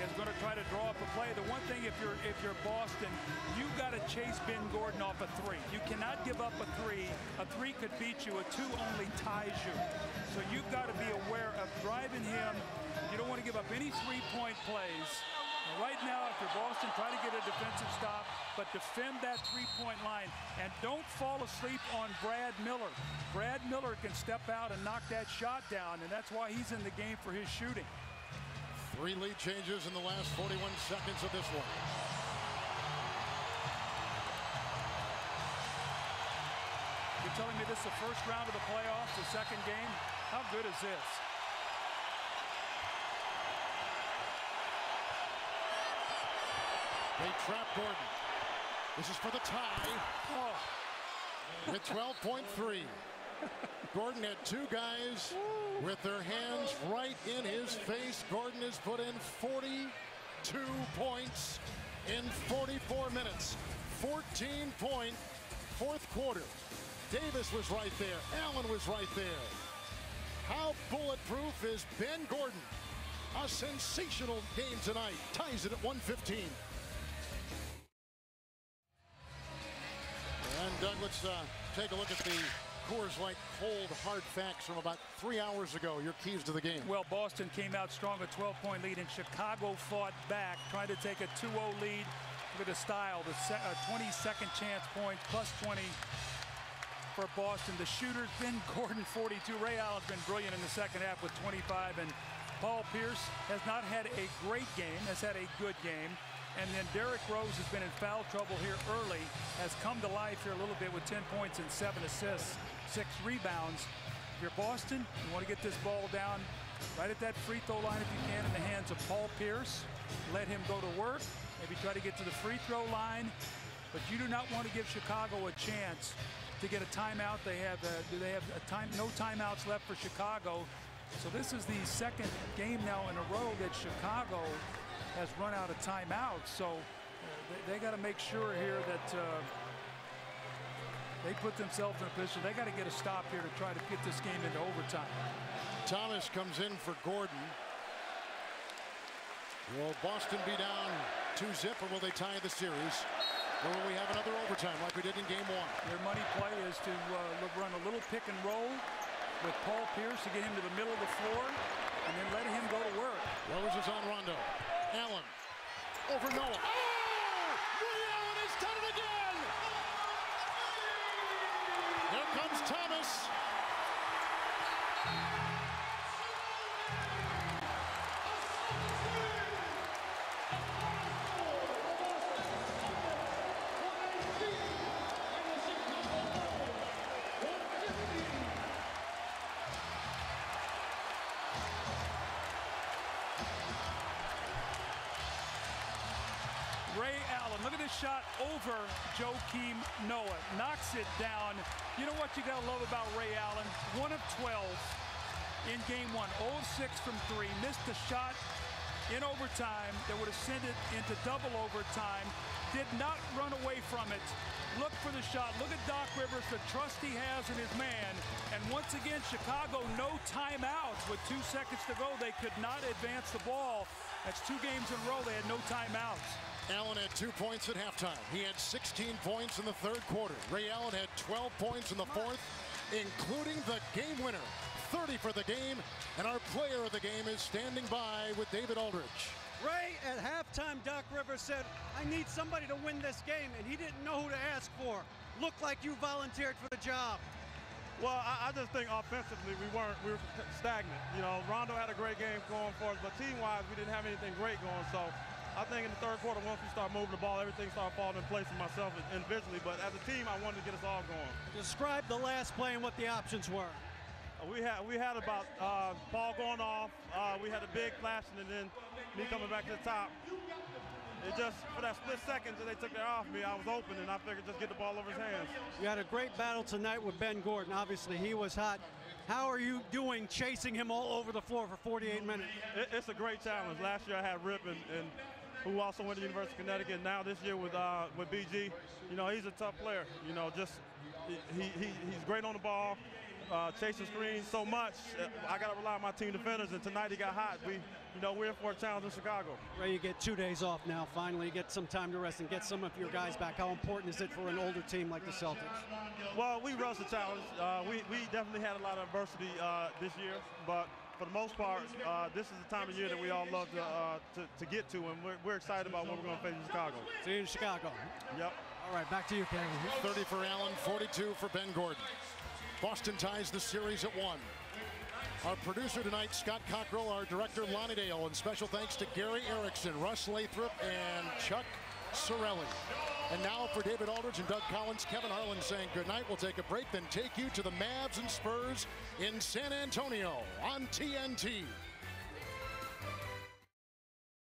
is going to try to draw up a play. The one thing, if you're Boston, you've got to chase Ben Gordon off a 3. You cannot give up a 3. A 3 could beat you. A 2 only ties you. So you've got to be aware of driving him. You don't want to give up any 3-point plays. Right now, if you're Boston, try to get a defensive stop, but defend that 3-point line. And don't fall asleep on Brad Miller. Brad Miller can step out and knock that shot down, and that's why he's in the game for his shooting. 3 lead changes in the last 41 seconds of this one. You're telling me this is the first round of the playoffs, the second game? How good is this? They trap Gordon. This is for the tie. Oh. With 12.3. Gordon had 2 guys with their hands right in his face. Gordon has put in 42 points in 44 minutes. 14-point fourth quarter. Davis was right there. Allen was right there. How bulletproof is Ben Gordon? A sensational game tonight. Ties it at 115. And Doug, let's take a look at the Coors Light cold hard facts from about 3 hours ago. Your keys to the game. Well, Boston came out strong, a 12-point lead, and Chicago fought back, trying to take a 2-0 lead. Look at the style, the 22nd chance points, plus 20 for Boston. The shooters, Ben Gordon, 42. Ray Allen's been brilliant in the second half with 25, and Paul Pierce has not had a great game, has had a good game. And then Derrick Rose has been in foul trouble here early, has come to life here a little bit with 10 points and 7 assists, 6 rebounds. If you're Boston, you want to get this ball down right at that free throw line if you can in the hands of Paul Pierce. Let him go to work, maybe try to get to the free throw line. But you do not want to give Chicago a chance to get a timeout. They have, no timeouts left for Chicago. So this is the second game now in a row that Chicago has run out of timeouts, so they got to make sure here that they put themselves in a position. They got to get a stop here to try to get this game into overtime. Thomas comes in for Gordon. Will Boston be down 2-0, or will they tie the series? Or will we have another overtime like we did in game 1? Their money play is to run a little pick and roll with Paul Pierce to get him to the middle of the floor and then let him go to work. Rose is on Rondo. Allen over Noah. Oh! Ray Allen has done it again! Here comes Thomas. Ray Allen, look at this shot over Joakim Noah. Knocks it down. You know what you got to love about Ray Allen? 1 of 12 in game 1. 0 of 6 from 3. Missed the shot in overtime that would have sent it into double overtime. Did not run away from it. Look for the shot. Look at Doc Rivers, the trust he has in his man. And once again, Chicago, no timeouts. With 2 seconds to go, they could not advance the ball. That's 2 games in a row. They had no timeouts. Allen had 2 points at halftime. He had 16 points in the third quarter. Ray Allen had 12 points in the fourth, including the game winner. 30 for the game, and our player of the game is standing by with David Aldridge. Ray, at halftime, Doc Rivers said, I need somebody to win this game, and he didn't know who to ask for. Looked like you volunteered for the job. Well, I just think offensively we were stagnant. You know, Rondo had a great game going for us, but team-wise we didn't have anything great going. So I think in the third quarter, once we start moving the ball, everything started falling in place for myself individually. But as a team, I wanted to get us all going. Describe the last play and what the options were. We had about ball going off. We had a big flashing, and then me coming back to the top. It just, for that split second that they took that off me, I was open, and I figured just get the ball over his hands. You had a great battle tonight with Ben Gordon. Obviously, he was hot. How are you doing chasing him all over the floor for 48 minutes? It's a great challenge. Last year I had Rip, and who also went to the University of Connecticut. Now this year with BG, you know, he's a tough player. You know, just he's great on the ball. Chasing screens so much, I got to rely on my team defenders, and tonight he got hot. We're in for a challenge in Chicago. Ray, you get 2 days off now. Finally, you get some time to rest and get some of your guys back. How important is it for an older team like the Celtics? Well, we rose the challenge. We definitely had a lot of adversity this year, but for the most part, this is the time of year that we all love to get to, and we're excited about what we're going to face in Chicago. See you in Chicago. Yep. All right, back to you, Kevin. 30 for Allen, 42 for Ben Gordon. Boston ties the series at 1. Our producer tonight, Scott Cockrell, our director, Lonnie Dale, and special thanks to Gary Erickson, Russ Lathrop, and Chuck Sorelli. And now for David Aldridge and Doug Collins, Kevin Harlan saying goodnight. We'll take a break, then take you to the Mavs and Spurs in San Antonio on TNT.